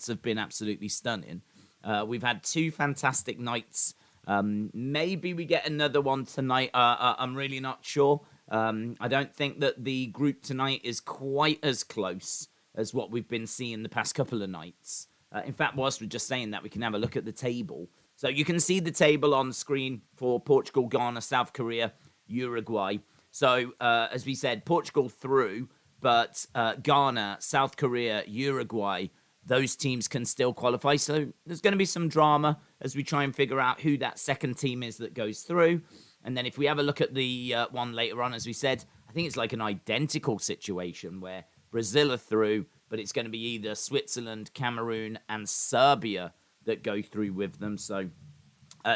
nights have been absolutely stunning. We've had 2 fantastic nights. Maybe we get another one tonight. I'm really not sure. I don't think that the group tonight is quite as close as what we've been seeing the past couple of nights. In fact, whilst we're just saying that, we can have a look at the table. So you can see the table on screen for Portugal, Ghana, South Korea, Uruguay. So, as we said, Portugal through, but Ghana, South Korea, Uruguay, those teams can still qualify. So there's going to be some drama as we try and figure out who that second team is that goes through. And then if we have a look at the one later on, as we said, I think it's like an identical situation where Brazil are through, but it's going to be either Switzerland, Cameroon, and Serbia that go through with them. So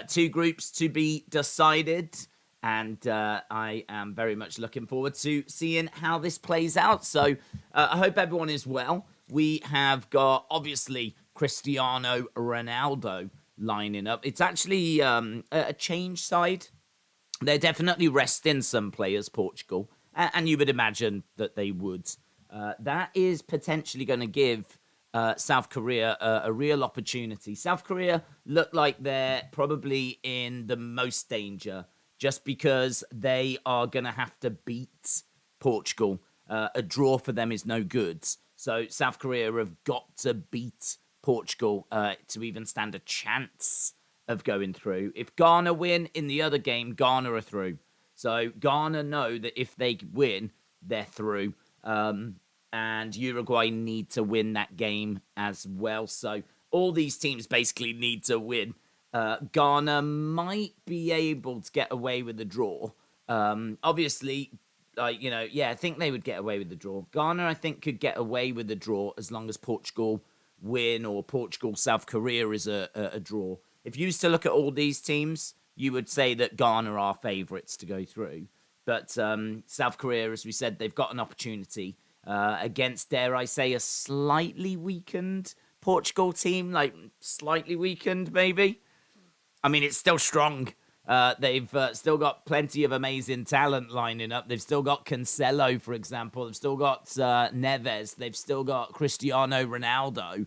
2 groups to be decided. And I am very much looking forward to seeing how this plays out. So I hope everyone is well. We have got, obviously, Cristiano Ronaldo lining up. It's actually a change side. They're definitely resting some players, Portugal. And you would imagine that they would. That is potentially going to give South Korea a real opportunity. South Korea look like they're probably in the most danger just because they are going to have to beat Portugal. A draw for them is no good. So South Korea have got to beat Portugal to even stand a chance of going through. If Ghana win in the other game, Ghana are through. So Ghana know that if they win, they're through. And Uruguay need to win that game as well. So all these teams basically need to win. Ghana might be able to get away with a draw. Obviously, I think they would get away with the draw. Ghana, I think, could get away with the draw as long as Portugal win or Portugal-South Korea is a draw. If you used to look at all these teams, you would say that Ghana are favourites to go through. But South Korea, as we said, they've got an opportunity against, dare I say, a slightly weakened Portugal team, like slightly weakened maybe. I mean, it's still strong. They've still got plenty of amazing talent lining up. They've still got Cancelo, for example. They've still got Neves. They've still got Cristiano Ronaldo.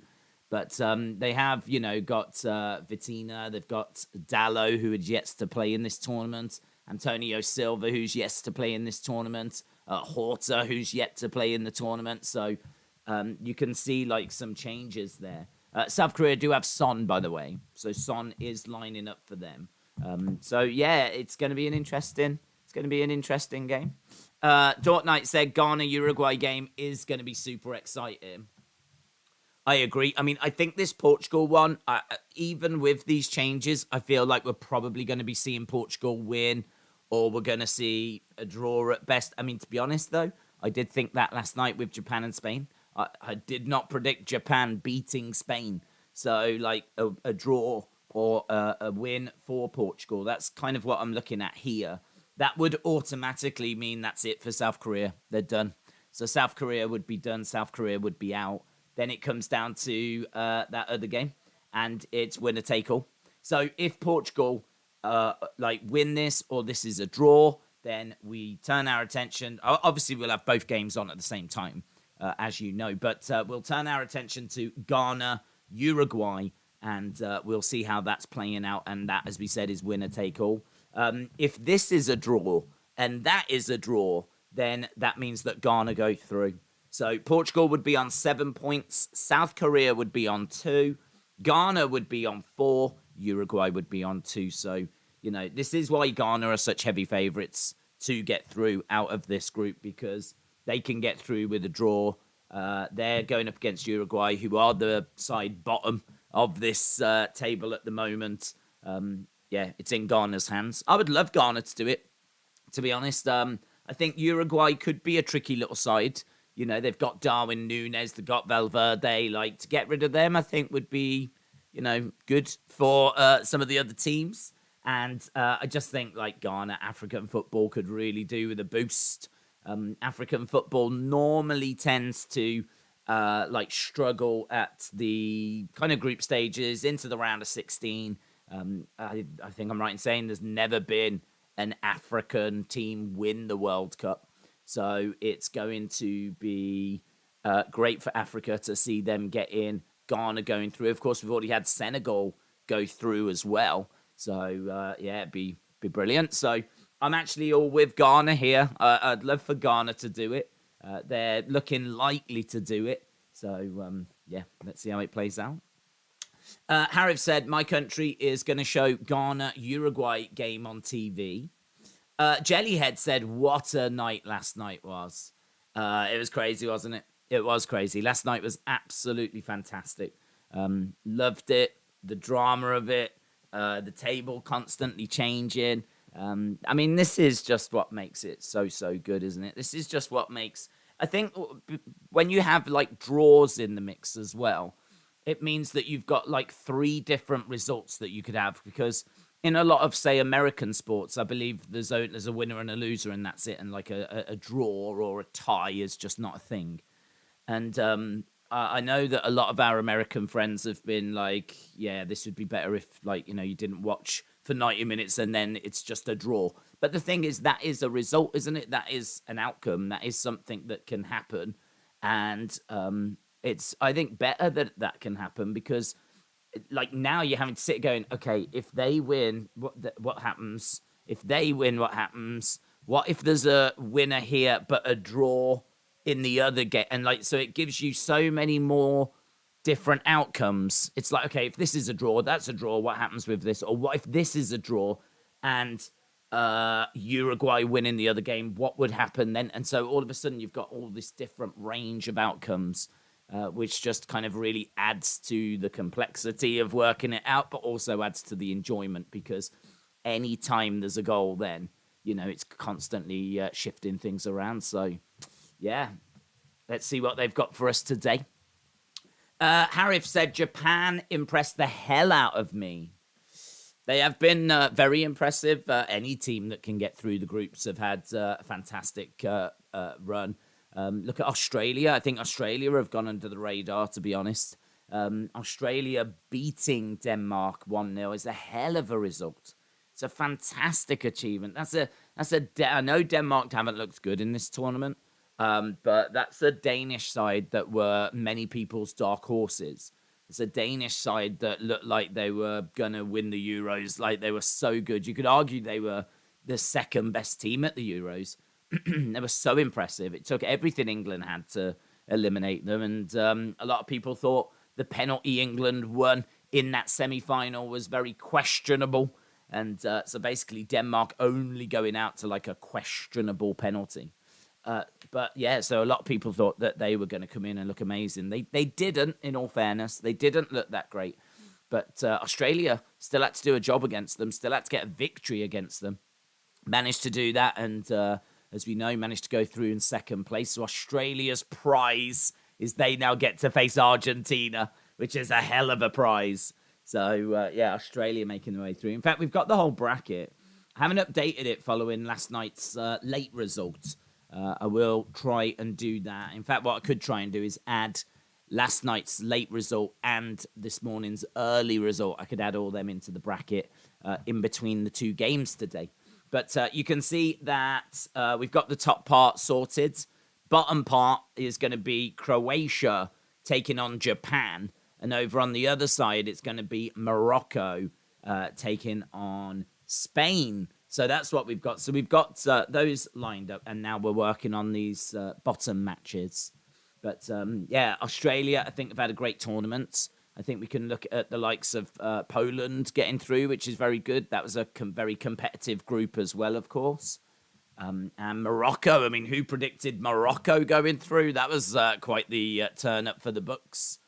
But they have, got Vitina. They've got Dallo, who is yet to play in this tournament. Antonio Silva, who's yet to play in this tournament. Horta, who's yet to play in the tournament. So you can see, some changes there. South Korea do have Son, by the way. So Son is lining up for them. It's going to be an interesting game. Dort Knight said Ghana-Uruguay game is going to be super exciting. I agree. I mean, I think this Portugal one, even with these changes, I feel like we're probably going to be seeing Portugal win, or we're going to see a draw at best. I mean, to be honest, though, I did think that last night with Japan and Spain. I did not predict Japan beating Spain. So, a draw or a win for Portugal. That's kind of what I'm looking at here. That would automatically mean that's it for South Korea. They're done. So South Korea would be done. South Korea would be out. Then it comes down to that other game, and it's winner take all. So if Portugal win this, or this is a draw, then we turn our attention. Obviously, we'll have both games on at the same time, as you know. But we'll turn our attention to Ghana, Uruguay, and we'll see how that's playing out. And that, as we said, is winner take all. If this is a draw and that is a draw, then that means that Ghana go through. So Portugal would be on 7 points. South Korea would be on 2. Ghana would be on 4. Uruguay would be on 2. So, this is why Ghana are such heavy favourites to get through out of this group, because they can get through with a draw. They're going up against Uruguay, who are the side bottom of this table at the moment. It's in Ghana's hands. I would love Ghana to do it, to be honest. I think Uruguay could be a tricky little side. They've got Darwin Núñez, they've got Valverde. To get rid of them, I think would be, good for some of the other teams. And I just think, Ghana, African football could really do with a boost. African football normally tends to, struggle at the kind of group stages into the round of 16. I think I'm right in saying there's never been an African team win the World Cup. So it's going to be great for Africa to see them get in Ghana going through. Of course, we've already had Senegal go through as well. So, it'd be brilliant. So I'm actually all with Ghana here. I'd love for Ghana to do it. They're looking likely to do it. So, let's see how it plays out. Harif said, my country is going to show Ghana-Uruguay game on TV. Jellyhead said, what a night last night was. It was crazy, wasn't it? It was crazy. Last night was absolutely fantastic. Loved it. The drama of it. The table constantly changing. This is just what makes it so good, isn't it? This is just what makes... I think when you have, like, draws in the mix as well, it means that you've got, like, 3 different results that you could have. Because in a lot of, say, American sports, I believe there's a winner and a loser, and that's it. And, like, a draw or a tie is just not a thing. And I know that a lot of our American friends have been like, yeah, this would be better if, like, you didn't watch for 90 minutes and then it's just a draw. But the thing is, that is a result, isn't it? That is an outcome. That is something that can happen. And it's, I think, better that can happen because, like, now you're having to sit going, okay, if they win, what happens? If they win, what happens? What if there's a winner here but a draw in the other game? And, like, so it gives you so many more different outcomes. It's like, okay, if this is a draw, that's a draw. What happens with this? Or what if this is a draw and Uruguay win in the other game? What would happen then? And so all of a sudden you've got all this different range of outcomes, which just kind of really adds to the complexity of working it out, but also adds to the enjoyment because any time there's a goal, then, it's constantly shifting things around. So, yeah, let's see what they've got for us today. Harif said, Japan impressed the hell out of me. They have been very impressive. Any team that can get through the groups have had a fantastic run. Look at Australia. I think Australia have gone under the radar, to be honest. Australia beating Denmark 1-0 is a hell of a result. It's a fantastic achievement. I know Denmark haven't looked good in this tournament. But that's a Danish side that were many people's dark horses. It's a Danish side that looked like they were going to win the Euros, like they were so good. You could argue they were the second best team at the Euros. They were so impressive. It took everything England had to eliminate them. And a lot of people thought the penalty England won in that semi-final was very questionable. And so basically Denmark only going out to like a questionable penalty. But yeah, so a lot of people thought that they were going to come in and look amazing. They didn't, in all fairness. They didn't look that great. But Australia still had to do a job against them, still had to get a victory against them. Managed to do that, and as we know, managed to go through in second place. So Australia's prize is they now get to face Argentina, which is a hell of a prize. So, Australia making their way through. In fact, we've got the whole bracket. I haven't updated it following last night's late results. I will try and do that. In fact, what I could try and do is add last night's late result and this morning's early result. I could add all them into the bracket in between the 2 games today. But you can see that we've got the top part sorted. Bottom part is going to be Croatia taking on Japan. And over on the other side, it's going to be Morocco taking on Spain. So that's what we've got. So we've got those lined up, and now we're working on these bottom matches. But, Australia, I think, have had a great tournament. I think we can look at the likes of Poland getting through, which is very good. That was a very competitive group as well, of course. And Morocco, I mean, who predicted Morocco going through? That was quite the turn-up for the books.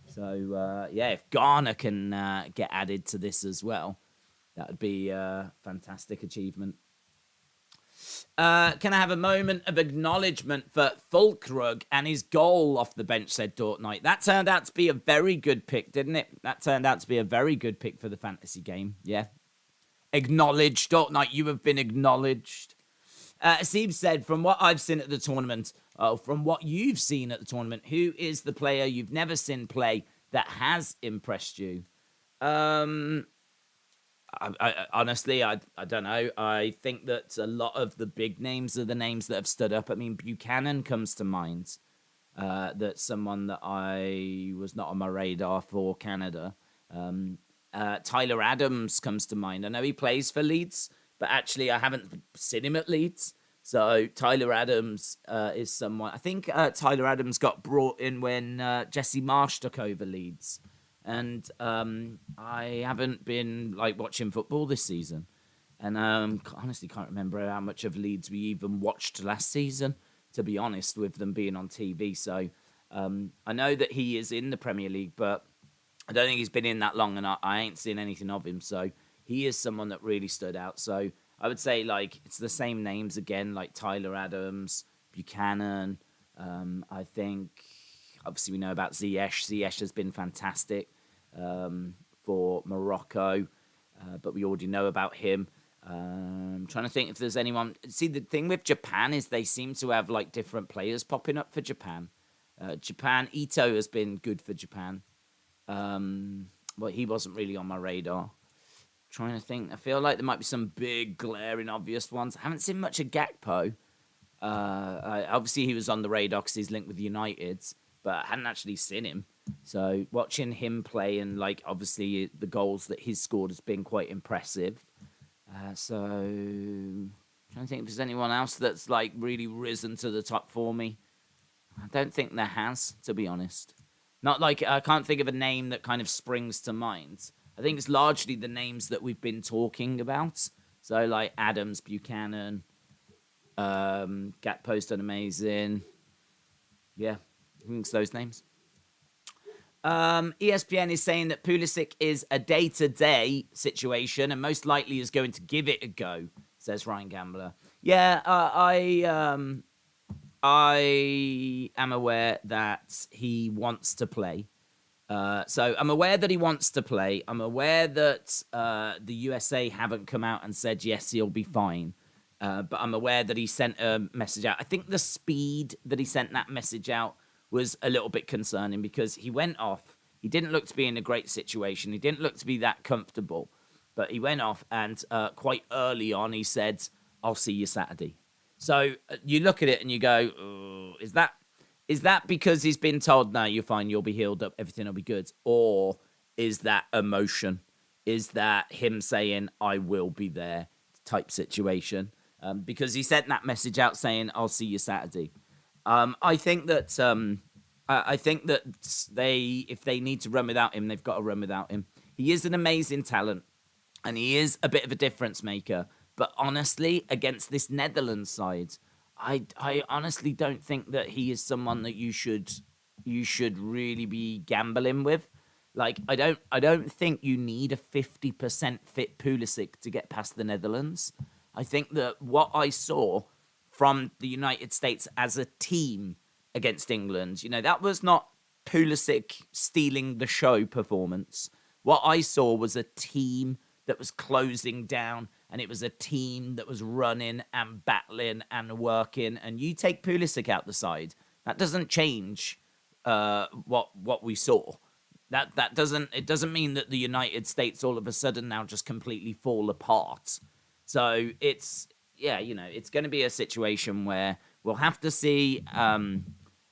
So, if Ghana can get added to this as well, that would be a fantastic achievement. Can I have a moment of acknowledgement for Fulkrug and his goal off the bench, said Dortnight. That turned out to be a very good pick, didn't it? That turned out to be a very good pick for the fantasy game, yeah. Acknowledged, Dortnight, you have been acknowledged. Aseeb said, from what I've seen at the tournament, from what you've seen at the tournament, who is the player you've never seen play that has impressed you? Honestly, I don't know. I think that a lot of the big names are the names that have stood up. I mean, Buchanan comes to mind. That's someone that I was not on my radar for Canada. Tyler Adams comes to mind. I know he plays for Leeds, but actually I haven't seen him at Leeds. So Tyler Adams is someone. I think Tyler Adams got brought in when Jesse Marsh took over Leeds, and I haven't been like watching football this season, and honestly can't remember how much of Leeds we even watched last season. To be honest, with them being on TV, so I know that he is in the Premier League, but I don't think he's been in that long, and I ain't seen anything of him. So he is someone that really stood out. So I would say like it's the same names again, like Tyler Adams, Buchanan. I think obviously we know about Ziyech. Ziyech has been fantastic for Morocco, but we already know about him. I'm trying to think if there's anyone. See, the thing with Japan is they seem to have like different players popping up for Japan. Ito has been good for Japan. Well, he wasn't really on my radar. Trying to think. I feel like there might be some big, glaring, obvious ones. I haven't seen much of Gakpo. Obviously, he was on the radar because he's linked with United, but I hadn't actually seen him. So watching him play and, like, obviously the goals that he's scored has been quite impressive. So trying to think if there's anyone else that's, like, really risen to the top for me. I don't think there has, to be honest. Not like, I can't think of a name that kind of springs to mind. I think it's largely the names that we've been talking about. So, like, Adams, Buchanan, Gakpo's done amazing. Yeah, I think it's those names. ESPN is saying that Pulisic is a day-to-day situation and most likely is going to give it a go, says Ryan Gambler. Yeah, I am aware that he wants to play. So I'm aware that he wants to play. I'm aware that the USA haven't come out and said, yes, he'll be fine. But I'm aware that he sent a message out. I think the speed that he sent that message out was a little bit concerning because he went off. He didn't look to be in a great situation. He didn't look to be that comfortable. But he went off and quite early on he said, I'll see you Saturday. So you look at it and you go, oh, is that because he's been told, no, you're fine, you'll be healed up, everything will be good? Or is that emotion? Is that him saying, I will be there type situation? Because he sent that message out saying, I'll see you Saturday. I think that if they need to run without him, they've got to run without him. He is an amazing talent, and he is a bit of a difference maker. But honestly, against this Netherlands side, I honestly don't think that he is someone that you should really be gambling with. Like, I don't think you need a 50% fit Pulisic to get past the Netherlands. I think that what I saw from the United States as a team against England, that was not Pulisic stealing the show performance. What I saw was a team that was closing down, and it was a team that was running and battling and working. And you take Pulisic out the side, that doesn't change what we saw. It doesn't mean that the United States all of a sudden now just completely fall apart. So it's going to be a situation where we'll have to see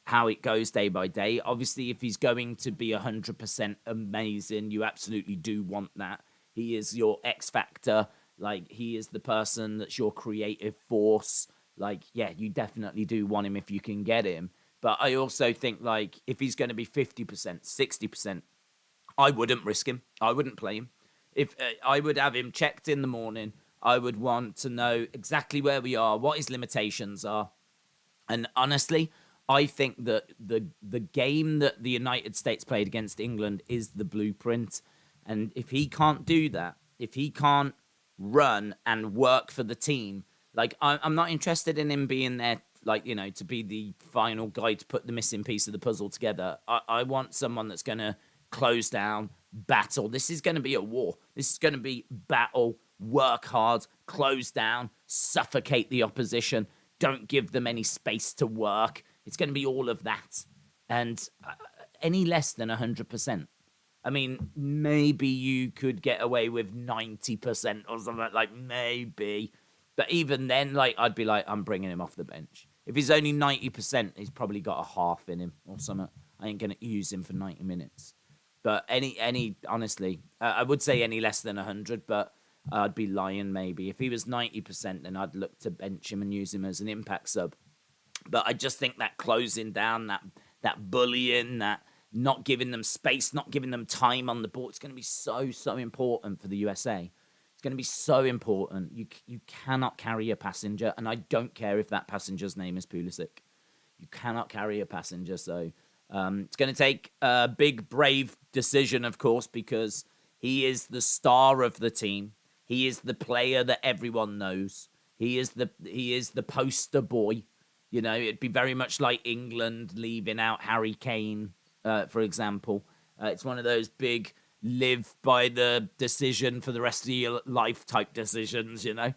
how it goes day by day. Obviously, if he's going to be 100% amazing, you absolutely do want that. He is your X factor. Like, he is the person that's your creative force. Like, yeah, you definitely do want him if you can get him. But I also think, like, if he's going to be 50%, 60%, I wouldn't risk him. I wouldn't play him. If I would have him checked in the morning, I would want to know exactly where we are, what his limitations are. And honestly, I think that the game that the United States played against England is the blueprint. And if he can't do that, if he can't run and work for the team, like, I'm not interested in him being there, like, to be the final guy to put the missing piece of the puzzle together. I want someone that's going to close down, battle. This is going to be a war. This is going to be battle, work hard, close down, suffocate the opposition, don't give them any space to work. It's going to be all of that. And any less than 100%. I mean, maybe you could get away with 90% or something, like, maybe. But even then, like, I'd be like, I'm bringing him off the bench. If he's only 90%, he's probably got a half in him or something. I ain't going to use him for 90 minutes. But honestly, I would say any less than 100, but I'd be lying maybe. If he was 90%, then I'd look to bench him and use him as an impact sub. But I just think that closing down, that bullying, that not giving them space, not giving them time on the ball, it's going to be so important for the USA. It's going to be so important. You cannot carry a passenger, and I don't care if that passenger's name is Pulisic. You cannot carry a passenger, so it's going to take a big, brave decision, of course, because he is the star of the team. He is the player that everyone knows. He is the poster boy. You know, it'd be very much like England leaving out Harry Kane, for example. It's one of those big live by the decision for the rest of your life type decisions, you know.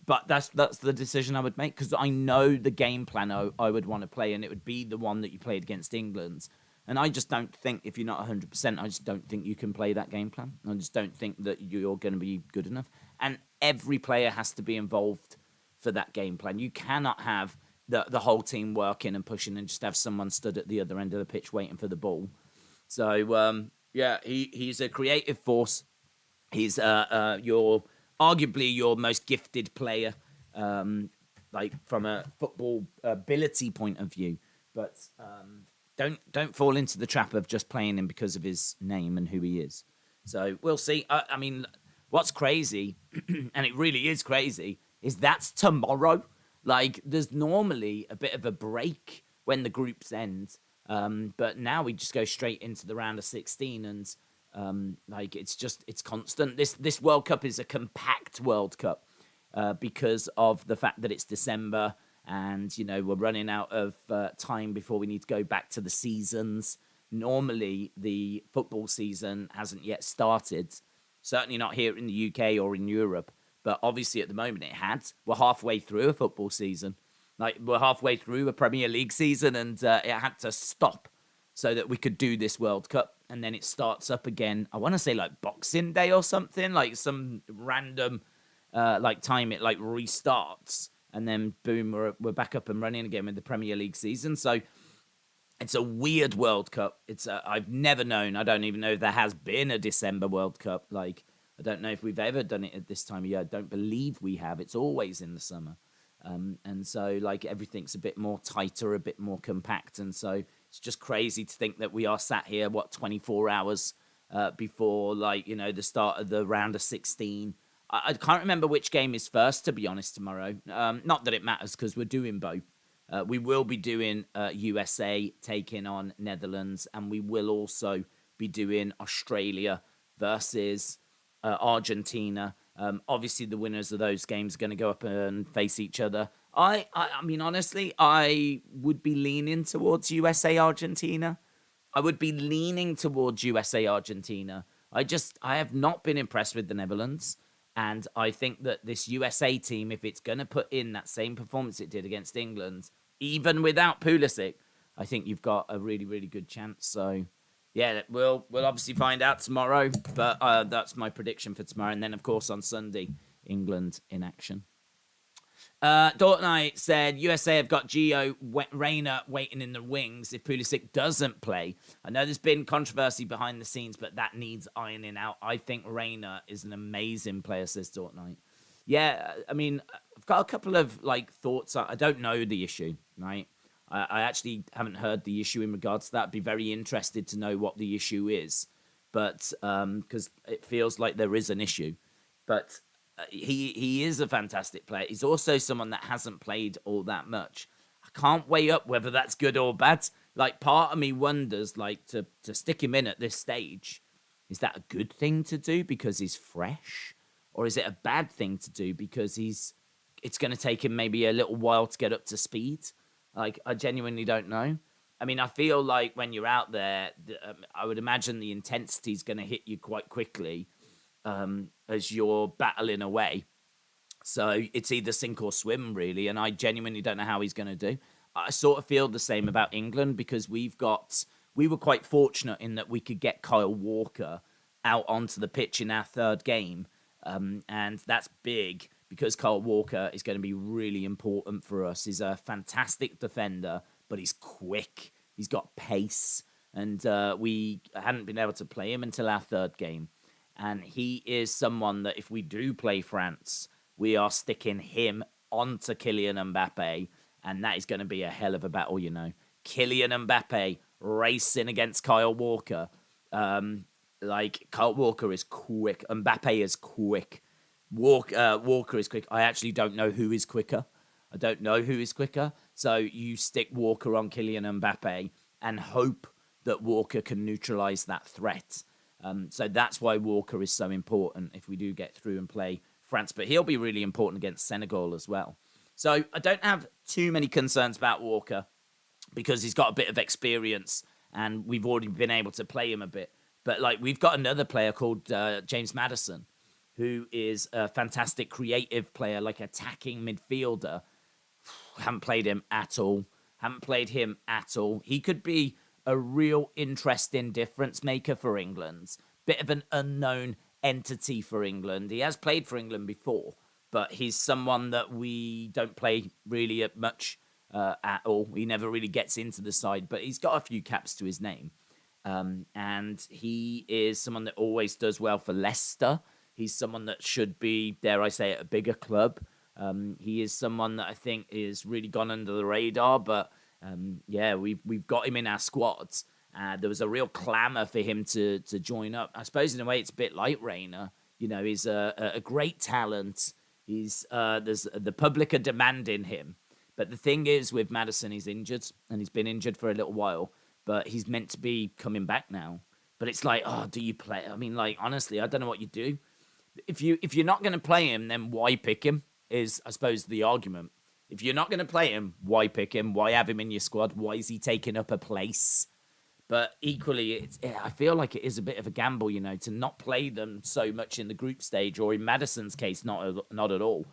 But that's the decision I would make, because I know the game plan I would want to play, and it would be the one that you played against England. And I just don't think, if you're not 100%, I just don't think you can play that game plan. I just don't think that you're going to be good enough. And every player has to be involved for that game plan. You cannot have the whole team working and pushing and just have someone stood at the other end of the pitch waiting for the ball. So, he's a creative force. He's arguably your most gifted player, like from a football ability point of view. But don't fall into the trap of just playing him because of his name and who he is. So we'll see. I mean, what's crazy, and it really is crazy, is that's tomorrow. Like, there's normally a bit of a break when the groups end, but now we just go straight into the round of 16, and it's constant. This World Cup is a compact World Cup because of the fact that it's December, and, you know, we're running out of time before we need to go back to the seasons. Normally, the football season hasn't yet started, certainly not here in the UK or in Europe. But obviously, at the moment, it had. We're halfway through a football season. Like, we're halfway through a Premier League season, and it had to stop so that we could do this World Cup. And then it starts up again. I want to say, like, Boxing Day or something. Like, some random, time it, like, restarts. And then, boom, we're back up and running again with the Premier League season. So, it's a weird World Cup. I've never known. I don't even know if there has been a December World Cup. Like, I don't know if we've ever done it at this time of year. I don't believe we have. It's always in the summer. And so, like, everything's a bit more tighter, a bit more compact. And so it's just crazy to think that we are sat here, 24 hours before, like, you know, the start of the round of 16. I can't remember which game is first, to be honest, tomorrow. Not that it matters, because we're doing both. We will be doing USA taking on Netherlands, and we will also be doing Australia versus Argentina. Obviously, the winners of those games are going to go up and face each other. I mean, honestly, I would be leaning towards USA Argentina. I would be leaning towards USA Argentina. I have not been impressed with the Netherlands. And I think that this USA team, if it's going to put in that same performance it did against England, even without Pulisic, I think you've got a really, really good chance. So, yeah, we'll obviously find out tomorrow, but that's my prediction for tomorrow. And then, of course, on Sunday, England in action. Dortnite said, USA have got Gio Reyna waiting in the wings if Pulisic doesn't play. I know there's been controversy behind the scenes, but that needs ironing out. I think Reyna is an amazing player, says Dortnite. Yeah, I mean, I've got a couple of, like, thoughts. I don't know the issue, right? I actually haven't heard the issue in regards to that. I'd be very interested to know what the issue is, but because it feels like there is an issue. But he is a fantastic player. He's also someone that hasn't played all that much. I can't weigh up whether that's good or bad. Like, part of me wonders, like, to stick him in at this stage, is that a good thing to do because he's fresh? Or is it a bad thing to do because it's going to take him maybe a little while to get up to speed? Like, I genuinely don't know. I mean, I feel like when you're out there, I would imagine the intensity is going to hit you quite quickly as you're battling away. So it's either sink or swim, really, and I genuinely don't know how he's going to do. I sort of feel the same about England because we were quite fortunate in that we could get Kyle Walker out onto the pitch in our third game, and that's big because Kyle Walker is going to be really important for us. He's a fantastic defender, but he's quick. He's got pace. And we hadn't been able to play him until our third game. And he is someone that if we do play France, we are sticking him onto Kylian Mbappe. And that is going to be a hell of a battle, you know. Kylian Mbappe racing against Kyle Walker. Kyle Walker is quick. Mbappe is quick. Walker is quick. I actually don't know who is quicker. So you stick Walker on Kylian Mbappe and hope that Walker can neutralize that threat. So that's why Walker is so important if we do get through and play France. But he'll be really important against Senegal as well. So I don't have too many concerns about Walker because he's got a bit of experience and we've already been able to play him a bit. But we've got another player called James Maddison, who is a fantastic creative player, attacking midfielder. Haven't played him at all. He could be a real interesting difference maker for England. Bit of an unknown entity for England. He has played for England before, but he's someone that we don't play really much at all. He never really gets into the side, but he's got a few caps to his name. And he is someone that always does well for Leicester. He's someone that should be, dare I say it, a bigger club. He is someone that I think is really gone under the radar, but we've got him in our squads. There was a real clamour for him to join up. I suppose in a way it's a bit like Reina. You know, he's a great talent. There's the public are demanding him. But the thing is with Maddison, he's injured, and he's been injured for a little while. But he's meant to be coming back now. But it's do you play? I mean, honestly, I don't know what you do. If you're not going to play him, then why pick him? Is, I suppose, the argument. If you're not going to play him, why pick him? Why have him in your squad? Why is he taking up a place? But equally, I feel like it is a bit of a gamble, you know, to not play them so much in the group stage, or in Maddison's case, not at all,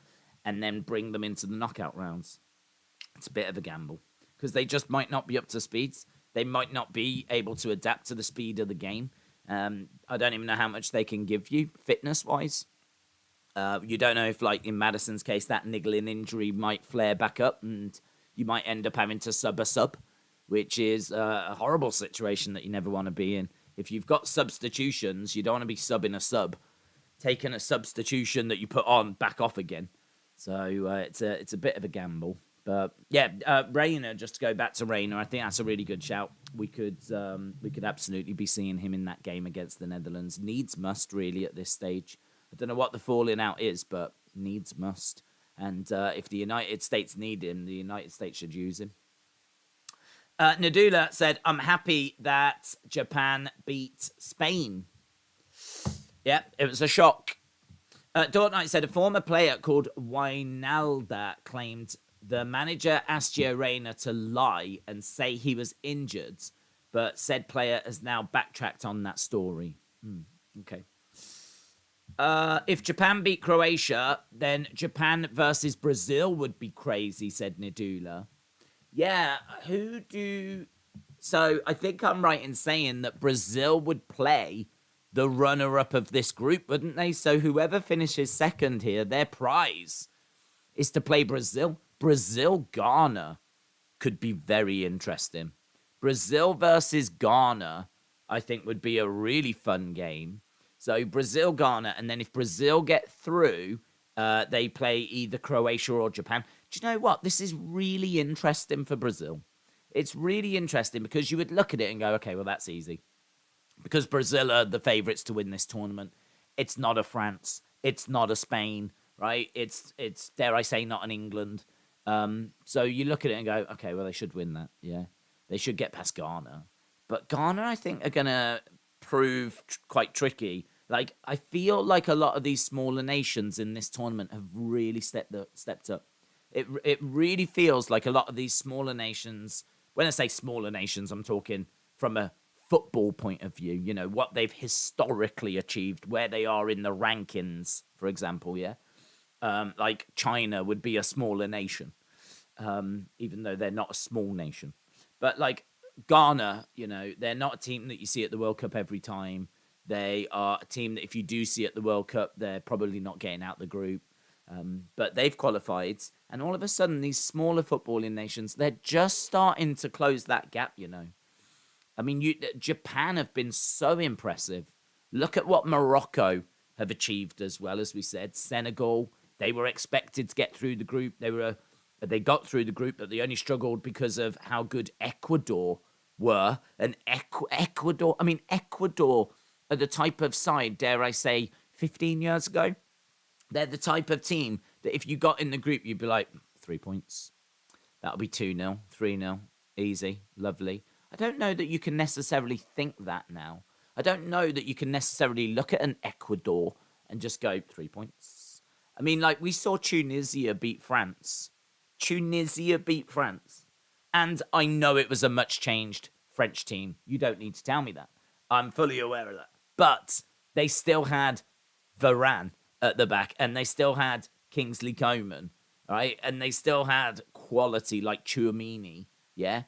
and then bring them into the knockout rounds. It's a bit of a gamble because they just might not be up to speed. They might not be able to adapt to the speed of the game. I don't even know how much they can give you fitness-wise. You don't know if, in Maddison's case, that niggling injury might flare back up and you might end up having to sub a sub, which is a horrible situation that you never want to be in. If you've got substitutions, you don't want to be subbing a sub, taking a substitution that you put on back off again. So it's a bit of a gamble. But Reina, just to go back to Reina, I think that's a really good shout. We could absolutely be seeing him in that game against the Netherlands. Needs must, really, at this stage. I don't know what the falling out is, but needs must. And if the United States need him, the United States should use him. Nadula said, I'm happy that Japan beat Spain. Yeah, it was a shock. Dortmund said, a former player called Wijnaldum claimed the manager asked Gio Reyna to lie and say he was injured, but said player has now backtracked on that story. Okay. If Japan beat Croatia, then Japan versus Brazil would be crazy, said Nidula. Yeah, So I think I'm right in saying that Brazil would play the runner-up of this group, wouldn't they? So whoever finishes second here, their prize is to play Brazil. Brazil-Ghana could be very interesting. Brazil versus Ghana, I think, would be a really fun game. So Brazil-Ghana, and then if Brazil get through, they play either Croatia or Japan. Do you know what? This is really interesting for Brazil. It's really interesting because you would look at it and go, okay, well, that's easy. Because Brazil are the favourites to win this tournament. It's not a France. It's not a Spain, right? It's dare I say, not an England. So you look at it and go, okay, well, they should win that. Yeah, they should get past Ghana. But Ghana, I think, are going to prove quite tricky. I feel like a lot of these smaller nations in this tournament have really stepped up. It really feels like a lot of these smaller nations, when I say smaller nations, I'm talking from a football point of view, you know, what they've historically achieved, where they are in the rankings, for example, yeah? Like China would be a smaller nation, even though they're not a small nation. But Ghana, you know, they're not a team that you see at the World Cup every time. They are a team that if you do see at the World Cup, they're probably not getting out the group. But they've qualified, and all of a sudden, these smaller footballing nations, they're just starting to close that gap, you know. I mean, Japan have been so impressive. Look at what Morocco have achieved as well, as we said. Senegal, they were expected to get through the group. They got through the group, but they only struggled because of how good Ecuador were. And Ecuador are the type of side, dare I say, 15 years ago. They're the type of team that if you got in the group, you'd be like, 3 points. That'll be 2-0, 3-0. Easy, lovely. I don't know that you can necessarily think that now. I don't know that you can necessarily look at an Ecuador and just go 3 points. I mean, like we saw Tunisia beat France. And I know it was a much changed French team. You don't need to tell me that. I'm fully aware of that. But they still had Varane at the back, and they still had Kingsley Coman, right? And they still had quality like Tchouaméni, yeah?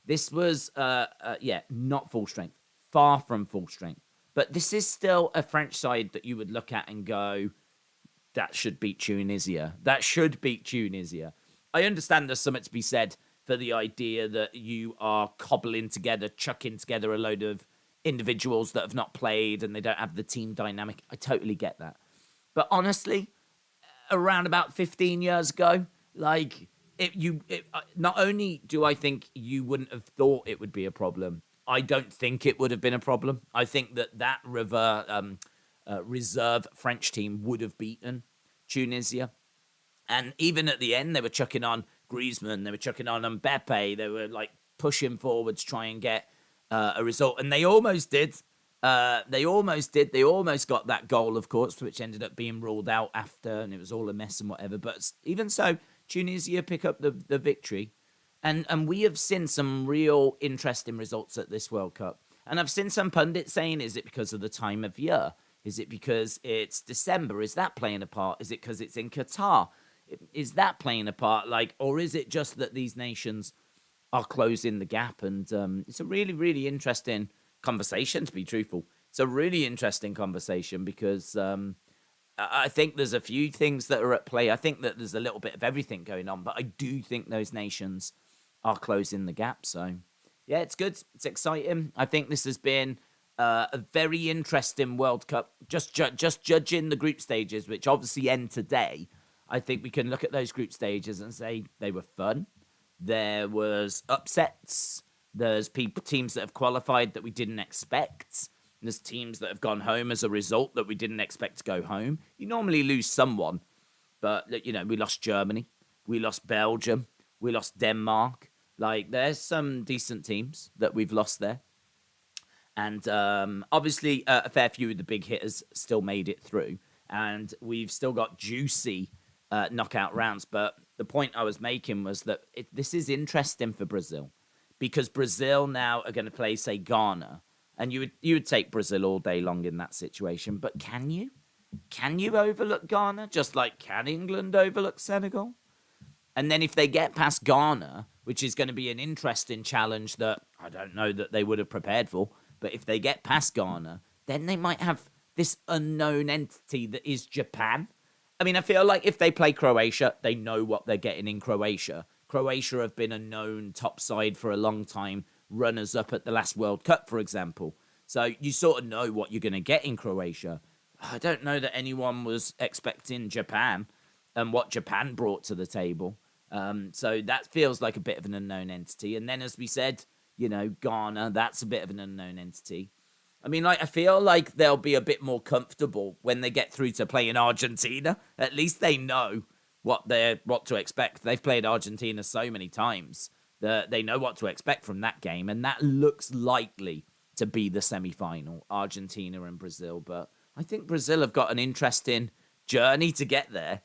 This was, not full strength. Far from full strength. But this is still a French side that you would look at and go, that should beat Tunisia. I understand there's something to be said for the idea that you are chucking together a load of individuals that have not played and they don't have the team dynamic. I totally get that. But honestly, around about 15 years ago, not only do I think you wouldn't have thought it would be a problem, I don't think it would have been a problem. I think that reserve French team would have beaten Tunisia. And even at the end, they were chucking on Griezmann, they were chucking on Mbappe, they were like pushing forward to try and get a result. And they almost did. They almost got that goal, of course, which ended up being ruled out after, and it was all a mess and whatever. But even so, Tunisia pick up the victory. And we have seen some real interesting results at this World Cup. And I've seen some pundits saying, is it because of the time of year? Is it because it's December? Is that playing a part? Is it because it's in Qatar? Is that playing a part? Or is it just that these nations are closing the gap? And it's a really, really interesting conversation, to be truthful. It's a really interesting conversation because I think there's a few things that are at play. I think that there's a little bit of everything going on, but I do think those nations are closing the gap. So, yeah, it's good. It's exciting. I think this has been a very interesting World Cup. Just judging the group stages, which obviously end today, I think we can look at those group stages and say they were fun. There was upsets. There's teams that have qualified that we didn't expect. There's teams that have gone home as a result that we didn't expect to go home. You normally lose someone, but we lost Germany, we lost Belgium, we lost Denmark. There's some decent teams that we've lost there. And obviously, a fair few of the big hitters still made it through. And we've still got juicy knockout rounds. But the point I was making was that this is interesting for Brazil. Because Brazil now are going to play, say, Ghana. And you would take Brazil all day long in that situation. But can you? Can you overlook Ghana? Just like, can England overlook Senegal? And then if they get past Ghana, which is going to be an interesting challenge that I don't know that they would have prepared for, but if they get past Ghana, then they might have this unknown entity that is Japan. I mean, I feel like if they play Croatia, they know what they're getting in Croatia. Croatia have been a known top side for a long time, runners-up at the last World Cup, for example. So you sort of know what you're going to get in Croatia. I don't know that anyone was expecting Japan and what Japan brought to the table. So that feels like a bit of an unknown entity. And then, as we said, Ghana, that's a bit of an unknown entity. I mean, I feel like they'll be a bit more comfortable when they get through to playing Argentina. At least they know what to expect. They've played Argentina so many times that they know what to expect from that game. And that looks likely to be the semi-final, Argentina and Brazil. But I think Brazil have got an interesting journey to get there.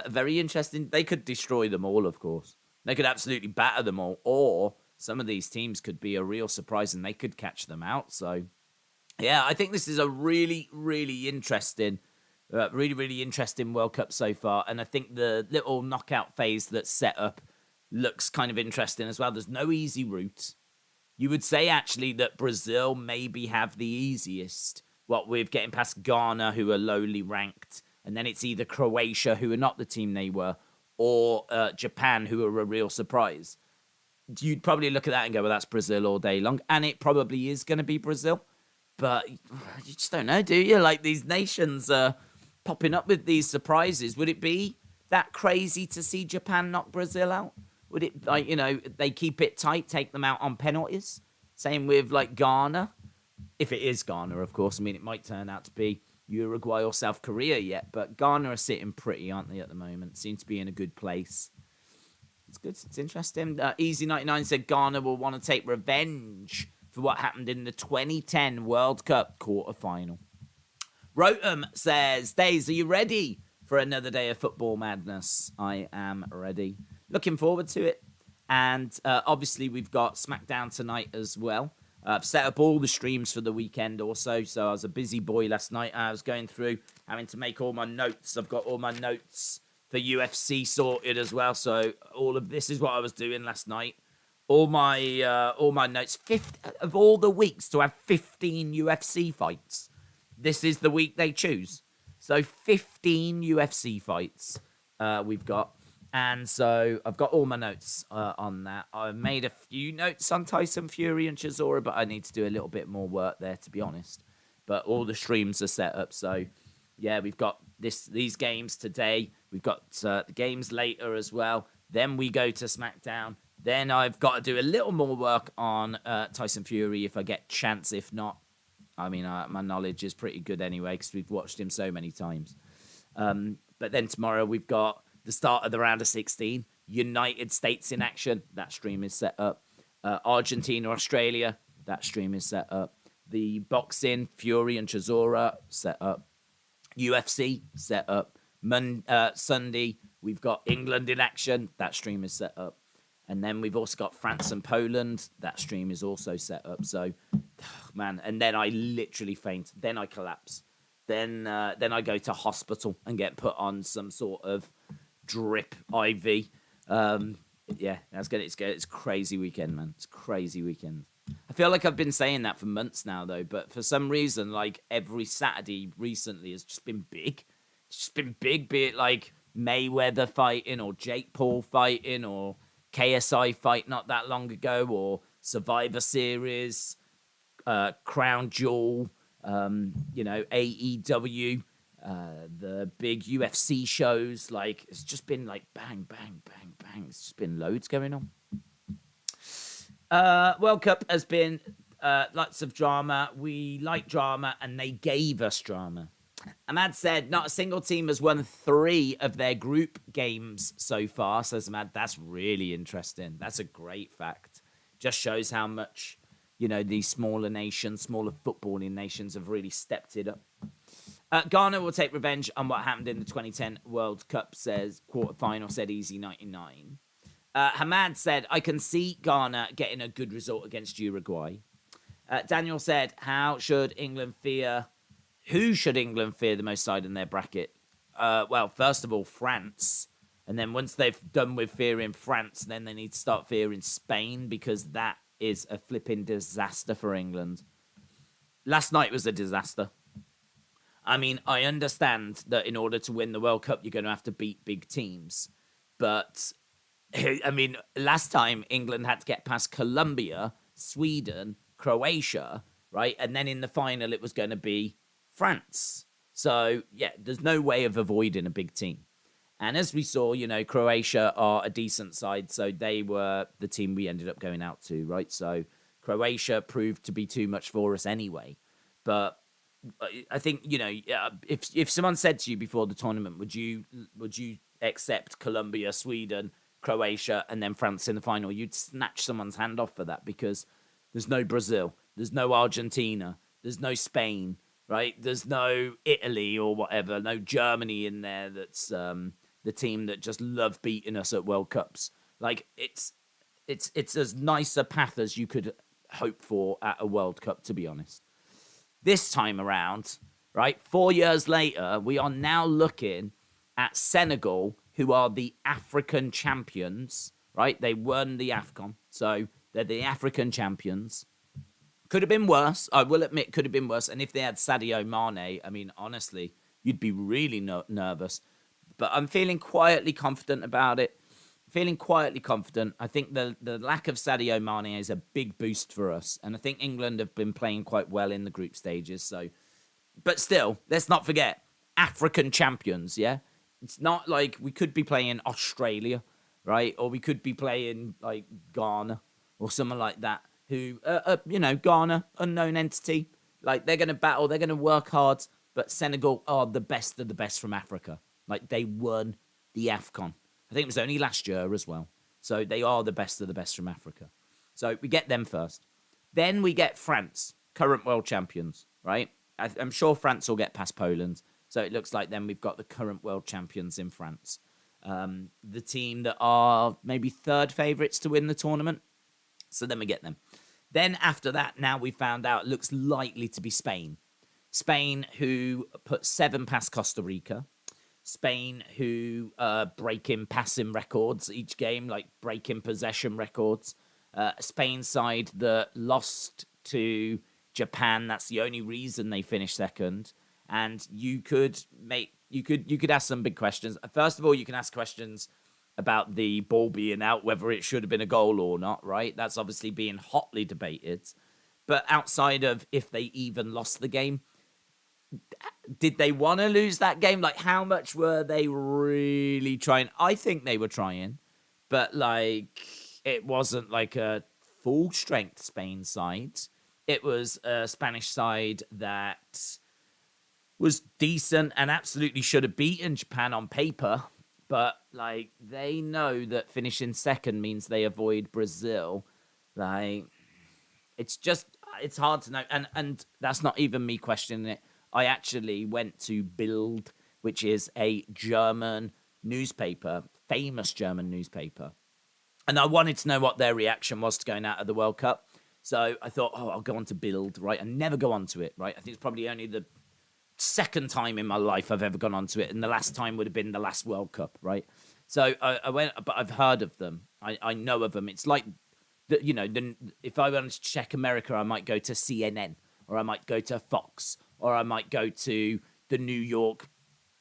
Very interesting. They could destroy them all, of course. They could absolutely batter them all. Or some of these teams could be a real surprise and they could catch them out. So, yeah, I think this is a really, really interesting World Cup so far. And I think the little knockout phase that's set up looks kind of interesting as well. There's no easy route. You would say, actually, that Brazil maybe have the easiest. With getting past Ghana, who are lowly ranked, and then it's either Croatia, who are not the team they were, or Japan, who are a real surprise, you'd probably look at that and go, well, that's Brazil all day long. And it probably is going to be Brazil. But you just don't know, do you? Like, these nations are popping up with these surprises. Would it be that crazy to see Japan knock Brazil out? Would it, like, they keep it tight, take them out on penalties? Same with, like, Ghana. If it is Ghana, of course. I mean, it might turn out to be Uruguay or South Korea yet. But Ghana are sitting pretty, aren't they, at the moment? Seem to be in a good place. It's good. It's interesting. Easy99 said Ghana will want to take revenge for what happened in the 2010 World Cup quarterfinal. Rotem says, Days, are you ready for another day of football madness? I am ready. Looking forward to it. And obviously, we've got SmackDown tonight as well. I've set up all the streams for the weekend also. So I was a busy boy last night. I was going through, having to make all my notes. I've got all my notes for UFC sorted as well. So all of this is what I was doing last night. All my notes. Of all the weeks to have 15 UFC fights. This is the week they choose. So 15 UFC fights we've got. And so I've got all my notes on that. I've made a few notes on Tyson Fury and Chisora, but I need to do a little bit more work there, to be honest. But all the streams are set up. So, yeah, we've got these games today. We've got the games later as well. Then we go to SmackDown. Then I've got to do a little more work on Tyson Fury if I get chance. If not, I mean, my knowledge is pretty good anyway because we've watched him so many times. But then tomorrow we've got the start of the round of 16. United States in action. That stream is set up. Argentina, Australia. That stream is set up. The boxing, Fury and Chisora, set up. UFC, set up. Sunday, we've got England in action. That stream is set up. And then we've also got France and Poland. That stream is also set up. So, man, and then I literally faint. Then I collapse. Then I go to hospital and get put on some sort of drip IV. Yeah, that's good. It's good. It's a crazy weekend, man. It's a crazy weekend. I feel like I've been saying that for months now, though. But for some reason, like, every Saturday recently has just been big. It's just been big, be it like Mayweather fighting or Jake Paul fighting or KSI fight not that long ago, or Survivor Series, Crown Jewel, AEW, the big UFC shows. Like, it's just been like bang, bang, bang, bang. It's just been loads going on. World Cup has been lots of drama. We like drama, and they gave us drama. Ahmad said, not a single team has won 3 of their group games so far, says Ahmad. That's really interesting. That's a great fact. Just shows how much, these smaller nations, smaller footballing nations have really stepped it up. Ghana will take revenge on what happened in the 2010 World Cup, says quarterfinal, said Easy99. Hamad said, I can see Ghana getting a good result against Uruguay. Daniel said, who should England fear the most side in their bracket? Well, first of all, France. And then once they've done with fearing France, then they need to start fearing Spain, because that is a flipping disaster for England. Last night was a disaster. I mean, I understand that in order to win the World Cup, you're going to have to beat big teams. But, I mean, last time England had to get past Colombia, Sweden, Croatia, right? And then in the final, it was going to be France. So, yeah, there's no way of avoiding a big team. And as we saw, Croatia are a decent side, so they were the team we ended up going out to, right? So Croatia proved to be too much for us anyway. But I think, if someone said to you before the tournament, would you accept Colombia, Sweden, Croatia, and then France in the final? You'd snatch someone's hand off for that, because there's no Brazil, there's no Argentina, there's no Spain, right? There's no Italy or whatever, no Germany in there. That's the team that just love beating us at World Cups. Like, it's as nice a path as you could hope for at a World Cup, to be honest. This time around, right, 4 years later, we are now looking at Senegal, who are the African champions, right? They won the AFCON, so they're the African champions. Could have been worse. I will admit, could have been worse. And if they had Sadio Mane, I mean, honestly, you'd be really nervous. But I'm feeling quietly confident about it. Feeling quietly confident. I think the lack of Sadio Mane is a big boost for us. And I think England have been playing quite well in the group stages. So, but still, let's not forget, African champions, yeah? It's not like we could be playing Australia, right? Or we could be playing like Ghana or someone like that who, Ghana, unknown entity. Like they're going to battle, they're going to work hard. But Senegal are the best of the best from Africa. Like they won the AFCON. I think it was only last year as well. So they are the best of the best from Africa. So we get them first. Then we get France, current world champions, right? I'm sure France will get past Poland. So it looks like then we've got the current world champions in France. The team that are maybe third favourites to win the tournament. So then we get them. Then after that, now we found out it looks likely to be Spain. Spain, who put 7 past Costa Rica. Spain, who breaking passing records each game, like breaking possession records. Spain side that lost to Japan. That's the only reason they finished second. And you could ask some big questions. First of all, you can ask questions about the ball being out, whether it should have been a goal or not, right? That's obviously being hotly debated. But outside of if they even lost the game, did they want to lose that game? Like, how much were they really trying? I think they were trying, but like, it wasn't like a full strength Spain side. It was a Spanish side that was decent and absolutely should have beaten Japan on paper. But like, they know that finishing second means they avoid Brazil. Like, it's hard to know. And that's not even me questioning it. I actually went to Bild, which is a German newspaper, famous German newspaper. And I wanted to know what their reaction was to going out of the World Cup. So I thought, I'll go on to Bild, right? I never go on to it, right? I think it's probably only the second time in my life I've ever gone on to it. And the last time would have been the last World Cup, right? So I went, but I've heard of them. I know of them. It's like, if I wanted to check America, I might go to CNN, or I might go to Fox, or I might go to the New York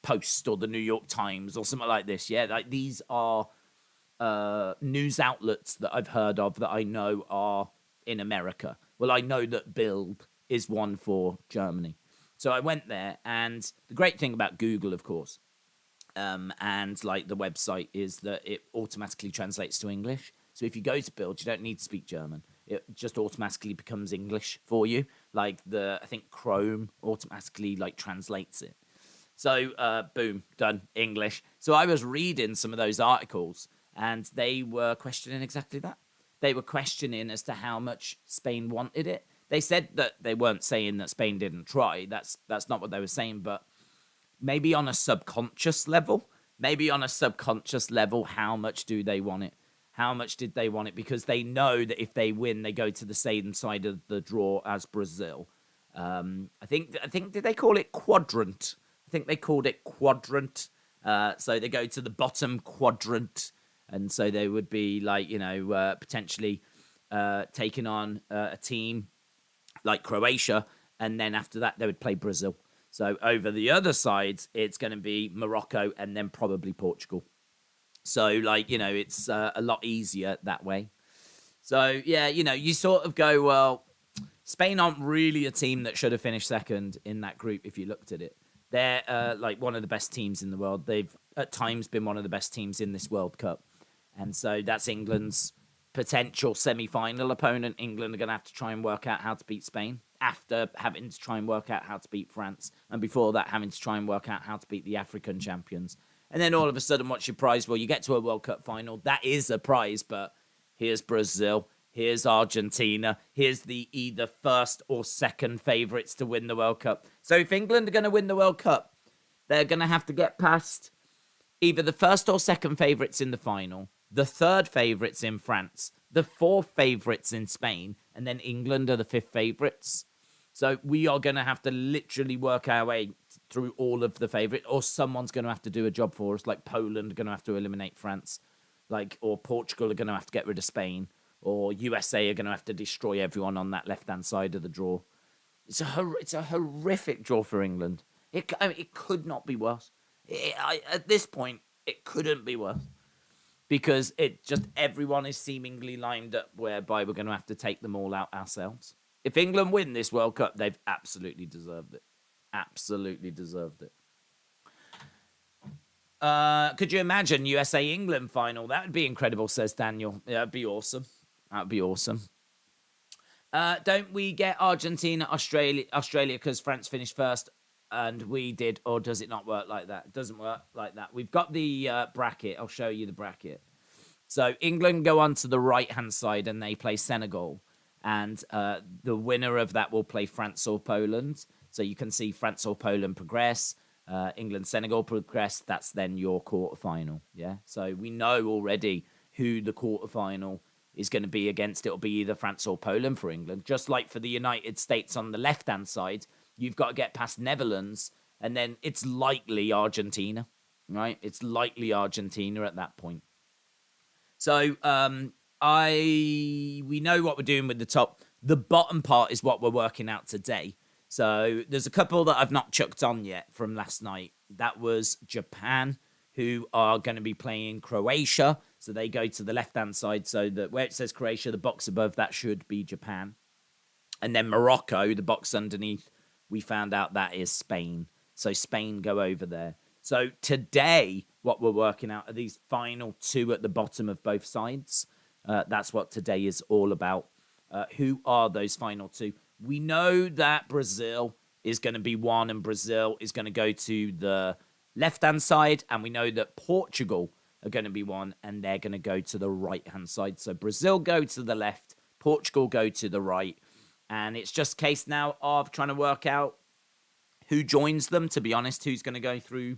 Post or the New York Times or something like this. Yeah, like these are news outlets that I've heard of that I know are in America. Well, I know that Bild is one for Germany. So I went there, and the great thing about Google, of course, and like the website, is that it automatically translates to English. So if you go to Bild, you don't need to speak German. It just automatically becomes English for you. Like I think Chrome automatically like translates it. So boom, done, English. So I was reading some of those articles, and they were questioning exactly that. They were questioning as to how much Spain wanted it. They said that they weren't saying that Spain didn't try. That's not what they were saying, but maybe on a subconscious level, how much do they want it? How much did they want it? Because they know that if they win, they go to the same side of the draw as Brazil. I think did they call it quadrant? I think they called it quadrant. So they go to the bottom quadrant, and so they would be like, potentially taking on a team like Croatia, and then after that they would play Brazil. So over the other side, it's going to be Morocco and then probably Portugal. So, it's a lot easier that way. So, yeah, you sort of go, well, Spain aren't really a team that should have finished second in that group if you looked at it. They're, one of the best teams in the world. They've, at times, been one of the best teams in this World Cup. And so that's England's potential semi-final opponent. England are going to have to try and work out how to beat Spain after having to try and work out how to beat France. And before that, having to try and work out how to beat the African champions. And then all of a sudden, what's your prize? Well, you get to a World Cup final. That is a prize, but here's Brazil. Here's Argentina. Here's the either first or second favourites to win the World Cup. So if England are going to win the World Cup, they're going to have to get past either the first or second favourites in the final, the third favourites in France, the fourth favourites in Spain, and then England are the fifth favourites. So we are going to have to literally work our way through all of the favourites, or someone's going to have to do a job for us, like Poland are going to have to eliminate France, or Portugal are going to have to get rid of Spain, or USA are going to have to destroy everyone on that left-hand side of the draw. It's a horrific draw for England. It could not be worse. At this point, it couldn't be worse because everyone is seemingly lined up whereby we're going to have to take them all out ourselves. If England win this World Cup, they've absolutely deserved it. Absolutely deserved it. Could you imagine USA-England final? That would be incredible, says Daniel. Yeah, that'd be awesome. That'd be awesome. Don't we get Argentina, Australia because France finished first and we did, or does it not work like that? It doesn't work like that. We've got the bracket. I'll show you the bracket. So England go on to the right-hand side and they play Senegal. And the winner of that will play France or Poland. So you can see France or Poland progress. England, Senegal progress. That's then your quarterfinal. Yeah. So we know already who the quarterfinal is going to be against. It'll be either France or Poland for England. Just like for the United States on the left-hand side, you've got to get past Netherlands, and then it's likely Argentina, right? It's likely Argentina at that point. So we know what we're doing with the top. The bottom part is what we're working out today. So there's a couple that I've not chucked on yet from last night. That was Japan, who are going to be playing Croatia. So they go to the left-hand side. So that where it says Croatia, the box above, that should be Japan. And then Morocco, the box underneath, we found out that is Spain. So Spain go over there. So today, what we're working out are these final two at the bottom of both sides. That's what today is all about. Who are those final two? We know that Brazil is going to be one, and Brazil is going to go to the left-hand side, and we know that Portugal are going to be one, and they're going to go to the right-hand side. So Brazil go to the left, Portugal go to the right, and it's just a case now of trying to work out who joins them, to be honest, who's going to go through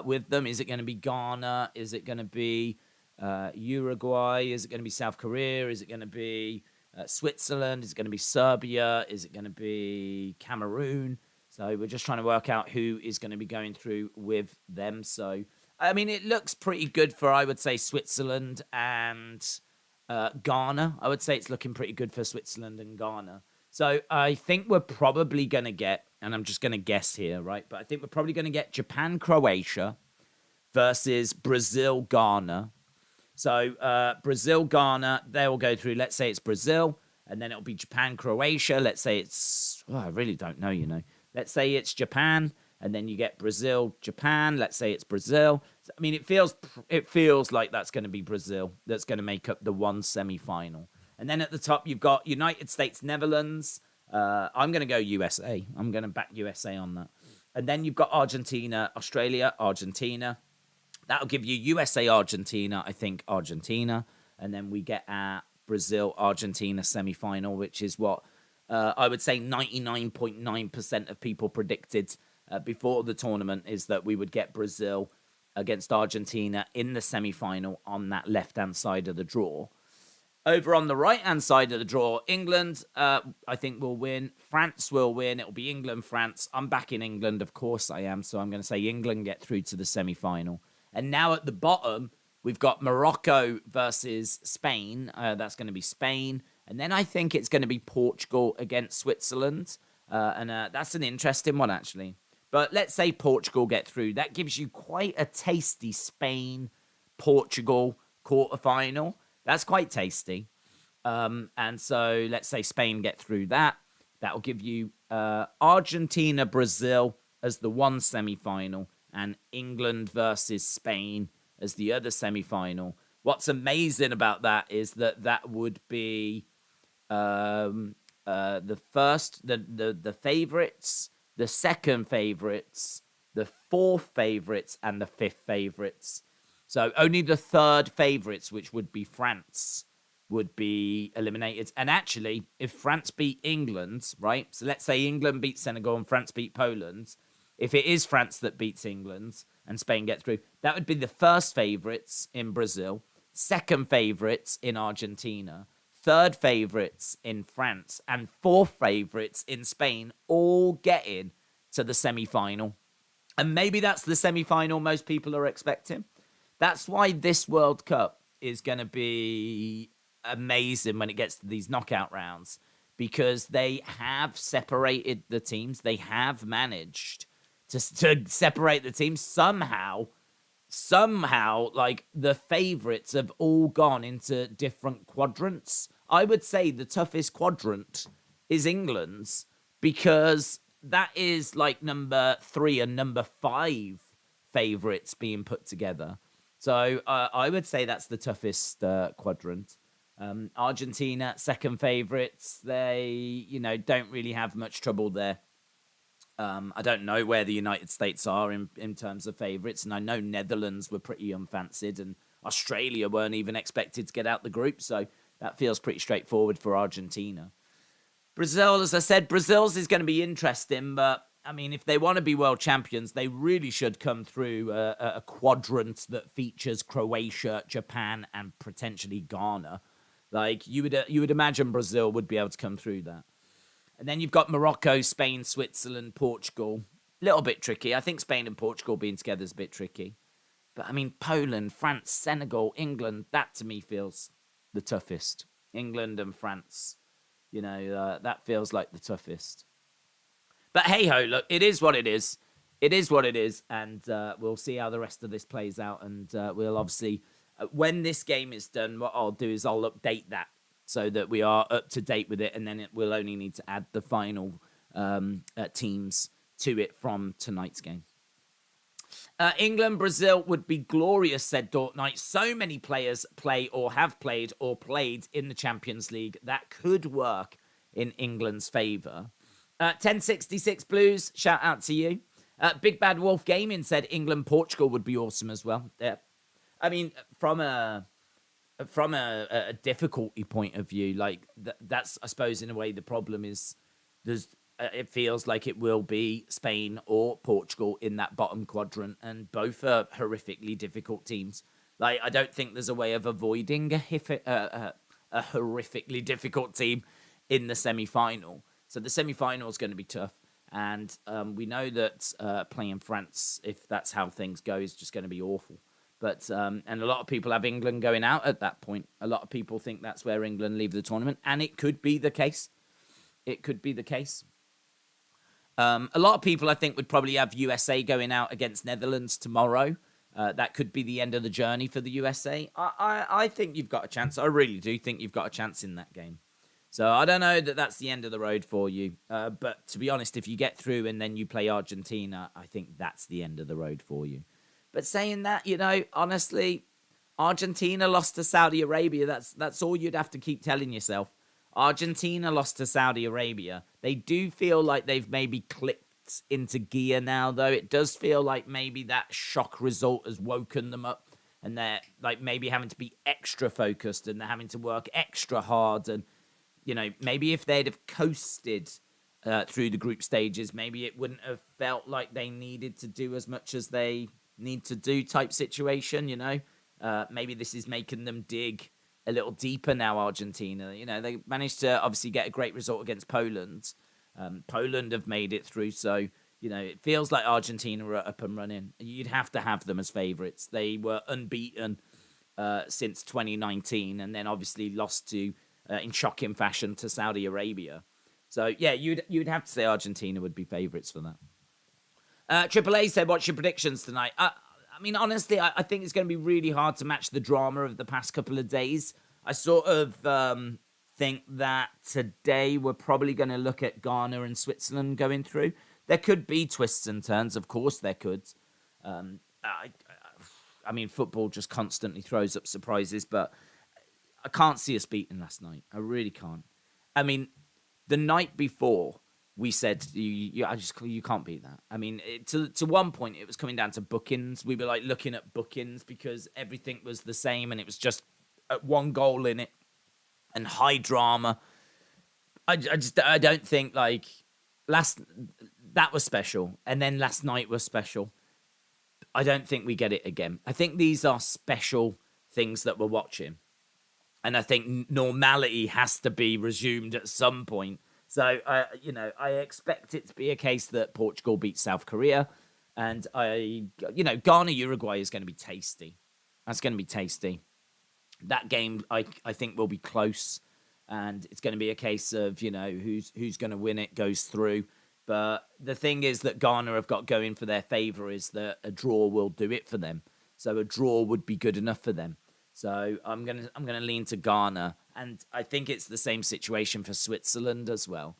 with them. Is it going to be Ghana? Is it going to be Uruguay? Is it going to be South Korea? Is it going to be Switzerland? Is it going to be Serbia? Is it going to be Cameroon? So we're just trying to work out who is going to be going through with them. So, I mean, it looks pretty good for, I would say, Switzerland and Ghana. I would say it's looking pretty good for Switzerland and Ghana. So I think we're probably going to get, and I'm just going to guess here, right? But I think we're probably going to get Japan, Croatia versus Brazil, Ghana. So Brazil, Ghana, they will go through. Let's say it's Brazil, and then it'll be Japan, Croatia. Let's say it's, I really don't know, you know. Let's say it's Japan, and then you get Brazil, Japan. Let's say it's Brazil. So, I mean, it feels like that's going to be Brazil. That's going to make up the one semi-final. And then at the top, you've got United States, Netherlands. I'm going to go USA. I'm going to back USA on that. And then you've got Argentina, Australia, Argentina. That'll give you USA, Argentina, I think Argentina. And then we get our Brazil, Argentina semi-final, which is what I would say 99.9% of people predicted before the tournament, is that we would get Brazil against Argentina in the semi-final on that left-hand side of the draw. Over on the right-hand side of the draw, England, I think, will win. France will win. It'll be England, France. I'm backing England, of course I am. So I'm going to say England get through to the semi-final. And now at the bottom, we've got Morocco versus Spain. That's going to be Spain. And then I think it's going to be Portugal against Switzerland. And that's an interesting one, actually. But let's say Portugal get through. That gives you quite a tasty Spain-Portugal quarterfinal. That's quite tasty. And so let's say Spain get through that. That'll give you Argentina, Brazil as the one semi-final, and England versus Spain as the other semi-final. What's amazing about that is that would be the first, the favourites, the second favourites, the fourth favourites, and the fifth favourites. So only the third favourites, which would be France, would be eliminated. And actually, if France beat England, right? So let's say England beat Senegal and France beat Poland. If it is France that beats England and Spain get through, that would be the first favourites in Brazil, second favourites in Argentina, third favourites in France, and fourth favourites in Spain, all getting to the semi-final. And maybe that's the semi-final most people are expecting. That's why this World Cup is going to be amazing when it gets to these knockout rounds, because they have separated the teams. They have managed to separate the teams. Somehow, like, the favourites have all gone into different quadrants. I would say the toughest quadrant is England's, because that is like number 3 and number 5 favourites being put together. So I would say that's the toughest quadrant. Argentina, second favourites, they, don't really have much trouble there. I don't know where the United States are in terms of favourites, and I know Netherlands were pretty unfancied, and Australia weren't even expected to get out the group, so that feels pretty straightforward for Argentina. Brazil, as I said, Brazil's is going to be interesting, but I mean, if they want to be world champions, they really should come through a quadrant that features Croatia, Japan, and potentially Ghana. Like, you would imagine Brazil would be able to come through that. And then you've got Morocco, Spain, Switzerland, Portugal. A little bit tricky. I think Spain and Portugal being together is a bit tricky. But, I mean, Poland, France, Senegal, England, that to me feels the toughest. England and France, that feels like the toughest. But hey-ho, look, it is what it is. It is what it is. And we'll see how the rest of this plays out. And we'll obviously, when this game is done, what I'll do is I'll update that, so that we are up to date with it, and then we'll only need to add the final teams to it from tonight's game. England, Brazil would be glorious, said Dortnight. So many players play or have played or played in the Champions League. That could work in England's favour. 1066 Blues, shout out to you. Big Bad Wolf Gaming said England, Portugal would be awesome as well. Yeah. I mean, from a difficulty point of view, like that's, I suppose, in a way the problem is it feels like it will be Spain or Portugal in that bottom quadrant, and both are horrifically difficult teams. Like, I don't think there's a way of avoiding a horrifically difficult team in the semi-final. So the semi-final is going to be tough, and we know that playing France, if that's how things go, is just going to be awful. But and a lot of people have England going out at that point. A lot of people think that's where England leave the tournament, and it could be the case. It could be the case. A lot of people, I think, would probably have USA going out against Netherlands tomorrow. That could be the end of the journey for the USA. I think you've got a chance. I really do think you've got a chance in that game. So I don't know that that's the end of the road for you. But to be honest, if you get through and then you play Argentina, I think that's the end of the road for you. But saying that, honestly, Argentina lost to Saudi Arabia. That's all you'd have to keep telling yourself. Argentina lost to Saudi Arabia. They do feel like they've maybe clicked into gear now, though. It does feel like maybe that shock result has woken them up, and they're like maybe having to be extra focused, and they're having to work extra hard. And, maybe if they'd have coasted through the group stages, maybe it wouldn't have felt like they needed to do as much as they need to do type situation, maybe this is making them dig a little deeper now, Argentina. They managed to obviously get a great result against Poland. Poland have made it through, so, it feels like Argentina are up and running. You'd have to have them as favourites. They were unbeaten since 2019, and then obviously lost to, in shocking fashion, to Saudi Arabia. So, yeah, you'd have to say Argentina would be favourites for that. Triple A said, what's your predictions tonight? I mean, honestly, I think it's going to be really hard to match the drama of the past couple of days. I sort of think that today we're probably going to look at Ghana and Switzerland going through. There could be twists and turns. Of course there could. I mean, football just constantly throws up surprises, but I can't see us beating last night. I really can't. I mean, the night before, we said, you can't beat that. I mean, to one point, it was coming down to bookings. We were like looking at bookings because everything was the same and it was just one goal in it and high drama. I don't think that was special. And then last night was special. I don't think we get it again. I think these are special things that we're watching. And I think normality has to be resumed at some point. So, I expect it to be a case that Portugal beats South Korea. And, Ghana, Uruguay is going to be tasty. That's going to be tasty. That game, I think, will be close. And it's going to be a case of, who's going to win it, goes through. But the thing is that Ghana have got going for their favour is that a draw will do it for them. So a draw would be good enough for them. So I'm gonna lean to Ghana, and I think it's the same situation for Switzerland as well.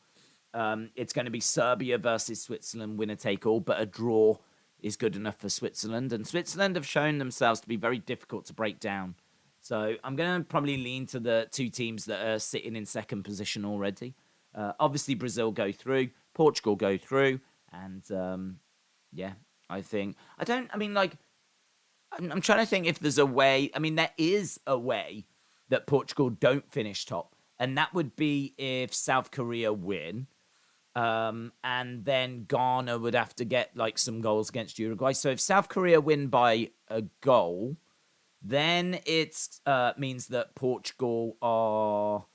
It's going to be Serbia versus Switzerland, winner take all, but a draw is good enough for Switzerland. And Switzerland have shown themselves to be very difficult to break down. So I'm going to probably lean to the two teams that are sitting in second position already. Obviously, Brazil go through, Portugal go through, and yeah, I'm trying to think if there's a way. I mean, there is a way that Portugal don't finish top, and that would be if South Korea win. And then Ghana would have to get like some goals against Uruguay. So if South Korea win by a goal, then it means that Portugal are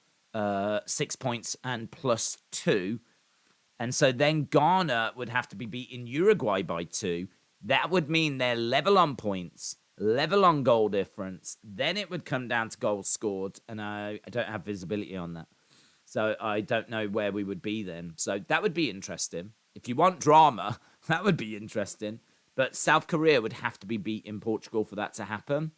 6 points and +2. And so then Ghana would have to be beating Uruguay by 2. That would mean they're level on points, level on goal difference. Then it would come down to goals scored, and I don't have visibility on that. So I don't know where we would be then. So that would be interesting. If you want drama, that would be interesting. But South Korea would have to be beating Portugal for that to happen.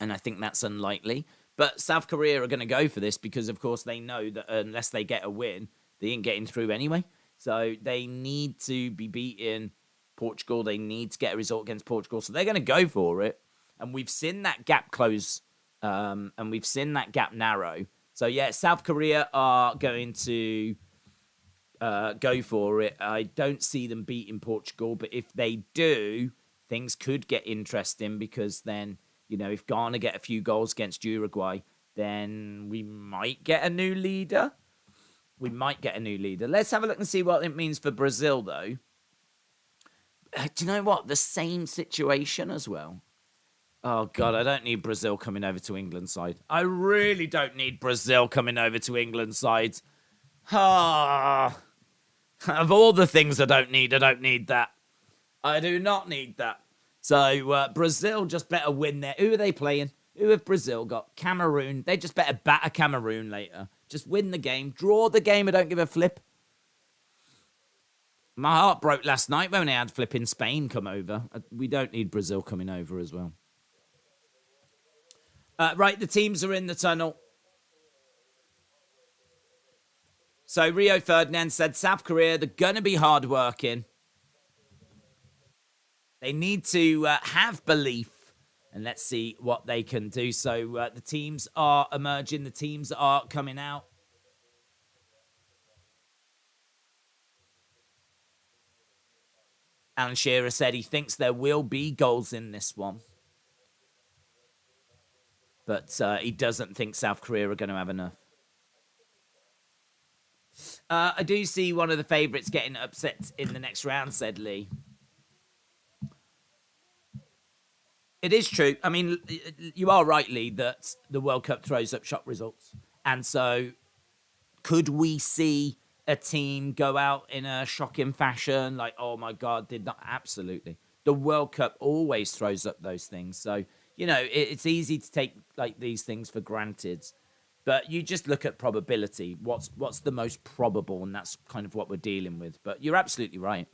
And I think that's unlikely. But South Korea are going to go for this because, of course, they know that unless they get a win, they ain't getting through anyway. So they need to be beating Portugal. They need to get a result against Portugal. So they're going to go for it. And we've seen that gap close and we've seen that gap narrow. So, yeah, South Korea are going to go for it. I don't see them beating Portugal, but if they do, things could get interesting because then, you know, if Ghana get a few goals against Uruguay, then we might get a new leader. Let's have a look and see what it means for Brazil, though. Do you know what? The same situation as well. Oh, God, I don't need Brazil coming over to England's side. I really don't need Brazil coming over to England's side. Ah, of all the things I don't need that. I do not need that. So, Brazil just better win there. Who are they playing? Who have Brazil got? Cameroon. They just better batter Cameroon later. Just win the game. Draw the game. I don't give a flip. My heart broke last night when they had flipping Spain come over. We don't need Brazil coming over as well. Right, the teams are in the tunnel. So Rio Ferdinand said South Korea, they're going to be hardworking. They need to have belief. And let's see what they can do. So the teams are emerging. The teams are coming out. Alan Shearer said he thinks there will be goals in this one. But he doesn't think South Korea are going to have enough. I do see one of the favourites getting upset in the next round, said Lee. It is true. I mean, you are right, Lee, that the World Cup throws up shock results. And so could we see a team go out in a shocking fashion? Like, oh, my God, did not. Absolutely. The World Cup always throws up those things. So, you know, it's easy to take like these things for granted. But you just look at probability. What's the most probable? And that's kind of what we're dealing with. But you're absolutely right.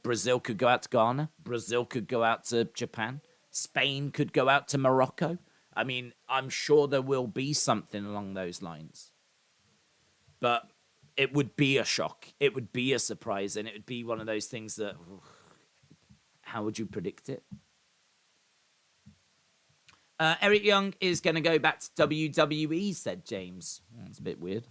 Brazil could go out to Ghana. Brazil could go out to Japan. Spain could go out to Morocco. I mean, I'm sure there will be something along those lines. But it would be a shock. It would be a surprise. And it would be one of those things that, how would you predict it? Eric Young is going to go back to WWE, said James. That's a bit weird.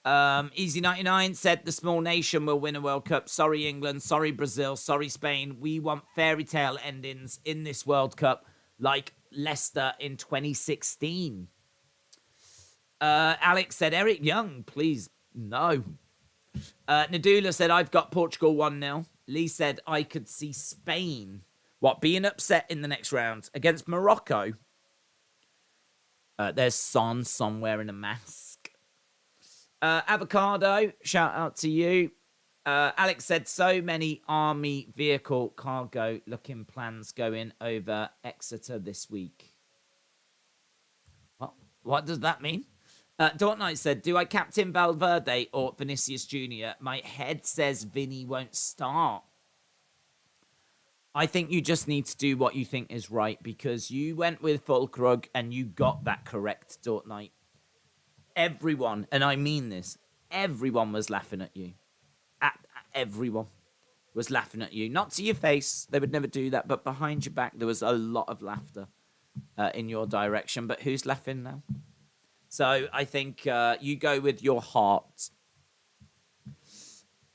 Easy99 said the small nation will win a World Cup. Sorry, England. Sorry, Brazil. Sorry, Spain. We want fairy tale endings in this World Cup like Leicester in 2016. Alex said, Eric Young, please, no. Nadula said, I've got Portugal 1-0. Lee said, I could see Spain. What, being upset in the next round against Morocco? There's Son somewhere in a mask. Avocado, shout out to you. Alex said, so many army vehicle cargo looking plans going over Exeter this week. What does that mean? Dawn Knight said, do I captain Valverde or Vinicius Jr.? My head says Vinny won't start. I think you just need to do what you think is right because you went with Fulkrug and you got that correct, Dawn Knight. Everyone, and I mean this, everyone was laughing at you. Everyone was laughing at you. Not to your face, they would never do that, but behind your back, there was a lot of laughter in your direction. But who's laughing now? So I think you go with your heart.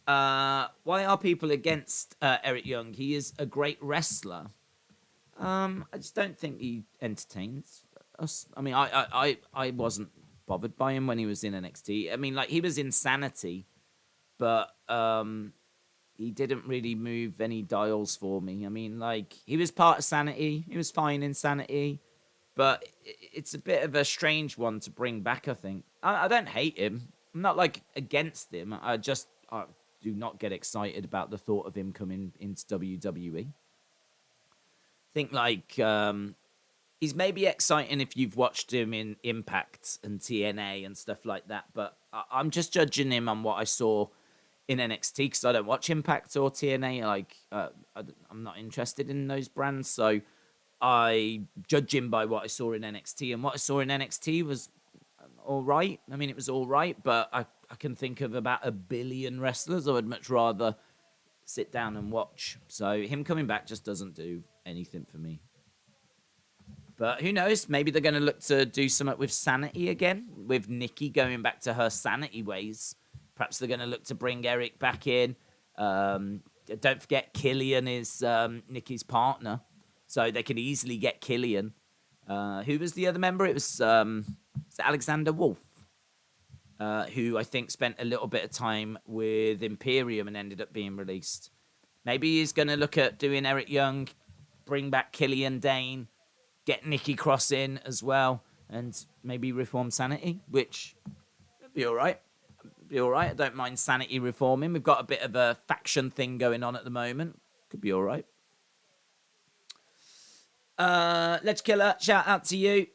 Why are people against Eric Young? He is a great wrestler. I just don't think he entertains us. I mean, I wasn't bothered by him when he was in NXT. I mean, like, he was Insanity, but he didn't really move any dials for me. I mean, like, he was part of Sanity. He was fine in Sanity. But it's a bit of a strange one to bring back, I think. I don't hate him. I'm not, like, against him. I do not get excited about the thought of him coming into WWE. I think, like, he's maybe exciting if you've watched him in Impact and TNA and stuff like that. But I'm just judging him on what I saw in NXT because I don't watch Impact or TNA. Like, I'm not interested in those brands. So I judge him by what I saw in NXT. And what I saw in NXT was all right. I mean, it was all right, but I can think of about 1 billion wrestlers I would much rather sit down and watch. So him coming back just doesn't do anything for me. But who knows? Maybe they're going to look to do something with Sanity again, with Nikki going back to her Sanity ways. Perhaps they're going to look to bring Eric back in. Don't forget, Killian is Nikki's partner. So they could easily get Killian. Who was the other member? It was Alexander Wolf, who I think spent a little bit of time with Imperium and ended up being released. Maybe he's going to look at doing Eric Young, bring back Killian Dane, get Nikki Cross in as well, and maybe reform Sanity, which would be all right. Be all right. I don't mind Sanity reforming. We've got a bit of a faction thing going on at the moment. Could be all right. Let's Killer, shout out to you.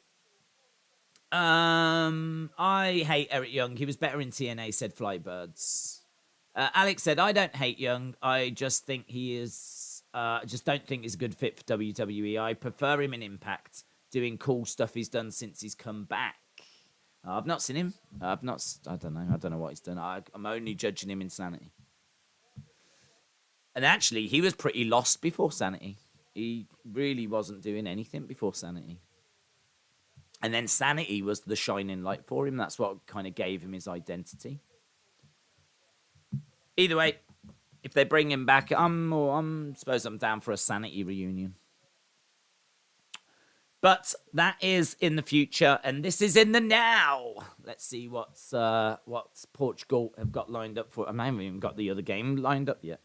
I hate Eric Young. He was better in TNA, said Flybirds. Alex said, I don't hate Young. I just think he is... I just don't think he's a good fit for WWE. I prefer him in Impact, doing cool stuff he's done since he's come back. I've not seen him. I don't know. I don't know what he's done. I'm only judging him in Sanity. And actually, he was pretty lost before Sanity. He really wasn't doing anything before Sanity. And then Sanity was the shining light for him. That's what kind of gave him his identity. Either way, if they bring him back, I'm suppose I'm down for a Sanity reunion. But that is in the future, and this is in the now. Let's see what's Portugal have got lined up for. I haven't even got the other game lined up yet.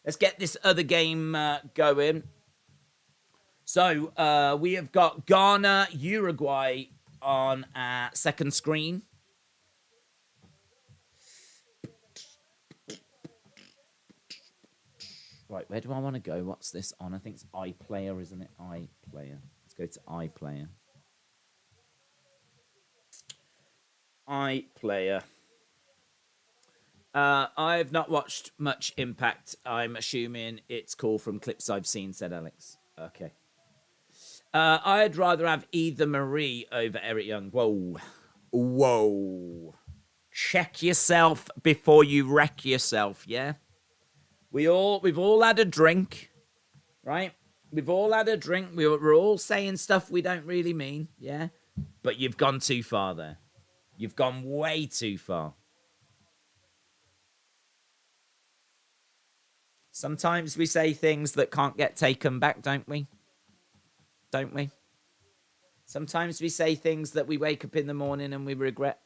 Let's get this other game going. So we have got Ghana, Uruguay on our second screen. Right, where do I want to go? What's this on? I think it's iPlayer, isn't it? iPlayer. Let's go to iPlayer. iPlayer. I've not watched much Impact. I'm assuming it's cool from clips I've seen, said Alex. Okay. I'd rather have Either Marie over Eric Young. Whoa. Check yourself before you wreck yourself, yeah? We've all had a drink, right? We've all had a drink. We're all saying stuff we don't really mean, yeah? But you've gone too far there. You've gone way too far. Sometimes we say things that can't get taken back, don't we? Don't we? Sometimes we say things that we wake up in the morning and we regret.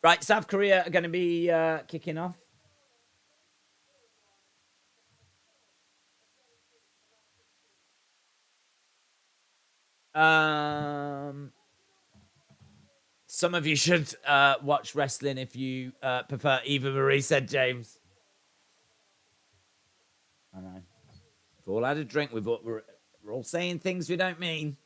Right, South Korea are going to be kicking off. Some of you should watch wrestling if you prefer Eva Marie, said James. I know. We've all had a drink. We're all saying things we don't mean.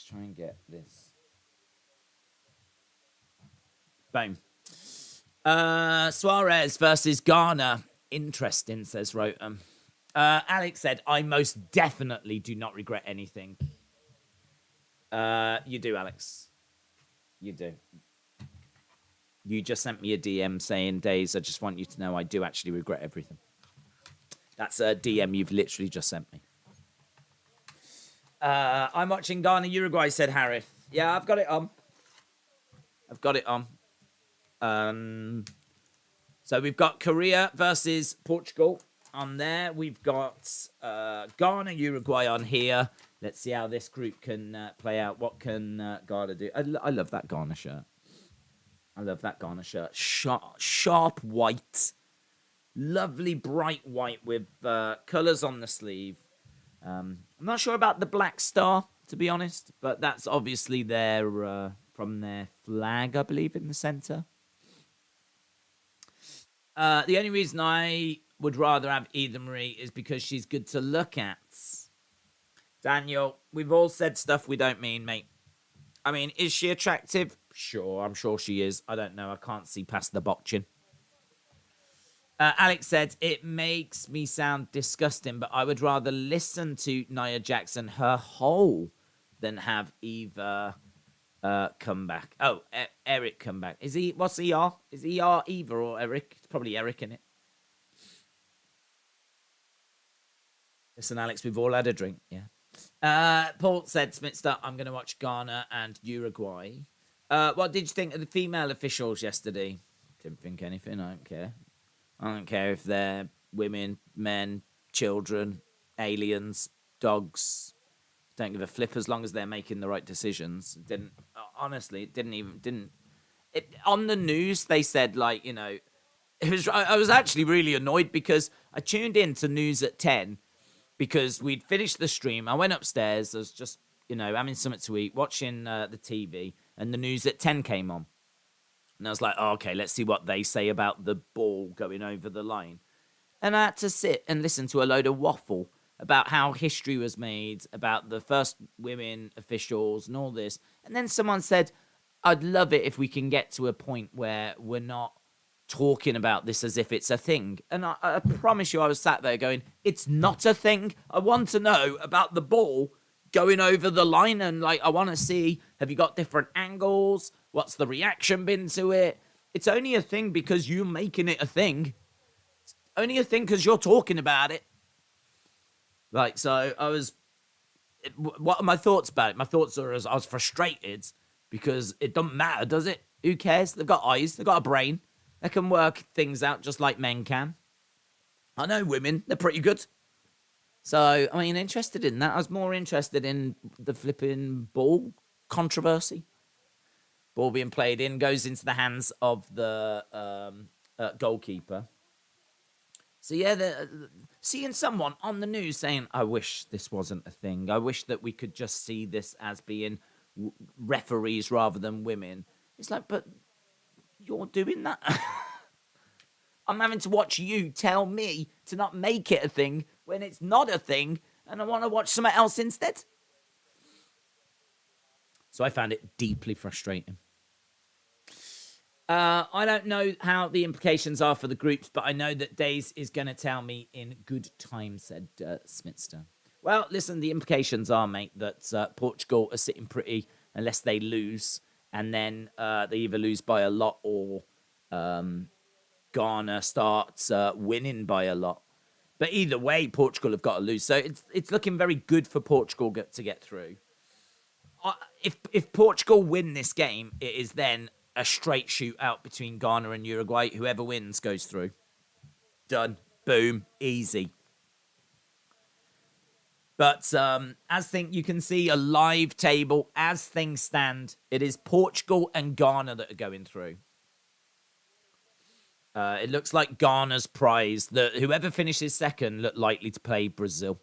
try and get this. Boom. Suarez versus Ghana. Interesting, says Rotem. Alex said, I most definitely do not regret anything. You do, Alex. You do. You just sent me a DM saying, Days, I just want you to know I do actually regret everything. That's a DM you've literally just sent me. I'm watching Ghana, Uruguay, said Harith. Yeah, I've got it on. So we've got Korea versus Portugal on there. We've got Ghana, Uruguay on here. Let's see how this group can play out. What can Ghana do? I love that Ghana shirt. Sharp white. Lovely bright white with colours on the sleeve. I'm not sure about the black star, to be honest. But that's obviously their from their flag, I believe, in the centre. The only reason I would rather have Eva Marie is because she's good to look at. Daniel, we've all said stuff we don't mean, mate. I mean, is she attractive? Sure, I'm sure she is. I don't know. I can't see past the botching. Alex said, it makes me sound disgusting, but I would rather listen to Nia Jackson her whole than have Eva come back. Oh, Eric come back. Is he, what's ER? Is ER Eva or Eric? It's probably Eric, isn't it? Listen, Alex, we've all had a drink, yeah. Paul said, Smitster, I'm going to watch Ghana and Uruguay. What did you think of the female officials yesterday? Didn't think anything. I don't care. I don't care if they're women, men, children, aliens, dogs. Don't give a flip as long as they're making the right decisions. On the news, they said, like, you know, I was actually really annoyed because I tuned in to news at 10 because we'd finished the stream. I went upstairs. I was just, you know, having something to eat, watching the TV, and the news at 10 came on. And I was like, oh, okay, let's see what they say about the ball going over the line. And I had to sit and listen to a load of waffle about how history was made, about the first women officials and all this. And then someone said, I'd love it if we can get to a point where we're not talking about this as if it's a thing. And I promise you, I was sat there going, it's not a thing. I want to know about the ball going over the line. And, like, I want to see, have you got different angles? What's the reaction been to it? It's only a thing because you're making it a thing. It's only a thing because you're talking about it. Like, so what are my thoughts about it? My thoughts are I was frustrated because it doesn't matter, does it? Who cares? They've got eyes. They've got a brain. They can work things out just like men can. I know women. They're pretty good. So, I mean, interested in that. I was more interested in the flipping ball controversy. Ball being played in, goes into the hands of the goalkeeper. So, yeah, seeing someone on the news saying, I wish this wasn't a thing. I wish that we could just see this as being referees rather than women. It's like, but you're doing that. I'm having to watch you tell me to not make it a thing when it's not a thing and I want to watch something else instead. So I found it deeply frustrating. I don't know how the implications are for the groups, but I know that Days is going to tell me in good time, said Smitster. Well, listen, the implications are, mate, that Portugal are sitting pretty unless they lose, and then they either lose by a lot or Ghana starts winning by a lot. But either way, Portugal have got to lose. So it's looking very good for Portugal to get through. If Portugal win this game, it is then a straight shootout between Ghana and Uruguay. Whoever wins goes through. Done. Boom. Easy. But you can see a live table as things stand. It is Portugal and Ghana that are going through. It looks like Ghana's prize. Whoever finishes second look likely to play Brazil.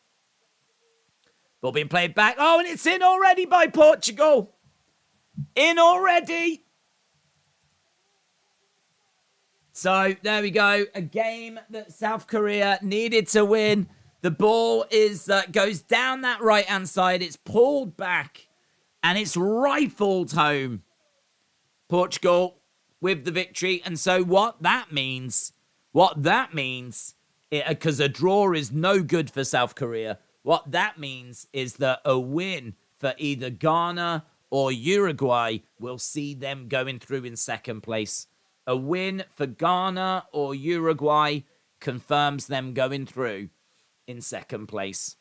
Ball being played back. Oh, and it's in already by Portugal. In already. So, there we go. A game that South Korea needed to win. The ball goes down that right-hand side. It's pulled back. And it's rifled home. Portugal with the victory. And so what that means, because a draw is no good for South Korea, what that means is that a win for either Ghana or Uruguay will see them going through in second place. A win for Ghana or Uruguay confirms them going through in second place.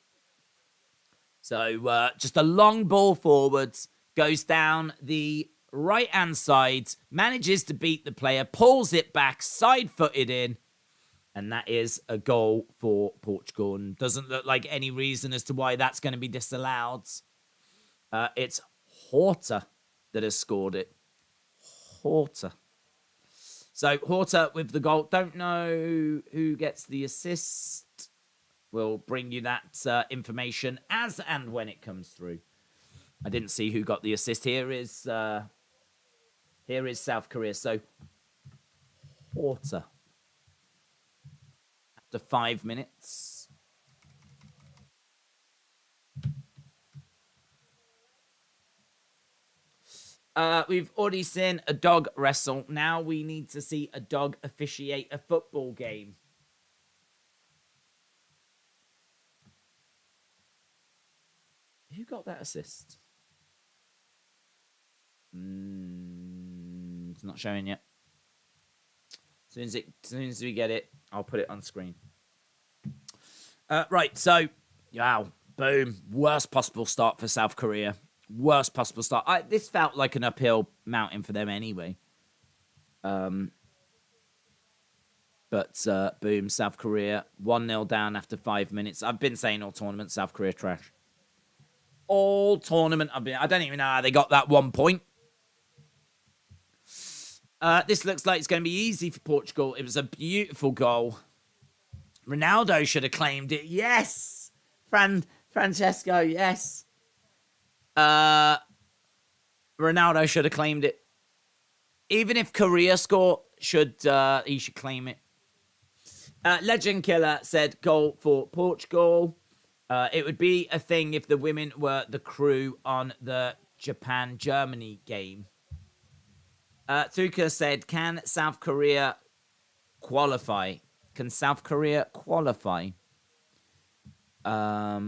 So just a long ball forwards, goes down the right-hand side, manages to beat the player, pulls it back, side-footed in, and that is a goal for Portugal. And doesn't look like any reason as to why that's going to be disallowed. It's Horta that has scored it. Horta. So Horta with the goal. Don't know who gets the assist. We'll bring you that information as and when it comes through. I didn't see who got the assist. Here is South Korea. So Horta. After 5 minutes. We've already seen a dog wrestle. Now we need to see a dog officiate a football game. Who got that assist? It's not showing yet. As soon as we get it, I'll put it on screen. Right, so, wow, boom. Worst possible start for South Korea. Worst possible start. This felt like an uphill mountain for them anyway. But boom, South Korea 1-0 down after 5 minutes. I've been saying all tournament, South Korea trash. All tournament. I don't even know how they got that 1 point. This looks like it's going to be easy for Portugal. It was a beautiful goal. Ronaldo should have claimed it. Yes! Francesco, yes. Ronaldo should have claimed it. Even if Korea score, he should claim it. Legend Killer said goal for Portugal. It would be a thing if the women were the crew on the Japan-Germany game. Thuka said, can South Korea qualify? Can South Korea qualify? Yeah,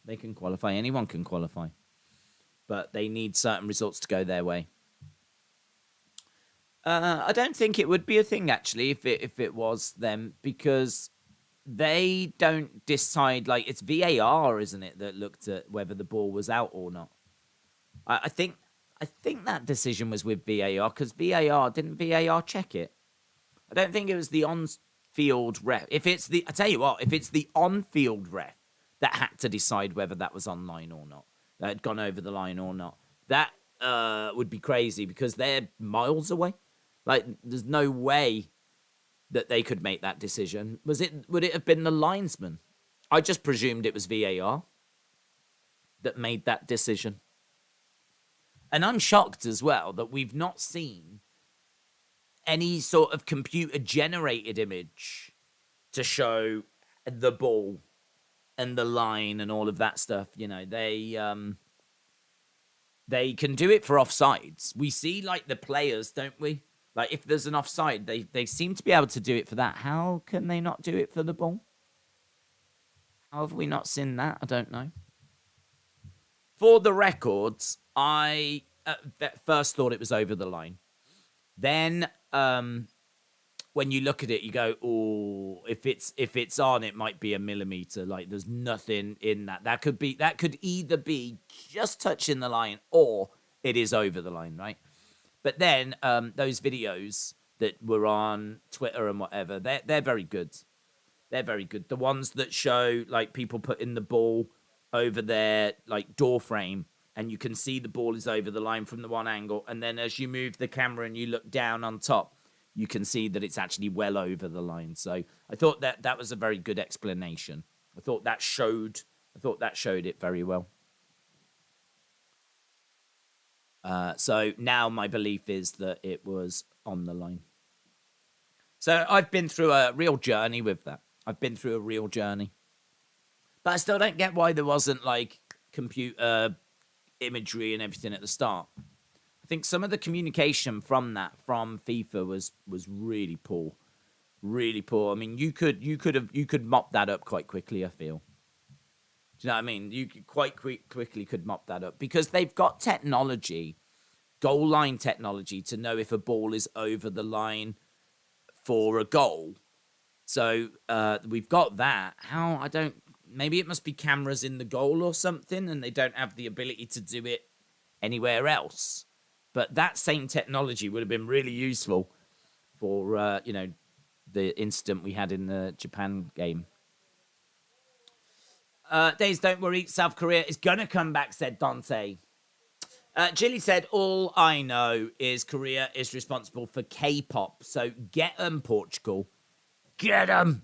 they can qualify. Anyone can qualify. But they need certain results to go their way. I don't think it would be a thing, actually, if it was them, because they don't decide, like, it's VAR, isn't it, that looked at whether the ball was out or not. I think that decision was with VAR, because didn't VAR check it? I don't think it was the on-field ref. I tell you what, if it's the on-field ref that had to decide whether that was online or not, that had gone over the line or not, that would be crazy, because they're miles away. Like, there's no way that they could make that decision. Would it have been the linesman? I just presumed it was VAR that made that decision. And I'm shocked as well that we've not seen any sort of computer-generated image to show the ball and the line and all of that stuff. You know, they can do it for offsides. We see, like, the players, don't we? Like, if there's an offside, they seem to be able to do it for that. How can they not do it for the ball? How have we not seen that? I don't know. For the records, I at first thought it was over the line. Then, when you look at it, you go, "Oh, if it's on, it might be a millimeter. Like, there's nothing in that. That could either be just touching the line or it is over the line, right?" But then those videos that were on Twitter and whatever, they're very good. They're very good. The ones that show, like, people putting the ball over their, like, door frame, and you can see the ball is over the line from the one angle, and then as you move the camera and you look down on top, you can see that it's actually well over the line. So I thought that was a very good explanation. I thought that showed it very well. So now my belief is that it was on the line. So I've been through a real journey with that. But I still don't get why there wasn't, like, computer imagery and everything at the start. I think some of the communication from FIFA was really poor, really poor. I mean, you could mop that up quite quickly. I feel. Do you know what I mean? You could quickly could mop that up because they've got technology, goal line technology, to know if a ball is over the line for a goal. So we've got that. How I don't. Maybe it must be cameras in the goal or something, and they don't have the ability to do it anywhere else. But that same technology would have been really useful for, the incident we had in the Japan game. Days, don't worry. South Korea is going to come back, said Dante. Jilly said, all I know is Korea is responsible for K-pop. So get them, Portugal. Get them.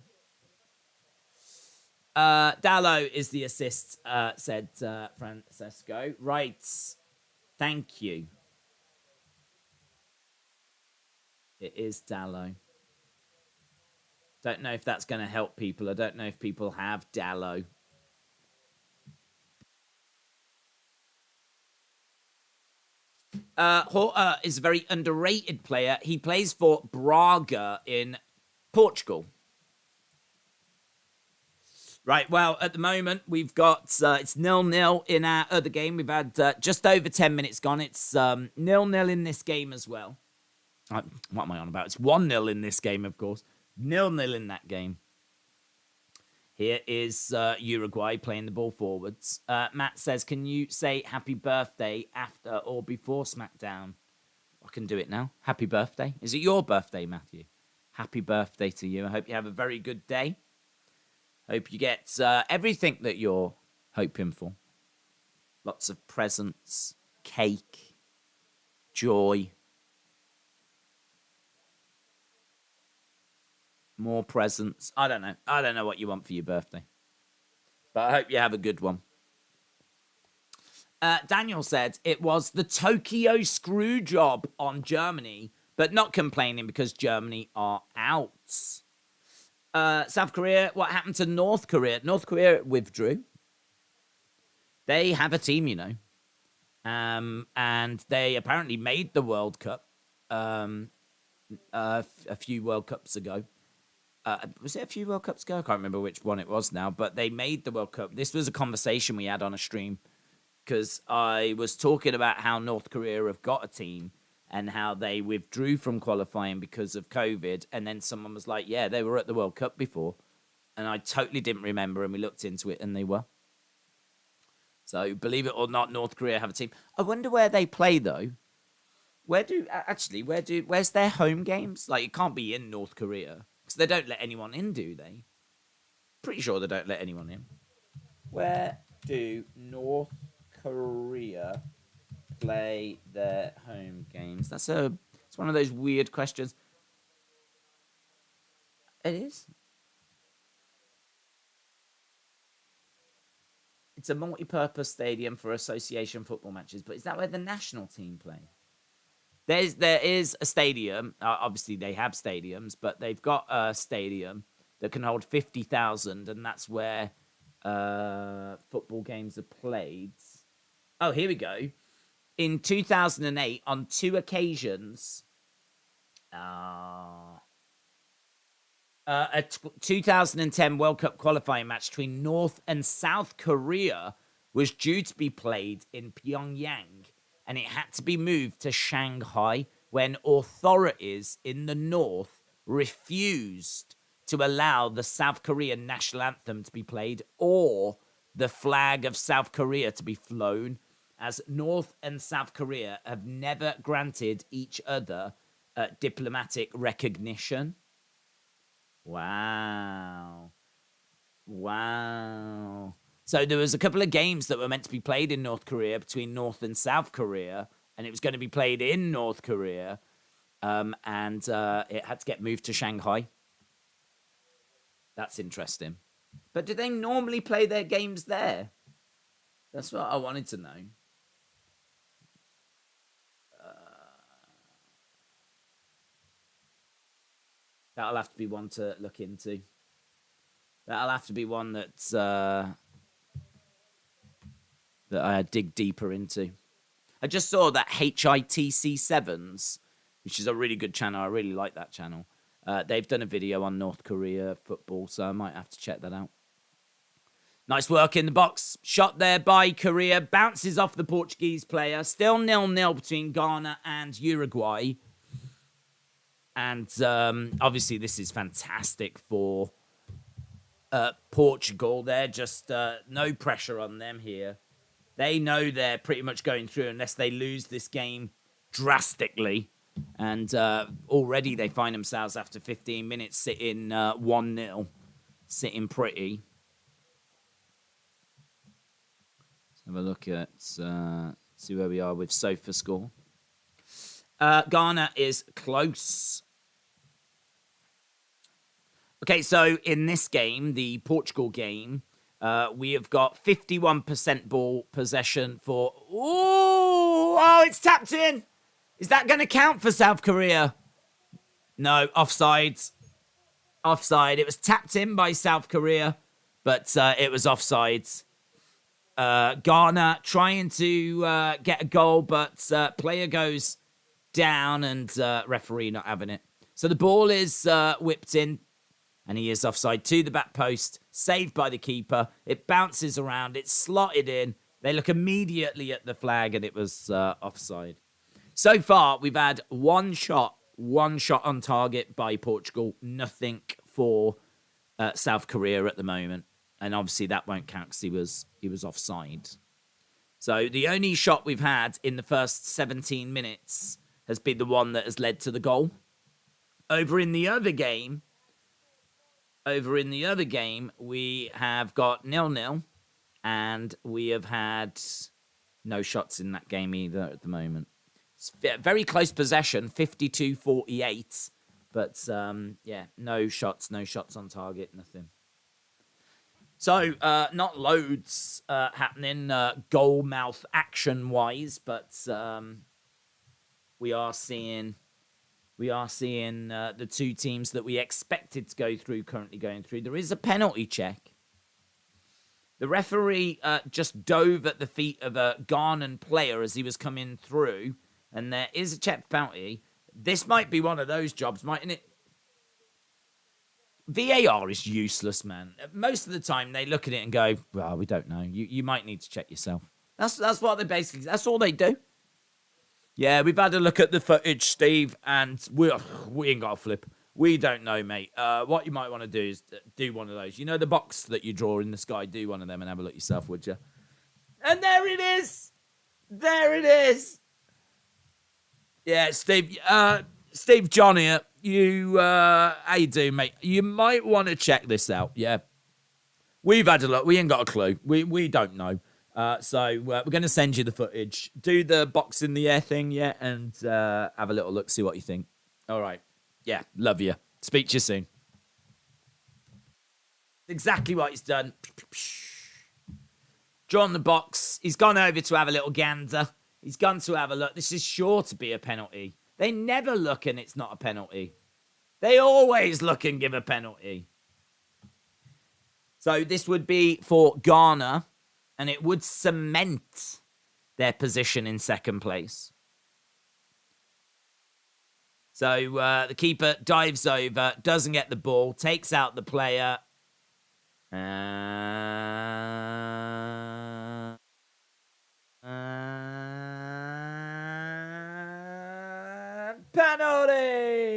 Dallo is the assist, said Francesco. Right. Thank you. It is Dallo. Don't know if that's going to help people. I don't know if people have Dallo. Horta is a very underrated player. He plays for Braga in Portugal. Right, well, at the moment, we've got, it's 0-0 in our other game. We've had just over 10 minutes gone. It's 0-0 in this game as well. What am I on about? It's 1-0 in this game, of course. 0-0 in that game. Here is Uruguay playing the ball forwards. Matt says, can you say happy birthday after or before SmackDown? I can do it now. Happy birthday. Is it your birthday, Matthew? Happy birthday to you. I hope you have a very good day. Hope you get everything that you're hoping for. Lots of presents, cake, joy. More presents. I don't know. I don't know what you want for your birthday. But I hope you have a good one. Daniel said it was the Tokyo screw job on Germany, but not complaining because Germany are out. South Korea, what happened to North Korea? North Korea withdrew. They have a team, you know. And they apparently made the World Cup a few World Cups ago. Was it a few World Cups ago? I can't remember which one it was now, but they made the World Cup. This was a conversation we had on a stream because I was talking about how North Korea have got a team and how they withdrew from qualifying because of COVID. And then someone was like, yeah, they were at the World Cup before. And I totally didn't remember, and we looked into it, and they were. So, believe it or not, North Korea have a team. I wonder where they play, though. Where's their home games? Like, it can't be in North Korea. Because they don't let anyone in, do they? Pretty sure they don't let anyone in. Where do North Korea play their home games? It's one of those weird questions. It is. It's a multi-purpose stadium for association football matches, but is that where the national team play? There is a stadium. Obviously, they have stadiums, but they've got a stadium that can hold 50,000, and that's where football games are played. Oh, here we go. In 2008, on two occasions, a 2010 World Cup qualifying match between North and South Korea was due to be played in Pyongyang, and it had to be moved to Shanghai when authorities in the north refused to allow the South Korean national anthem to be played or the flag of South Korea to be flown, as North and South Korea have never granted each other diplomatic recognition. Wow. So there was a couple of games that were meant to be played in North Korea between North and South Korea, and it was going to be played in North Korea, and it had to get moved to Shanghai. That's interesting. But do they normally play their games there? That's what I wanted to know. That'll have to be one to look into. That'll have to be one that's that I dig deeper into. I just saw that HITC Sevens, which is a really good channel. I really like that channel. They've done a video on North Korea football, so I might have to check that out. Nice work in the box. Shot there by Korea. Bounces off the Portuguese player. Still 0-0 between Ghana and Uruguay. And obviously this is fantastic for Portugal. They're just no pressure on them here. They know they're pretty much going through unless they lose this game drastically. And already they find themselves after 15 minutes sitting 1-0. Sitting pretty. Let's have a look at, see where we are with SofaScore. Ghana is close. Okay, so in this game, the Portugal game, we have got 51% ball possession for... Ooh! Oh, it's tapped in! Is that going to count for South Korea? No, offside. Offside. It was tapped in by South Korea, but it was offside. Ghana trying to get a goal, but player goes down and referee not having it. So the ball is whipped in, and he is offside to the back post, saved by the keeper. It bounces around, it's slotted in. They look immediately at the flag, and it was offside. So far, we've had one shot on target by Portugal, nothing for South Korea at the moment. And obviously that won't count because he was offside. So the only shot we've had in the first 17 minutes has been the one that has led to the goal. Over in the other game, we have got 0-0, and we have had no shots in that game either at the moment. It's very close possession, 52-48, but yeah, no shots on target, nothing. So, not loads happening goal mouth action-wise, but we are seeing the two teams that we expected to go through currently going through. There is a penalty check. The referee just dove at the feet of a Ghanaian player as he was coming through, and there is a check penalty. This might be one of those jobs, mightn't it? VAR is useless, man. Most of the time, they look at it and go, well, we don't know. You might need to check yourself. That's what they basically... That's all they do. Yeah, we've had a look at the footage, Steve, and we ain't got a flip. We don't know, mate. What you might want to do is do one of those. You know the box that you draw in the sky? Do one of them and have a look yourself, would you? And there it is! There it is! Yeah, Steve John here. How you doing, mate? You might want to check this out, yeah? We've had a look. We ain't got a clue. We don't know. So we're going to send you the footage. Do the box in the air thing, yeah? And have a little look, see what you think. All right. Yeah, love you. Speak to you soon. Exactly what he's done. Drawn the box. He's gone over to have a little gander. He's gone to have a look. This is sure to be a penalty. They never look and it's not a penalty. They always look and give a penalty. So this would be for Ghana, and it would cement their position in second place. So the keeper dives over, doesn't get the ball, takes out the player. Penalty!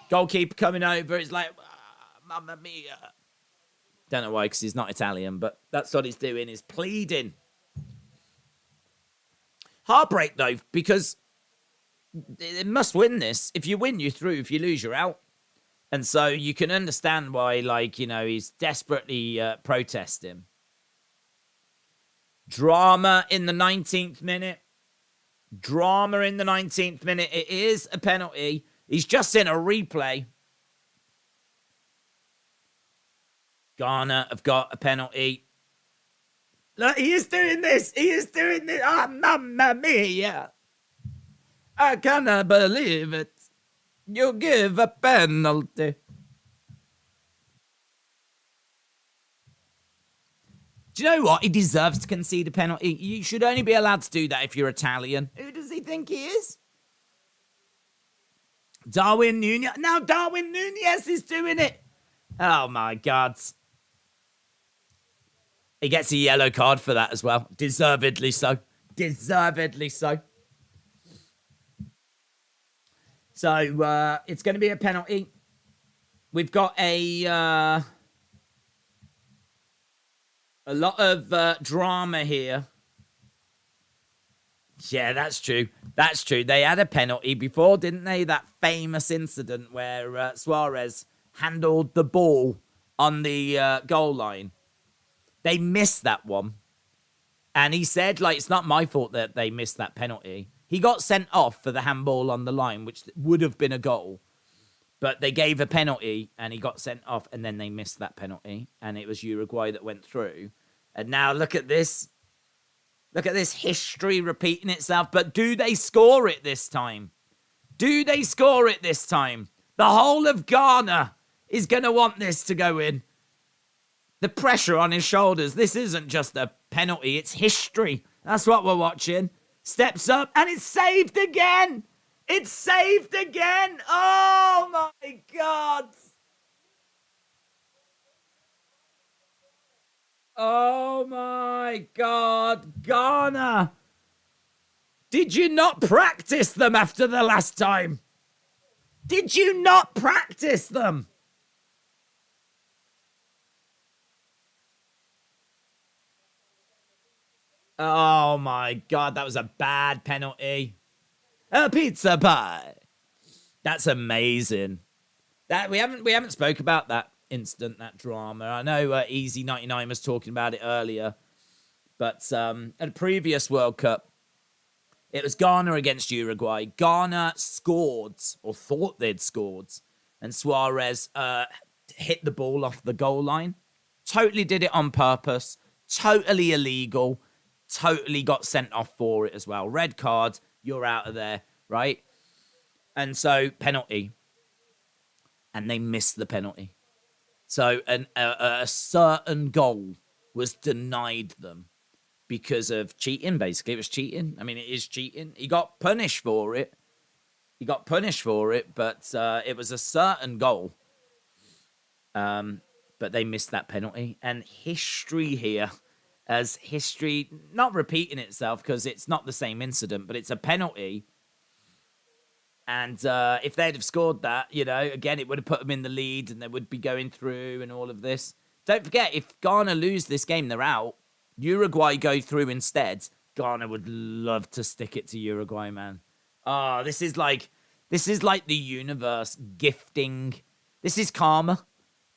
Goalkeeper coming over, it's like, mamma mia. Don't know why, because he's not Italian, but that's what he's doing, is pleading. Heartbreak, though, because they must win this. If you win, you're through. If you lose, you're out. And so you can understand why, like, you know, he's desperately protesting. Drama in the 19th minute. Drama in the 19th minute. It is a penalty. He's just in a replay. Ghana have got a penalty. Look, he is doing this. He is doing this. Ah, mamma mia. I cannot believe it. You give a penalty. Do you know what? He deserves to concede a penalty. You should only be allowed to do that if you're Italian. Who does he think he is? Darwin Nunez. Now Darwin Nunez is doing it. Oh, my God. He gets a yellow card for that as well. Deservedly so. Deservedly so. So, it's going to be a penalty. We've got a lot of drama here. Yeah, that's true. That's true. They had a penalty before, didn't they? That famous incident where Suarez handled the ball on the goal line. They missed that one. And he said, like, it's not my fault that they missed that penalty. He got sent off for the handball on the line, which would have been a goal. But they gave a penalty and he got sent off and then they missed that penalty. And it was Uruguay that went through. And now look at this. Look at this history repeating itself. But do they score it this time? Do they score it this time? The whole of Ghana is going to want this to go in. The pressure on his shoulders. This isn't just a penalty. It's history. That's what we're watching. Steps up and it's saved again. It's saved again. Oh, my God. Oh, my God. Ghana. Did you not practice them after the last time? Did you not practice them? Oh, my God. That was a bad penalty. A pizza pie. That's amazing. That we haven't spoke about that incident, that drama. I know Easy 99 was talking about it earlier, but at a previous World Cup, it was Ghana against Uruguay. Ghana scored, or thought they'd scored, and Suarez hit the ball off the goal line. Totally did it on purpose. Totally illegal. Totally got sent off for it as well. Red card. You're out of there, right? And so, penalty. And they missed the penalty. So, a certain goal was denied them because of cheating, basically. It was cheating. I mean, it is cheating. He got punished for it. But it was a certain goal. But they missed that penalty. And history here, as history not repeating itself because it's not the same incident, but it's a penalty. And if they'd have scored that, you know, again, it would have put them in the lead and they would be going through and all of this. Don't forget, if Ghana lose this game, they're out. Uruguay go through instead. Ghana would love to stick it to Uruguay, man. Oh, this is like the universe gifting. This is karma.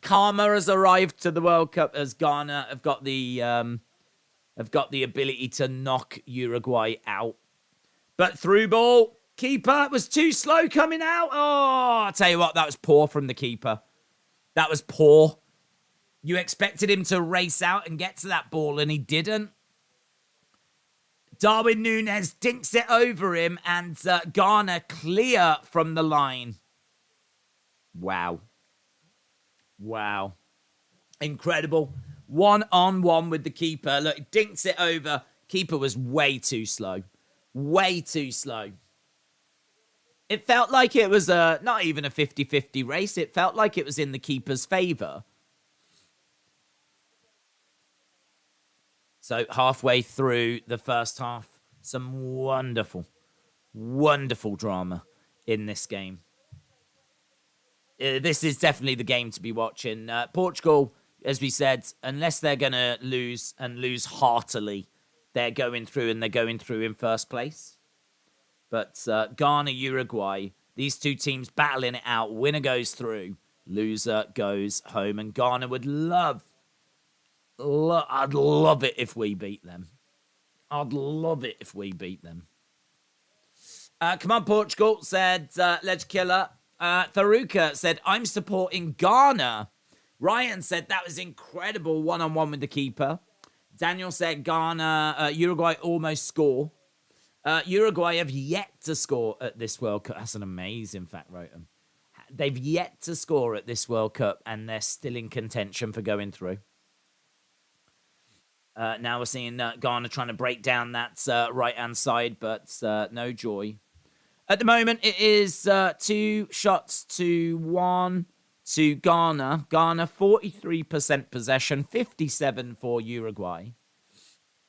Karma has arrived to the World Cup as Ghana have got the ability to knock Uruguay out. But through ball, keeper was too slow coming out. Oh, I'll tell you what, that was poor from the keeper. That was poor. You expected him to race out and get to that ball, and he didn't. Darwin Nunez dinks it over him, and Ghana clear from the line. Wow. Wow. Incredible. 1-on-1 with the keeper. Look, he dinks it over. Keeper was way too slow. Way too slow. It felt like it was not even a 50-50 race. It felt like it was in the keeper's favour. So halfway through the first half, some wonderful, wonderful drama in this game. This is definitely the game to be watching. Portugal, as we said, unless they're going to lose and lose heartily, they're going through and they're going through in first place. But Ghana, Uruguay, these two teams battling it out. Winner goes through, loser goes home. And Ghana would I'd love it if we beat them. I'd love it if we beat them. Come on, Portugal, said Ledge Killer. Tharuka said, I'm supporting Ghana. Ryan said that was incredible, 1-on-1 with the keeper. Daniel said Ghana, Uruguay almost score. Uruguay have yet to score at this World Cup. That's an amazing fact, Rotem. They've yet to score at this World Cup, and they're still in contention for going through. Now we're seeing Ghana trying to break down that right-hand side, but no joy. At the moment, it is 2 shots to 1 to Ghana. Ghana, 43% possession, 57 for Uruguay.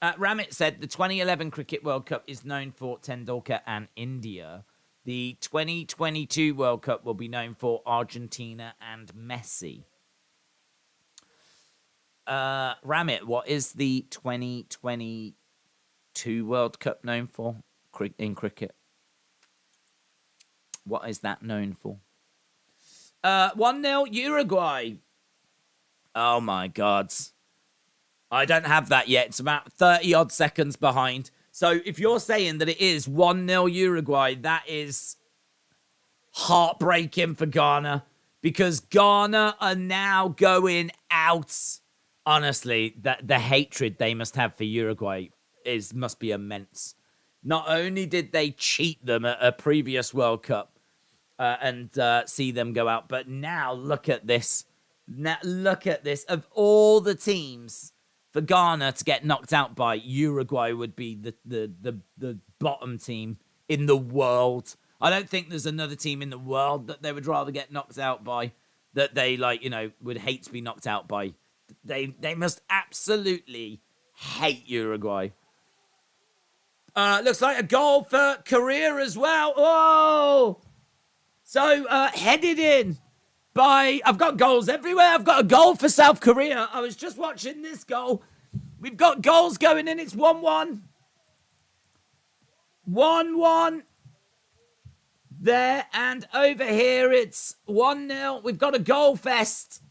Ramit said the 2011 Cricket World Cup is known for Tendulkar and India. The 2022 World Cup will be known for Argentina and Messi. Ramit, what is the 2022 World Cup known for in cricket? What is that known for? 1-0 Uruguay. Oh my God. I don't have that yet. It's about 30 odd seconds behind. So if you're saying that it is 1-0 Uruguay, that is heartbreaking for Ghana, because Ghana are now going out. Honestly, the hatred they must have for Uruguay must be immense. Not only did they cheat them at a previous World Cup and see them go out, but now look at this. Now look at this. Of all the teams for Ghana to get knocked out by, Uruguay would be the bottom team in the world. I don't think there's another team in the world that they would rather get knocked out by, that they would hate to be knocked out by. They must absolutely hate Uruguay. Looks like a goal for Korea as well. Oh! So, headed in by... I've got goals everywhere. I've got a goal for South Korea. I was just watching this goal. We've got goals going in. It's 1-1. 1-1. There and over here, it's 1-0. We've got a goal fest.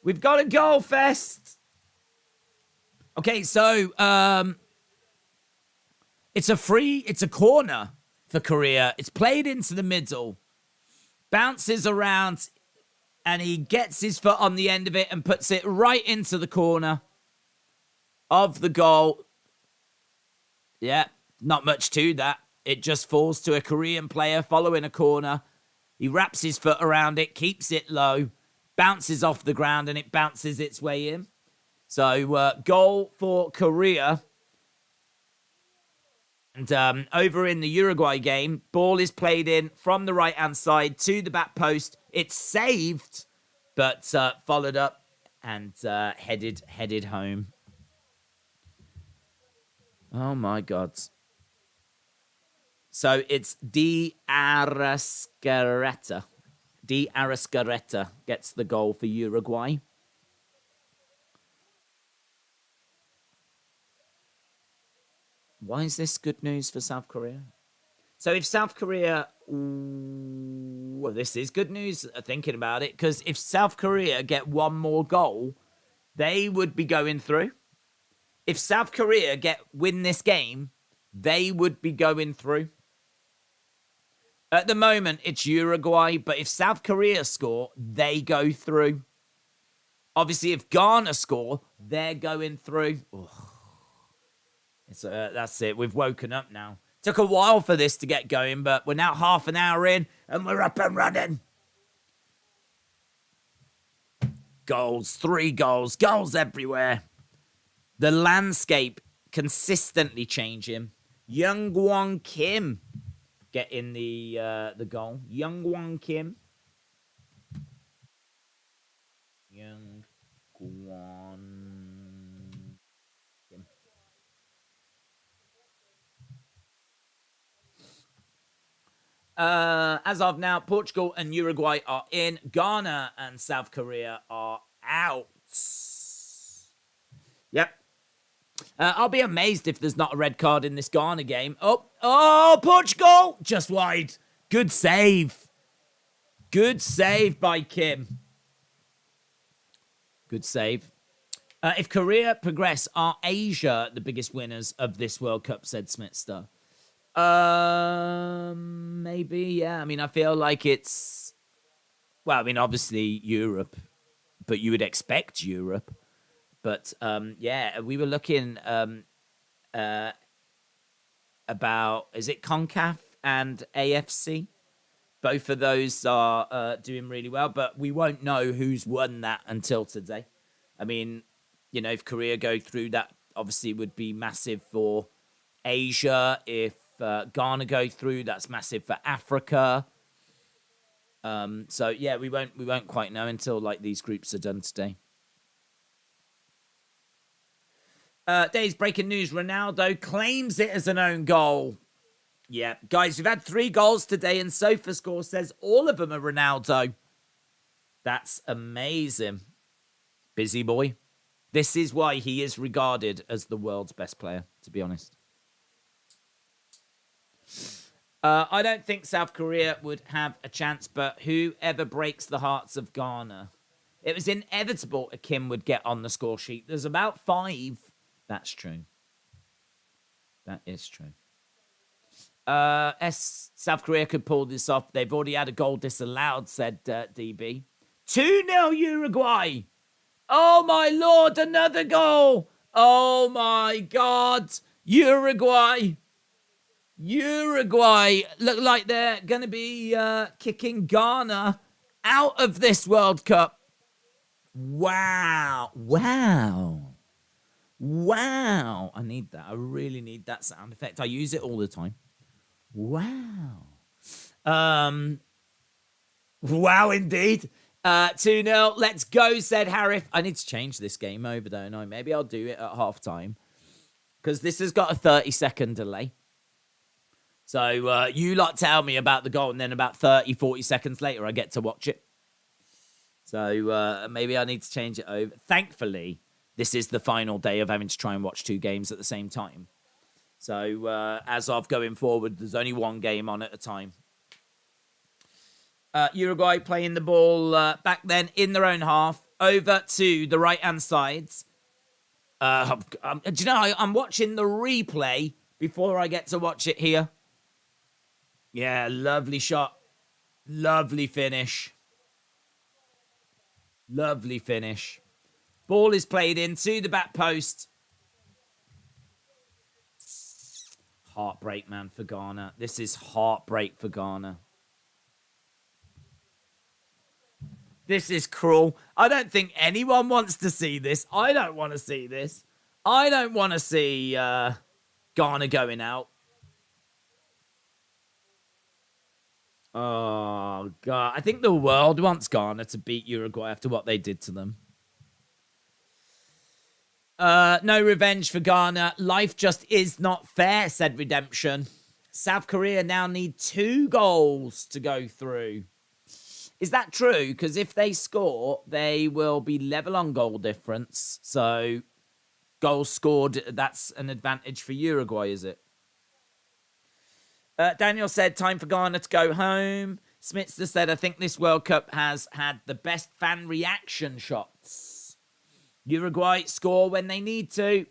We've got a goal fest. Okay, so it's a corner for Korea. It's played into the middle, bounces around, and he gets his foot on the end of it and puts it right into the corner of the goal. Yeah, not much to that. It just falls to a Korean player following a corner. He wraps his foot around it, keeps it low, bounces off the ground, and it bounces its way in. So, goal for Korea. And over in the Uruguay game, ball is played in from the right-hand side to the back post. It's saved, but followed up and headed home. Oh, my God. So, it's Di Arrascaeta. Di Arrascaeta gets the goal for Uruguay. Why is this good news for South Korea? So if South Korea... Well, this is good news, thinking about it, because if South Korea get one more goal, they would be going through. If South Korea win this game, they would be going through. At the moment, it's Uruguay, but if South Korea score, they go through. Obviously, if Ghana score, they're going through. Ugh. That's it. We've woken up now. Took a while for this to get going, but we're now half an hour in, and we're up and running. Goals, 3 goals, goals everywhere. The landscape consistently changing. Youngwon Kim getting the goal. Youngwon Kim. Youngwon Kim. As of now, Portugal and Uruguay are in. Ghana and South Korea are out. Yep. I'll be amazed if there's not a red card in this Ghana game. Oh, Portugal! Just wide. Good save. Good save by Kim. Good save. If Korea progress, are Asia the biggest winners of this World Cup, said Smitster. Maybe, yeah. I mean, I feel like it's... Well, I mean, obviously Europe, but you would expect Europe. But, yeah, we were looking about, is it CONCACAF and AFC? Both of those are doing really well, but we won't know who's won that until today. I mean, if Korea go through, that obviously would be massive for Asia. If Ghana go through, that's massive for Africa. So yeah, we won't quite know until like these groups are done today. Day's breaking news: Ronaldo claims it as an own goal. Yeah, guys, we've had 3 goals today, and SofaScore says all of them are Ronaldo. That's amazing. Busy boy. This is why he is regarded as the world's best player, to be honest. I don't think South Korea would have a chance, but whoever breaks the hearts of Ghana. It was inevitable Kim would get on the score sheet. There's about 5. That's true. That is true. South Korea could pull this off. They've already had a goal disallowed, said DB. 2-0 Uruguay. Oh, my Lord, another goal. Oh, my God. Uruguay look like they're going to be kicking Ghana out of this World Cup. Wow. I need that. I really need that sound effect. I use it all the time. Wow. Wow, indeed. 2-0. Let's go, said Harif. I need to change this game over, don't I? Maybe I'll do it at halftime, because this has got a 30-second delay. So you lot tell me about the goal, and then about 30, 40 seconds later, I get to watch it. So maybe I need to change it over. Thankfully, this is the final day of having to try and watch 2 games at the same time. So as of going forward, there's only 1 game on at a time. Uruguay playing the ball back then in their own half, over to the right-hand sides. Do you know, I'm watching the replay before I get to watch it here. Yeah, lovely shot. Lovely finish. Ball is played into the back post. Heartbreak, man, for Ghana. This is heartbreak for Ghana. This is cruel. I don't think anyone wants to see this. I don't want to see this. I don't want to see Ghana going out. Oh, God. I think the world wants Ghana to beat Uruguay after what they did to them. No revenge for Ghana. Life just is not fair, said Redemption. South Korea now need 2 goals to go through. Is that true? Because if they score, they will be level on goal difference. So, goals scored, that's an advantage for Uruguay, is it? Daniel said, time for Ghana to go home. Smitzer said, I think this World Cup has had the best fan reaction shots. Uruguay score when they need to.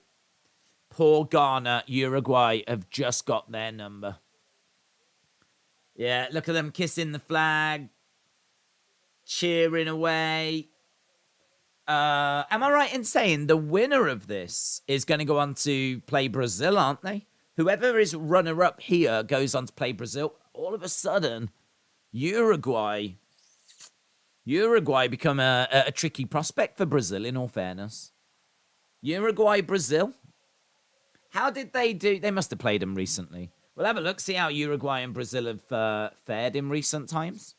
Poor Ghana. Uruguay have just got their number. Yeah, look at them kissing the flag. Cheering away. Am I right in saying the winner of this is going to go on to play Brazil, aren't they? Whoever is runner-up here goes on to play Brazil. All of a sudden, Uruguay become a tricky prospect for Brazil, in all fairness. Uruguay, Brazil. How did they do? They must have played them recently. We'll have a look, see how Uruguay and Brazil have fared in recent times.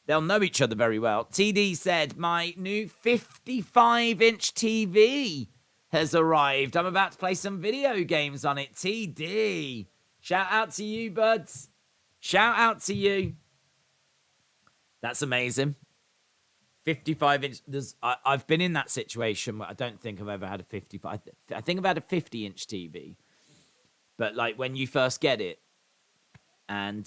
They'll know each other very well. TD said, my new 55-inch TV has arrived. I'm about to play some video games on it. TD. Shout out to you, buds. Shout out to you. That's amazing. 55-inch. I've been in that situation, but I don't think I've ever had a 55. I think I've had a 50-inch TV. But, like, when you first get it and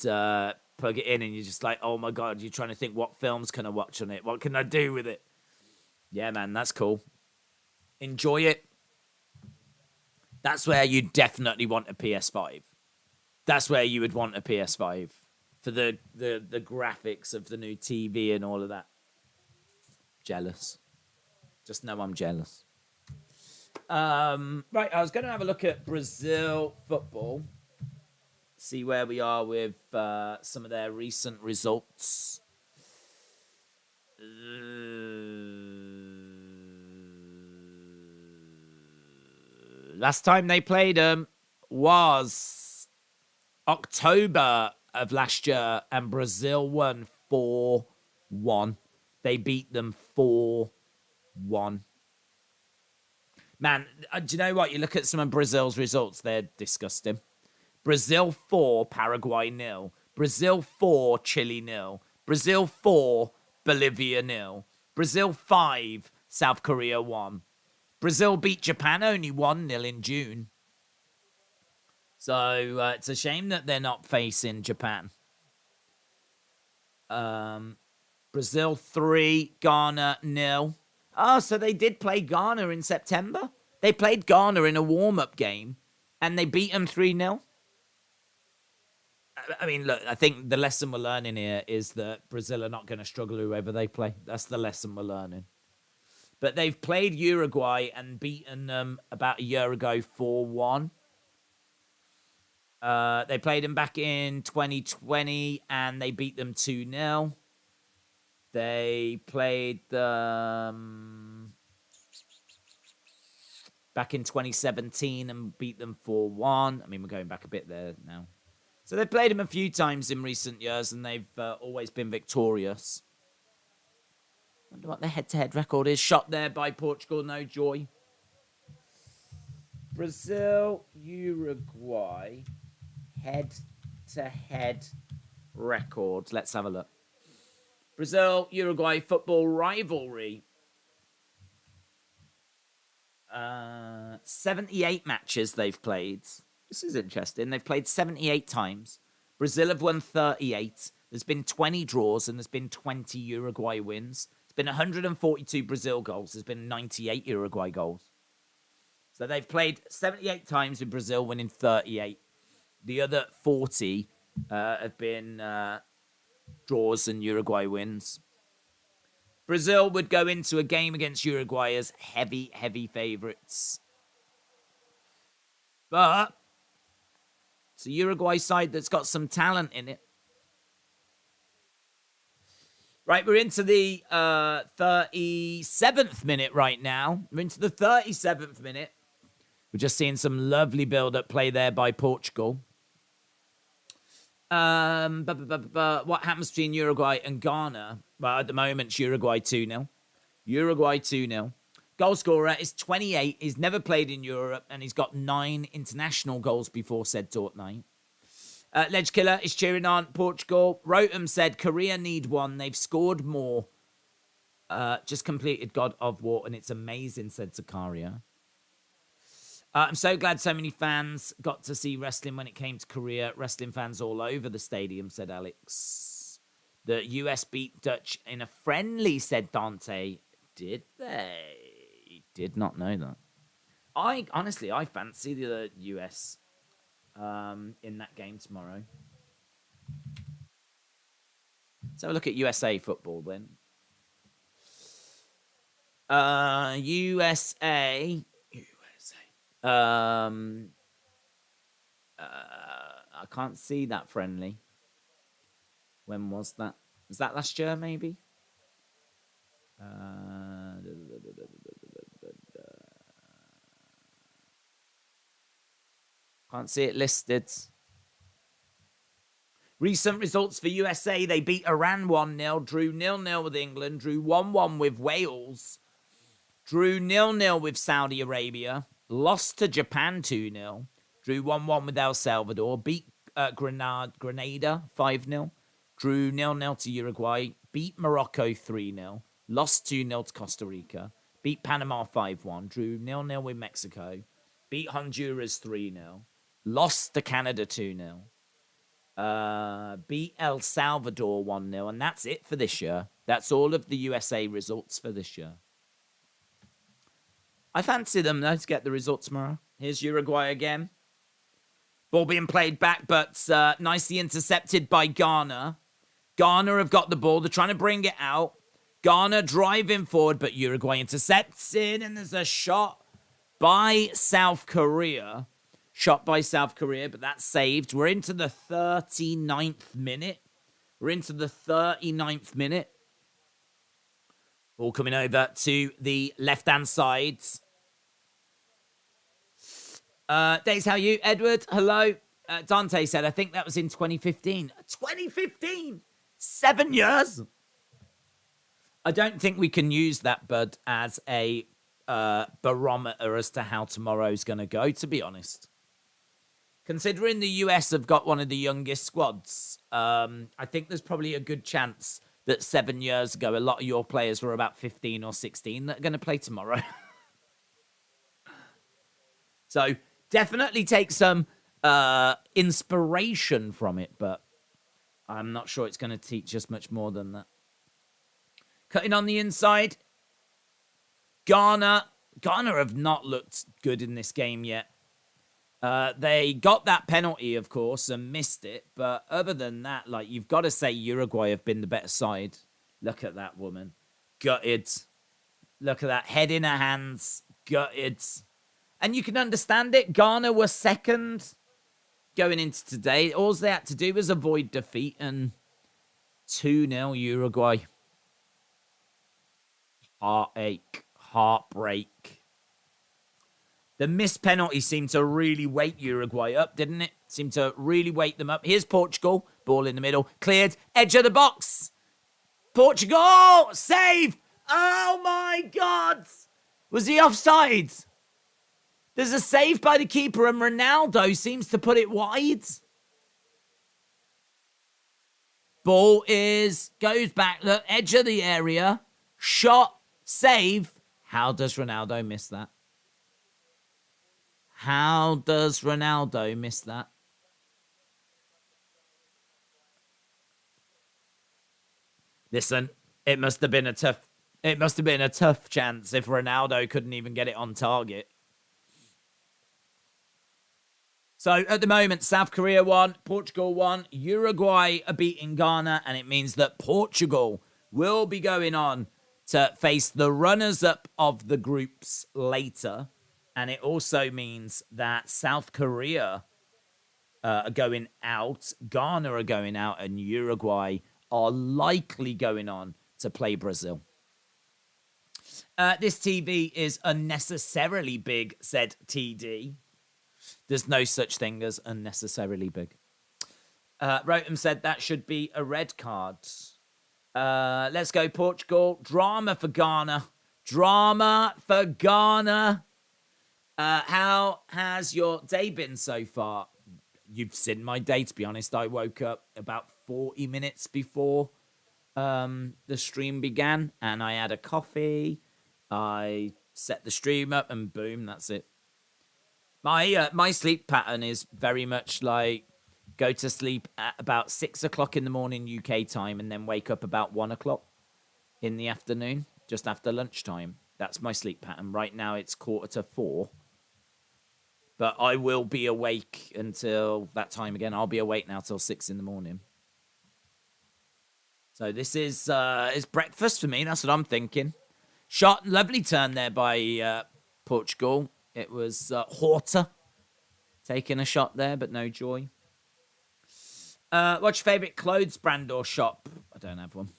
plug it in and you're just like, oh, my God, you're trying to think, what films can I watch on it? What can I do with it? Yeah, man, that's cool. Enjoy it. That's where you definitely want a PS5. That's where you would want a PS5 for the graphics of the new TV and all of that. Jealous. Just know I'm jealous. Right, I was going to have a look at Brazil football. See where we are with some of their recent results. Last time they played them was October of last year, and Brazil won 4-1. They beat them 4-1. Man, do you know what? You look at some of Brazil's results, they're disgusting. Brazil 4, Paraguay 0. Brazil 4, Chile 0. Brazil 4, Bolivia 0. Brazil 5, South Korea 1. Brazil beat Japan only 1-0 in June. So it's a shame that they're not facing Japan. Brazil 3, Ghana 0. Oh, so they did play Ghana in September? They played Ghana in a warm-up game, and they beat them 3-0? I mean, look, I think the lesson we're learning here is that Brazil are not going to struggle whoever they play. That's the lesson we're learning. But they've played Uruguay and beaten them about a year ago 4-1. They played them back in 2020 and they beat them 2-0. They played them back in 2017 and beat them 4-1. I mean, we're going back a bit there now. So they've played them a few times in recent years and they've always been victorious. I wonder what their head-to-head record is. Shot there by Portugal, no joy. Brazil, Uruguay, head-to-head record. Let's have a look. Brazil, Uruguay football rivalry. 78 matches they've played. This is interesting. They've played 78 times. Brazil have won 38. There's been 20 draws and there's been 20 Uruguay wins. There's been 142 Brazil goals. There's been 98 Uruguay goals. So they've played 78 times with Brazil winning 38. The other 40 have been draws and Uruguay wins. Brazil would go into a game against Uruguay as heavy, heavy favourites. But it's a Uruguay side that's got some talent in it. Right, we're into the 37th minute right now. We're into the 37th minute. We're just seeing some lovely build-up play there by Portugal. What happens between Uruguay and Ghana? Well, at the moment, it's Uruguay 2-0. Uruguay 2-0. Goal scorer is 28. He's never played in Europe, and he's got 9 international goals before said fortnight. Ledge Killer is cheering on Portugal. Rotem said Korea need one. They've scored more. Just completed God of War, and it's amazing, said Zakaria. I'm so glad so many fans got to see wrestling when it came to Korea. Wrestling fans all over the stadium, said Alex. The US beat Dutch in a friendly, said Dante. Did they? Did not know that. I fancy the US in that game tomorrow. Let's have a look at USA football then. USA. I can't see that friendly. When was that? Was that last year, maybe? Can't see it listed. Recent results for USA. They beat Iran 1-0, drew 0-0 with England, drew 1-1 with Wales, drew 0-0 with Saudi Arabia, lost to Japan 2-0, drew 1-1 with El Salvador, beat Grenada 5-0, drew 0-0 to Uruguay, beat Morocco 3-0, lost 2-0 to Costa Rica, beat Panama 5-1, drew 0-0 with Mexico, beat Honduras 3-0, lost to Canada 2-0, beat El Salvador 1-0, and that's it for this year. That's all of the USA results for this year. I fancy them, though, to get the results tomorrow. Here's Uruguay again. Ball being played back, but nicely intercepted by Ghana. Ghana have got the ball. They're trying to bring it out. Ghana driving forward, but Uruguay intercepts in, and there's a shot by South Korea. Shot by South Korea, but that's saved. We're into the 39th minute. Ball coming over to the left-hand side. Days, how are you? Edward, hello. Dante said, I think that was in 2015. 2015? 7 years? I don't think we can use that, Bud, as a barometer as to how tomorrow's going to go, to be honest. Considering the US have got one of the youngest squads, I think there's probably a good chance that 7 years ago, a lot of your players were about 15 or 16 that are going to play tomorrow. So definitely take some inspiration from it, but I'm not sure it's going to teach us much more than that. Cutting on the inside. Ghana have not looked good in this game yet. They got that penalty, of course, and missed it. But other than that, like, you've got to say Uruguay have been the better side. Look at that woman. Gutted. Look at that. Head in her hands. Gutted. And you can understand it. Ghana were second going into today. All they had to do was avoid defeat, and 2-0 Uruguay. Heartache. Heartbreak. The missed penalty seemed to really wake Uruguay up, didn't it? Seemed to really wake them up. Here's Portugal. Ball in the middle. Cleared. Edge of the box. Portugal! Save! Oh my God! Was he offside? There's a save by the keeper, and Ronaldo seems to put it wide. Ball goes back. Look, edge of the area. Shot. Save. How does Ronaldo miss that? How does Ronaldo miss that? Listen, it must have been a tough chance if Ronaldo couldn't even get it on target. So at the moment, South Korea won, Portugal won, Uruguay are beating Ghana, and it means that Portugal will be going on to face the runners-up of the groups later. And it also means that South Korea are going out, Ghana are going out, and Uruguay are likely going on to play Brazil. This TV is unnecessarily big, said TD. There's no such thing as unnecessarily big. Rotem said that should be a red card. Let's go Portugal. Drama for Ghana. Drama for Ghana. How has your day been so far? You've seen my day, to be honest. I woke up about 40 minutes before the stream began, and I had a coffee. I set the stream up, and boom, that's it. My sleep pattern is very much like go to sleep at about 6 o'clock in the morning UK time, and then wake up about 1 o'clock in the afternoon, just after lunchtime. That's my sleep pattern. Right now, it's 3:45. But I will be awake until that time again. I'll be awake now till 6 in the morning. So this is breakfast for me. That's what I'm thinking. Shot, lovely turn there by Portugal. It was Horta taking a shot there, but no joy. What's your favourite clothes brand or shop? I don't have one.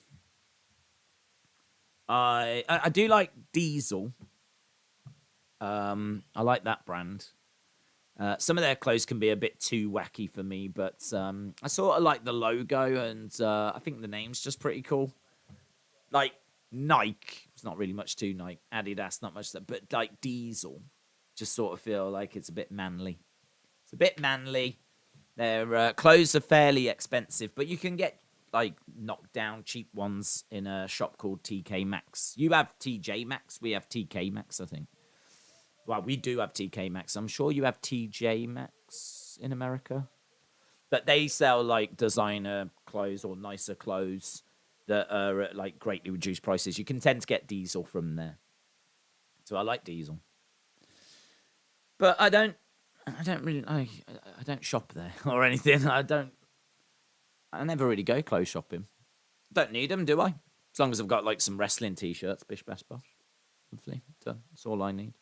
I do like Diesel. I like that brand. Some of their clothes can be a bit too wacky for me, but I sort of like the logo, and I think the name's just pretty cool. Like Nike, it's not really much to Nike. Adidas, not much, but like Diesel, just sort of feel like it's a bit manly. It's a bit manly. Their clothes are fairly expensive, but you can get like knocked down cheap ones in a shop called TK Maxx. You have TJ Maxx, we have TK Maxx, I think. Well, we do have TK Maxx. I'm sure you have TJ Maxx in America. But they sell like designer clothes or nicer clothes that are at like greatly reduced prices. You can tend to get Diesel from there. So I like Diesel. But I don't shop there or anything. I never really go clothes shopping. Don't need them, do I? As long as I've got like some wrestling t-shirts, bish bash bosh. Hopefully, done. That's all I need.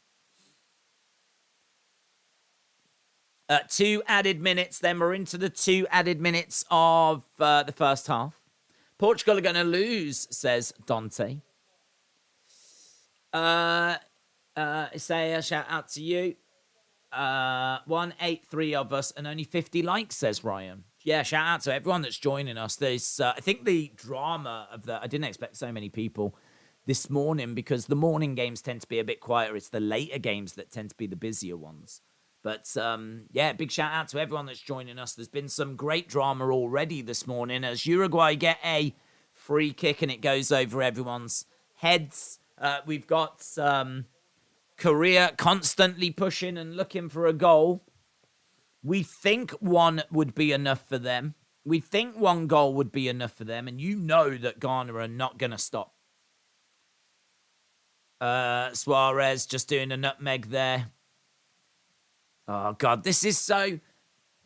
2 added minutes. Then we're into the 2 added minutes of the first half. Portugal are going to lose, says Dante. Say a shout out to you. 183 of us and only 50 likes, says Ryan. Yeah, shout out to everyone that's joining us. There's, I think the drama of I didn't expect so many people this morning because the morning games tend to be a bit quieter. It's the later games that tend to be the busier ones. But, yeah, big shout out to everyone that's joining us. There's been some great drama already this morning as Uruguay get a free kick and it goes over everyone's heads. We've got Korea constantly pushing and looking for a goal. We think one would be enough for them. We think one goal would be enough for them. And you know that Ghana are not going to stop. Suarez just doing a nutmeg there. Oh, God, this is so...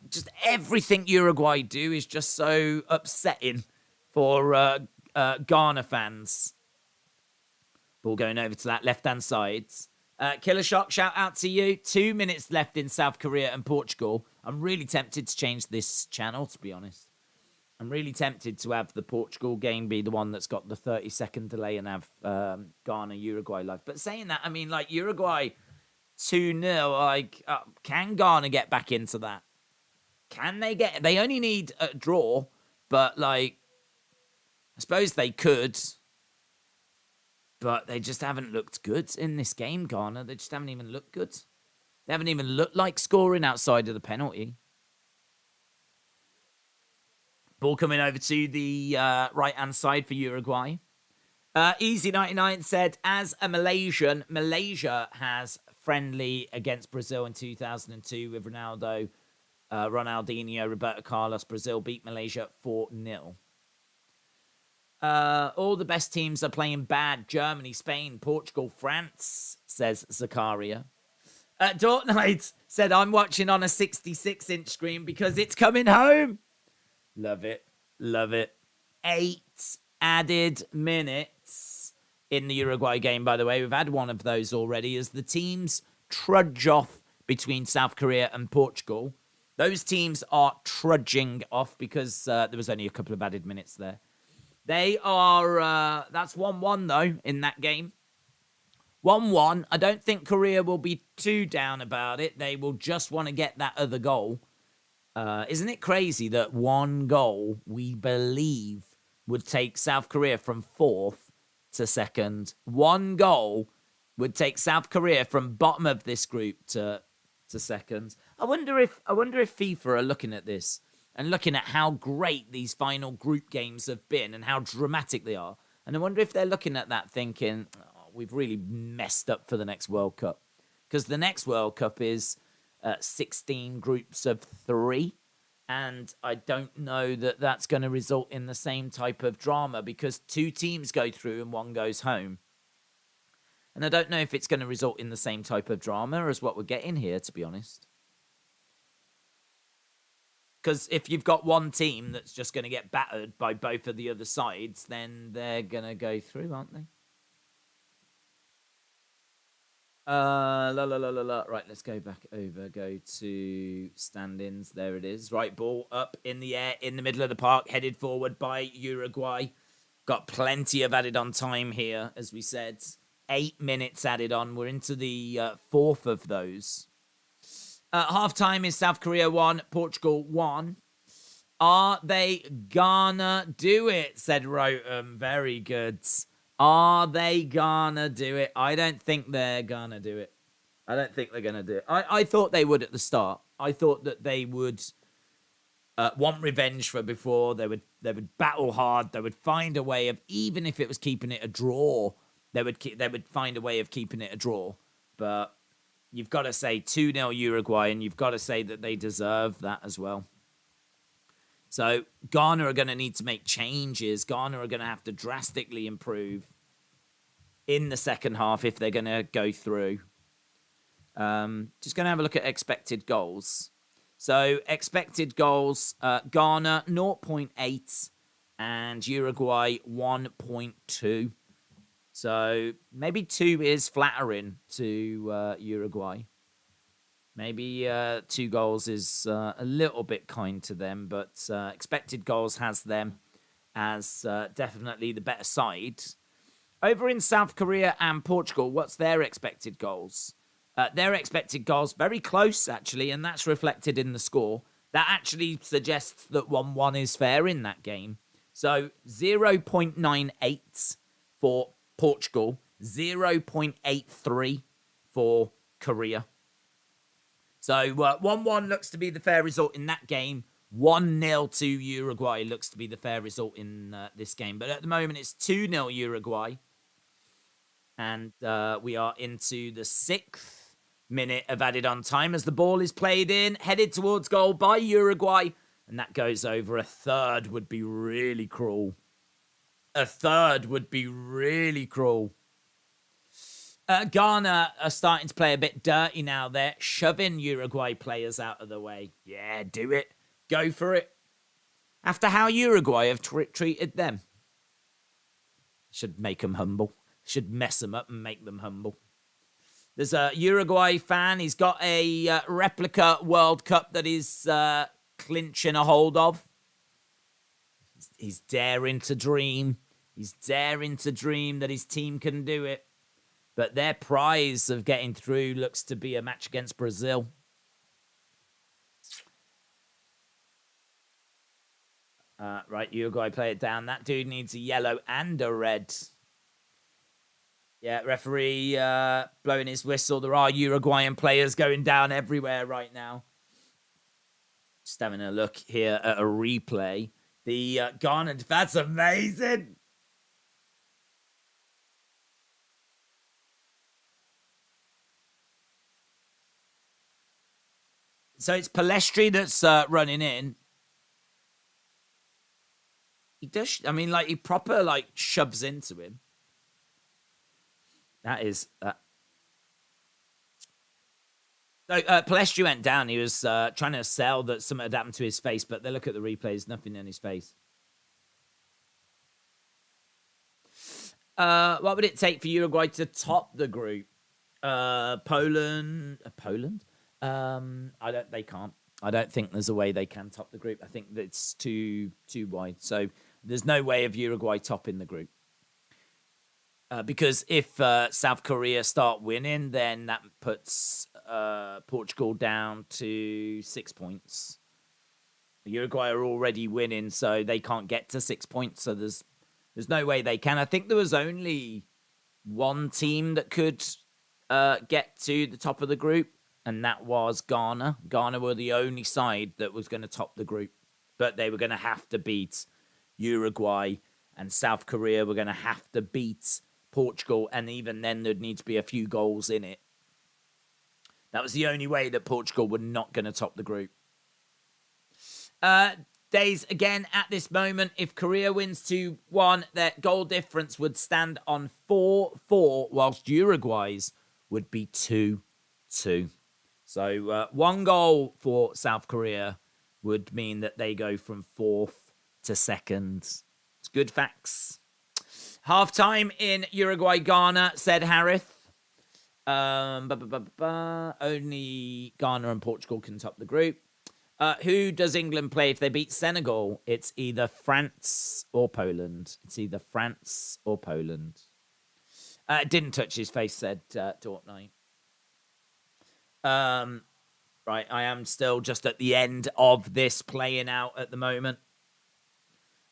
Just everything Uruguay do is just so upsetting for Ghana fans. Ball going over to that left-hand side. Killer Shock, shout out to you. 2 minutes left in South Korea and Portugal. I'm really tempted to change this channel, to be honest. I'm really tempted to have the Portugal game be the one that's got the 30-second delay and have Ghana, Uruguay live. But saying that, I mean, like, Uruguay 2-0, like, can Ghana get back into that? Can they get... They only need a draw, but, like, I suppose they could... But they just haven't looked good in this game, Ghana. They just haven't even looked good. They haven't even looked like scoring outside of the penalty. Ball coming over to the right-hand side for Uruguay. Easy99 said, as a Malaysian, Malaysia has friendly against Brazil in 2002 with Ronaldo, Ronaldinho, Roberto Carlos. Brazil beat Malaysia 4-0. All the best teams are playing bad. Germany, Spain, Portugal, France, says Zakaria. Dortnight said, I'm watching on a 66-inch screen because it's coming home. Love it. Love it. 8 added minutes in the Uruguay game, by the way. We've had one of those already as the teams trudge off between South Korea and Portugal. Those teams are trudging off because there was only a couple of added minutes there. They are, that's 1-1 though, in that game. 1-1. I don't think Korea will be too down about it. They will just want to get that other goal. Isn't it crazy that one goal, we believe, would take South Korea from 4th to 2nd? One goal would take South Korea from bottom of this group to 2nd. I wonder if FIFA are looking at this and looking at how great these final group games have been and how dramatic they are. And I wonder if they're looking at that thinking, oh, we've really messed up for the next World Cup. Because the next World Cup is 16 groups of 3. And I don't know that that's going to result in the same type of drama because 2 teams go through and 1 goes home. And I don't know if it's going to result in the same type of drama as what we're getting here, to be honest. Because if you've got one team that's just going to get battered by both of the other sides, then they're going to go through, aren't they? Right, let's go back over. Go to stand-ins. There it is. Right, ball up in the air, in the middle of the park, headed forward by Uruguay. Got plenty of added on time here, as we said. 8 minutes added on. We're into the 4th of those. Half-time is South Korea 1, Portugal 1. Are they gonna do it, said Rotem. Very good. Are they gonna do it? I don't think they're gonna do it. I don't think they're gonna do it. I thought they would at the start. I thought that they would want revenge for before. They would battle hard. They would find a way of, even if it was keeping it a draw, they would find a way of keeping it a draw. But you've got to say 2-0 Uruguay, and you've got to say that they deserve that as well. So Ghana are going to need to make changes. Ghana are going to have to drastically improve in the second half if they're going to go through. Just going to have a look at expected goals. So expected goals, Ghana 0.8 and Uruguay 1.2. So maybe 2 is flattering to Uruguay. Maybe 2 goals is a little bit kind to them, but expected goals has them as definitely the better side. Over in South Korea and Portugal, what's their expected goals? Their expected goals, very close, actually, and that's reflected in the score. That actually suggests that 1-1 is fair in that game. So 0.98 for Portugal, 0.83 for Korea. So 1-1 looks to be the fair result in that game. 1-0 to Uruguay looks to be the fair result in this game. But at the moment, it's 2-0 Uruguay. And we are into the 6th minute of added on time as the ball is played in, headed towards goal by Uruguay. And that goes over. A third would be really cruel. A third would be really cruel. Ghana are starting to play a bit dirty now. They're shoving Uruguay players out of the way. Yeah, do it. Go for it. After how Uruguay have treated them. Should make them humble. Should mess them up and make them humble. There's a Uruguay fan. He's got a replica World Cup that he's clinching a hold of. He's daring to dream. He's daring to dream that his team can do it. But their prize of getting through looks to be a match against Brazil. Right, Uruguay play it down. That dude needs a yellow and a red. Yeah, referee blowing his whistle. There are Uruguayan players going down everywhere right now. Just having a look here at a replay. The Ghana, that's amazing. So it's Palestri that's running in. He does, I mean, like, he proper, like, shoves into him. That is... So Palestri went down. He was trying to sell that something had happened to his face, but they look at the replays, nothing in his face. What would it take for Uruguay to top the group? Poland? They can't. I don't think there's a way they can top the group. I think that it's too wide. So there's no way of Uruguay topping the group. Because if South Korea start winning, then that puts Portugal down to 6 points. Uruguay are already winning, so they can't get to 6 points. So there's no way they can. I think there was only one team that could get to the top of the group, and that was Ghana. Ghana were the only side that was going to top the group, but they were going to have to beat Uruguay, and South Korea were going to have to beat Portugal, and even then there'd need to be a few goals in it. That was the only way that Portugal were not going to top the group. Days, again, at this moment, if Korea wins 2-1, their goal difference would stand on 4-4, whilst Uruguay's would be 2-2. So 1 goal for South Korea would mean that they go from 4th to 2nd. It's good facts. Half-time in Uruguay-Ghana, said Harith. Only Ghana and Portugal can top the group. Who does England play if they beat Senegal? It's either France or Poland. It's either France or Poland. Didn't touch his face, said Dortnight. Right, I am still just at the end of this playing out at the moment.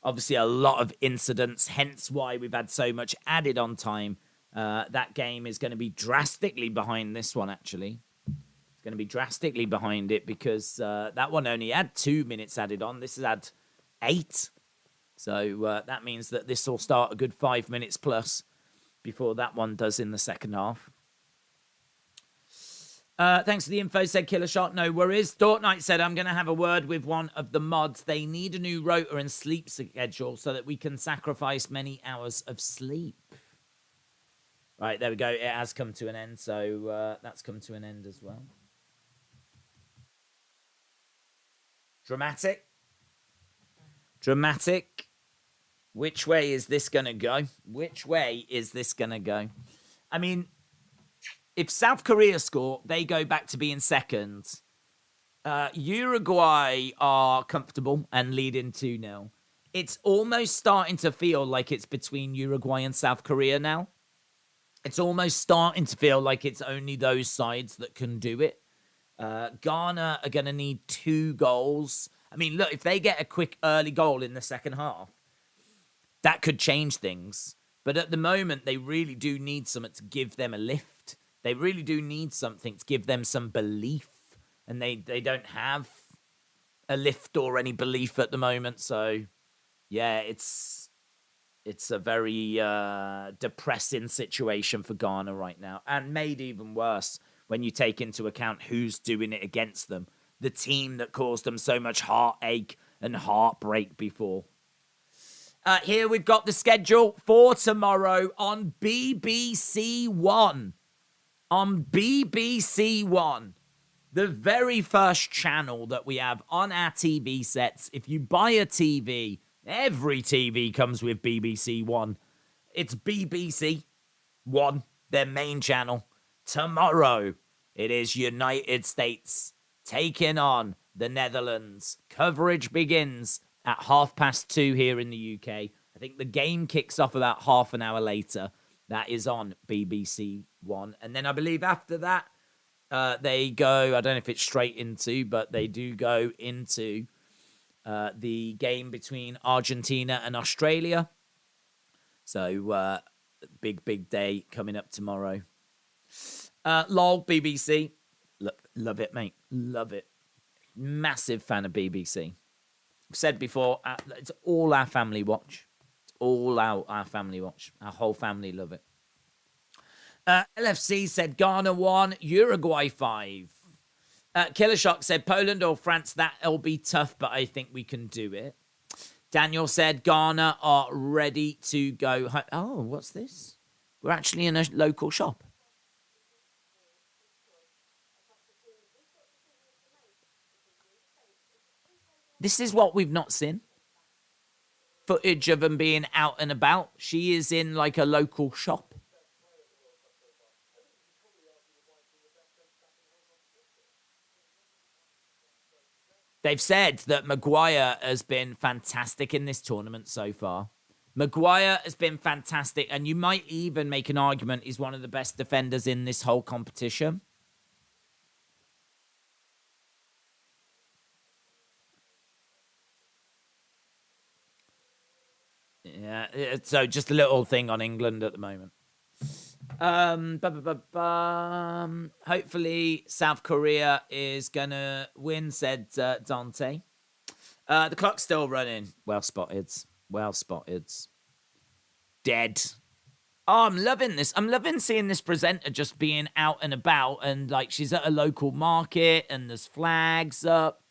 Obviously, a lot of incidents, hence why we've had so much added on time. That game is going to be drastically behind this one, actually. It's going to be drastically behind it because that one only had 2 minutes added on. This has had 8. So that means that this will start a good 5 minutes plus before that one does in the second half. Thanks for the info, said Killer Shot. No worries. Dortnight said, I'm going to have a word with one of the mods. They need a new rota and sleep schedule so that we can sacrifice many hours of sleep. Right, there we go. It has come to an end, so that's come to an end as well. Dramatic. Dramatic. Which way is this going to go? Which way is this going to go? I mean, if South Korea score, they go back to being second. Uruguay are comfortable and leading 2-0. It's almost starting to feel like it's between Uruguay and South Korea now. It's almost starting to feel like it's only those sides that can do it. Ghana are going to need 2 goals. I mean, look, if they get a quick early goal in the second half, that could change things. But at the moment, they really do need something to give them a lift. They really do need something to give them some belief. And they don't have a lift or any belief at the moment. So, yeah, it's a very depressing situation for Ghana right now. And made even worse when you take into account who's doing it against them. The team that caused them so much heartache and heartbreak before. Here we've got the schedule for tomorrow on BBC One. On BBC One. The very first channel that we have on our TV sets. If you buy a TV, every TV comes with BBC One. It's BBC One, their main channel. Tomorrow, it is United States taking on the Netherlands. Coverage begins at 2:30 here in the UK. I think the game kicks off about half an hour later. That is on BBC One. And then I believe after that, they go, I don't know if it's straight into, but they do go into the game between Argentina and Australia. So, big day coming up tomorrow. LOL, BBC. Love it, mate. Love it. Massive fan of BBC. I've said before, it's all our family watch. It's all our family watch. Our whole family love it. LFC said Ghana 1, Uruguay 5. Killer Shock said Poland or France, that'll be tough, but I think we can do it. Daniel said Ghana are ready to go home. Oh, what's this? We're actually in a local shop. This is what we've not seen. Footage of them being out and about. She is in like a local shop. They've said that Maguire has been fantastic in this tournament so far. Maguire has been fantastic, and you might even make an argument he's one of the best defenders in this whole competition. Yeah, so just a little thing on England at the moment. Hopefully South Korea is gonna win, said Dante. The clock's still running. Well spotted. Well spotted. Dead. Oh, I'm loving this. I'm loving seeing this presenter just being out and about, and like she's at a local market and there's flags up.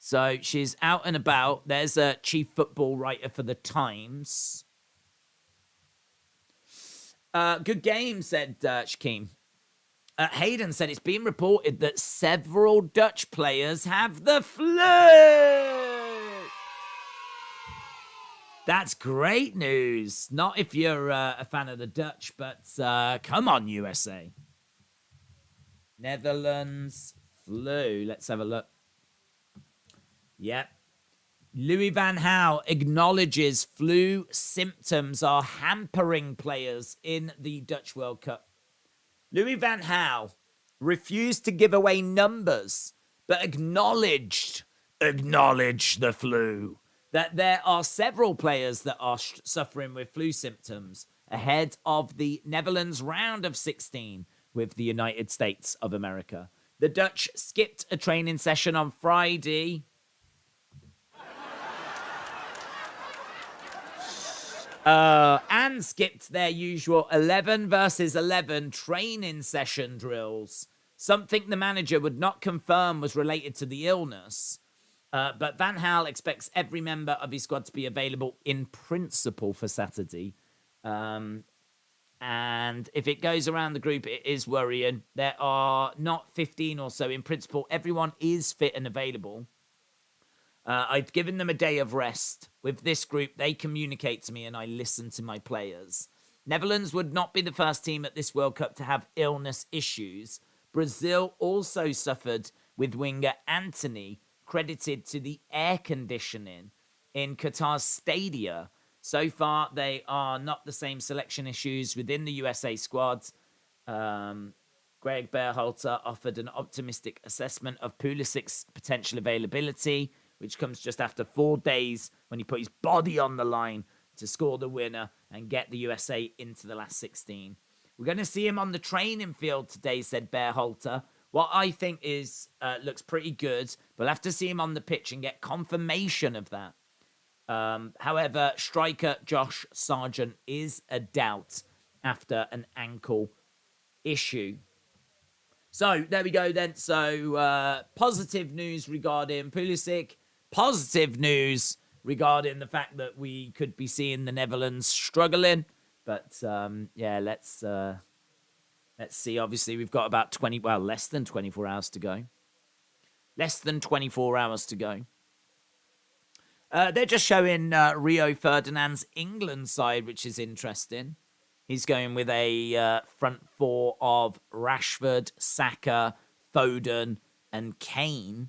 So she's out and about. There's a chief football writer for the Times. Good game, said Shakeem. Hayden said it's been reported that several Dutch players have the flu. That's great news. Not if you're a fan of the Dutch, but come on, USA. Netherlands flu. Let's have a look. Yep. Louis van Gaal acknowledges flu symptoms are hampering players in the Dutch World Cup. Louis van Gaal refused to give away numbers, but acknowledged the flu. That there are several players that are suffering with flu symptoms ahead of the Netherlands round of 16 with the United States of America. The Dutch skipped a training session on Friday. And skipped their usual 11 versus 11 training session drills. Something the manager would not confirm was related to the illness. But Van Gaal expects every member of his squad to be available in principle for Saturday. And if it goes around the group, it is worrying. There are not 15 or so in principle. Everyone is fit and available. I've given them a day of rest. With this group, they communicate to me and I listen to my players. Netherlands would not be the first team at this World Cup to have illness issues. Brazil also suffered with winger Anthony, credited to the air conditioning in Qatar's stadia So far, they are not the same selection issues within the USA squad. Greg Berhalter offered an optimistic assessment of Pulisic's potential availability, which comes just after 4 days when he put his body on the line to score the winner and get the USA into the last 16. We're going to see him on the training field today, said Berhalter. What I think is looks pretty good. We'll have to see him on the pitch and get confirmation of that. However, striker Josh Sargent is a doubt after an ankle issue. So, there we go then. So, positive news regarding Pulisic. Positive news regarding the fact that we could be seeing the Netherlands struggling. But, yeah, let's see. Obviously, we've got about less than 24 hours to go. Less than 24 hours to go. They're just showing Rio Ferdinand's England side, which is interesting. He's going with a front four of Rashford, Saka, Foden, and Kane.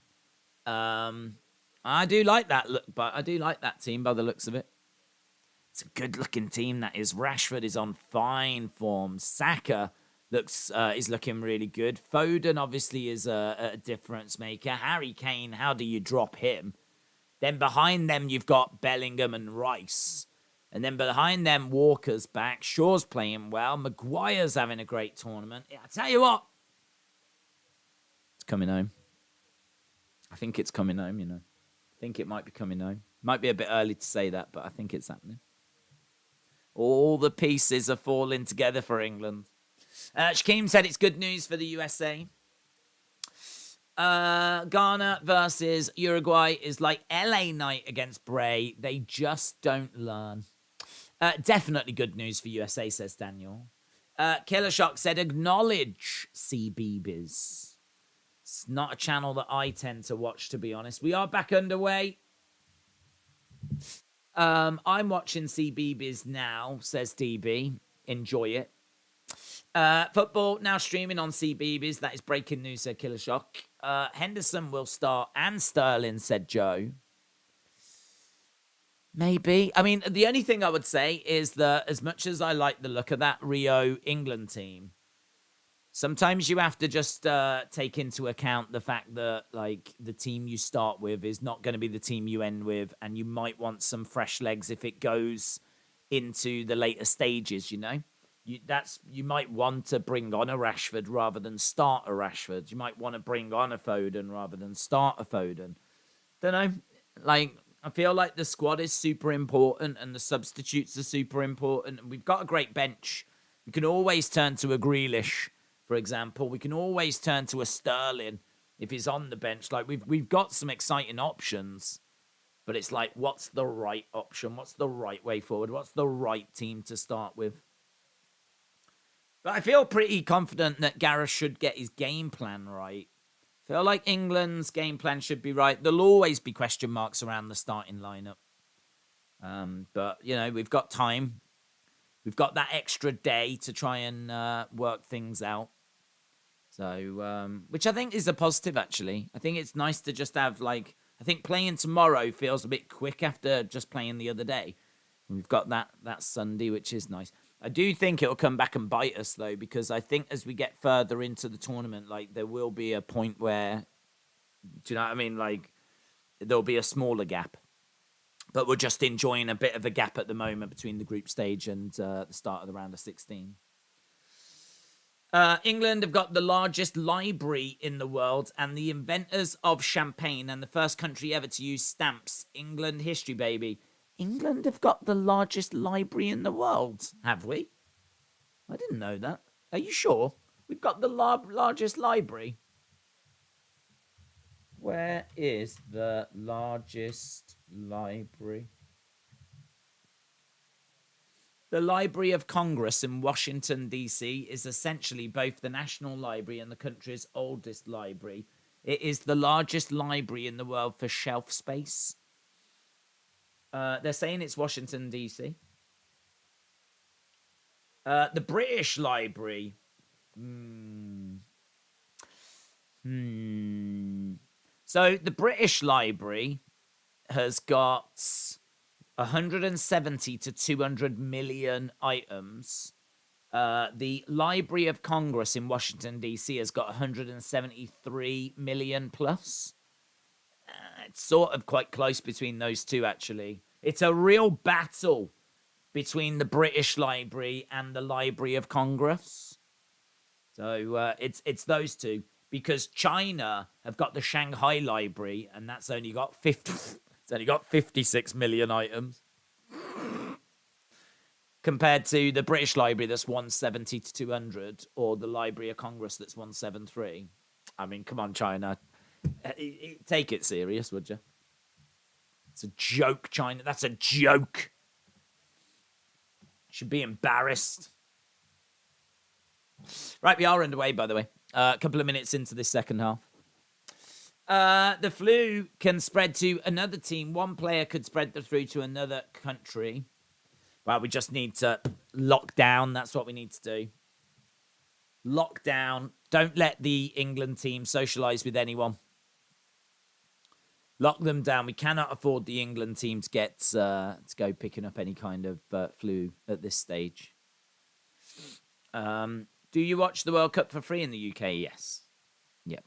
I do like that look, but I do like that team by the looks of it. It's a good-looking team. That is. Rashford is on fine form. Saka is looking really good. Foden obviously is a difference maker. Harry Kane, how do you drop him? Then behind them, you've got Bellingham and Rice. And then behind them, Walker's back. Shaw's playing well. Maguire's having a great tournament. Yeah, I tell you what. It's coming home. I think it's coming home, you know. I think it might be coming home. Might be a bit early to say that, but I think it's happening. All the pieces are falling together for England. Shaquem said it's good news for the USA. Ghana versus Uruguay is like LA night against Bray. They just don't learn. Definitely good news for USA, says Daniel. Killer Shock said, acknowledge CBeebies. It's not a channel that I tend to watch, to be honest. We are back underway. I'm watching CBeebies now, says DB. Enjoy it. Football now streaming on CBeebies. That is breaking news, said Killer Shock. Henderson will start and Sterling, said Joe. Maybe. I mean, the only thing I would say is that as much as I like the look of that Rio England team, sometimes you have to just take into account the fact that, like, the team you start with is not going to be the team you end with, and you might want some fresh legs if it goes into the later stages, you know? You might want to bring on a Rashford rather than start a Rashford. You might want to bring on a Foden rather than start a Foden. Don't know. Like, I feel like the squad is super important and the substitutes are super important. And we've got a great bench. We can always turn to a Grealish, for example. We can always turn to a Sterling if he's on the bench. Like, we've got some exciting options. But it's like, what's the right option? What's the right way forward? What's the right team to start with? But I feel pretty confident that Gareth should get his game plan right. I feel like England's game plan should be right. There'll always be question marks around the starting lineup. But, you know, we've got time. We've got that extra day to try and work things out. So, which I think is a positive, actually. I think it's nice to just have, like, I think playing tomorrow feels a bit quick after just playing the other day. And we've got that Sunday, which is nice. I do think it'll come back and bite us, though, because I think as we get further into the tournament, like, there will be a point where, do you know what I mean? Like, there'll be a smaller gap. But we're just enjoying a bit of a gap at the moment between the group stage and the start of the round of 16. England have got the largest library in the world and the inventors of champagne and the first country ever to use stamps. England history, baby. England have got the largest library in the world, have we? I didn't know that. Are you sure? We've got the largest library. Where is the largest library? The Library of Congress in Washington, D.C. is essentially both the National Library and the country's oldest library. It is the largest library in the world for shelf space. They're saying it's Washington, D.C. The British Library. So the British Library has got 170 to 200 million items. The Library of Congress in Washington, D.C. has got 173 million plus. It's sort of quite close between those two, actually. It's a real battle between the British Library and the Library of Congress. So it's those two, because China have got the Shanghai Library, and that's only got 56 million items. Compared to the British Library, that's 170 to 200, or the Library of Congress, that's 173. I mean, come on, China. Take it serious, would you? It's a joke, China. That's a joke. Should be embarrassed. Right, we are underway, by the way. A couple of minutes into this second half. The flu can spread to another team. One player could spread the flu to another country. Well, we just need to lock down. That's what we need to do. Lock down. Don't let the England team socialise with anyone. Lock them down. We cannot afford the England team to go picking up any kind of flu at this stage. Do you watch the World Cup for free in the UK? Yes. Yep.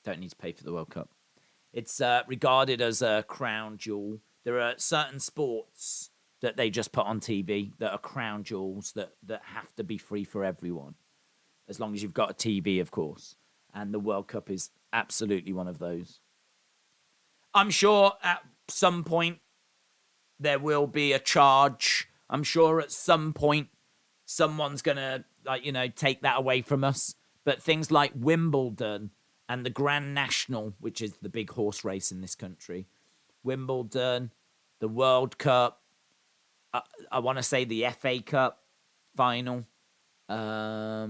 Don't need to pay for the World Cup. It's regarded as a crown jewel. There are certain sports that they just put on TV that are crown jewels that have to be free for everyone. As long as you've got a TV, of course. And the World Cup is absolutely one of those. I'm sure at some point there will be a charge. I'm sure at some point someone's going to, take that away from us. But things like Wimbledon and the Grand National, which is the big horse race in this country, Wimbledon, the World Cup, I want to say the FA Cup final. All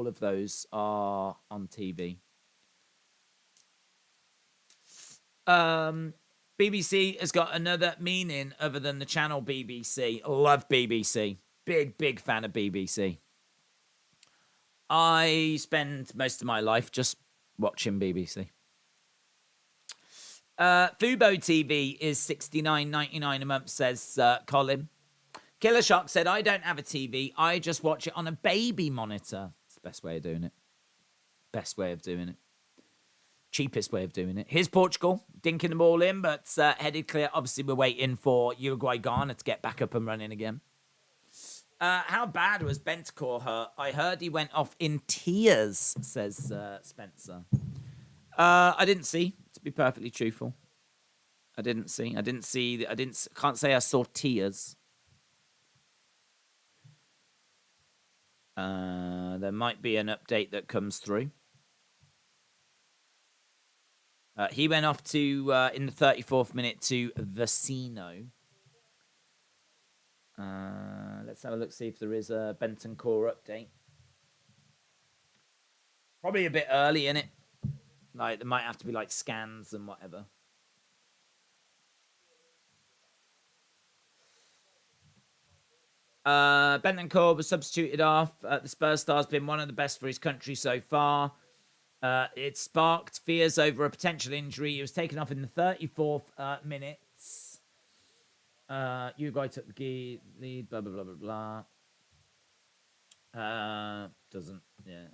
of those are on TV. BBC has got another meaning other than the channel BBC. Love BBC. Big fan of BBC. I spend most of my life just watching BBC. Fubo TV is $69.99 a month, says Colin. Killer Shark said, I don't have a TV. I just watch it on a baby monitor. It's the best way of doing it. Best way of doing it. Cheapest way of doing it. Here's Portugal, dinking the ball in, but headed clear. Obviously, we're waiting for Uruguay Ghana to get back up and running again. How bad was Bentancur hurt? I heard he went off in tears, says Spencer. I didn't see, to be perfectly truthful. I can't say I saw tears. There might be an update that comes through. He went off to in the 34th minute to Vecino. Let's have a look, see if there is a Bentancur update. Probably a bit early, innit? Like, there might have to be, like, scans and whatever. Bentancur was substituted off. The Spurs star's been one of the best for his country so far. It sparked fears over a potential injury. He was taken off in the 34th minute. Uruguay took the lead, blah, blah, blah, blah, blah.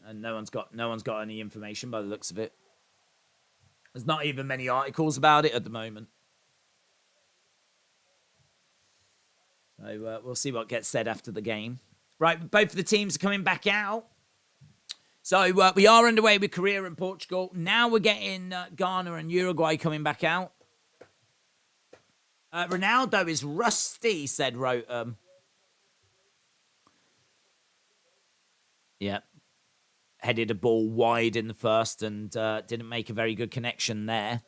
And no one's got any information by the looks of it. There's not even many articles about it at the moment. So we'll see what gets said after the game. Right, both of the teams are coming back out. So we are underway with Korea and Portugal. Now we're getting Ghana and Uruguay coming back out. Ronaldo is rusty, said Rotem. Yep. Headed a ball wide in the first and didn't make a very good connection there.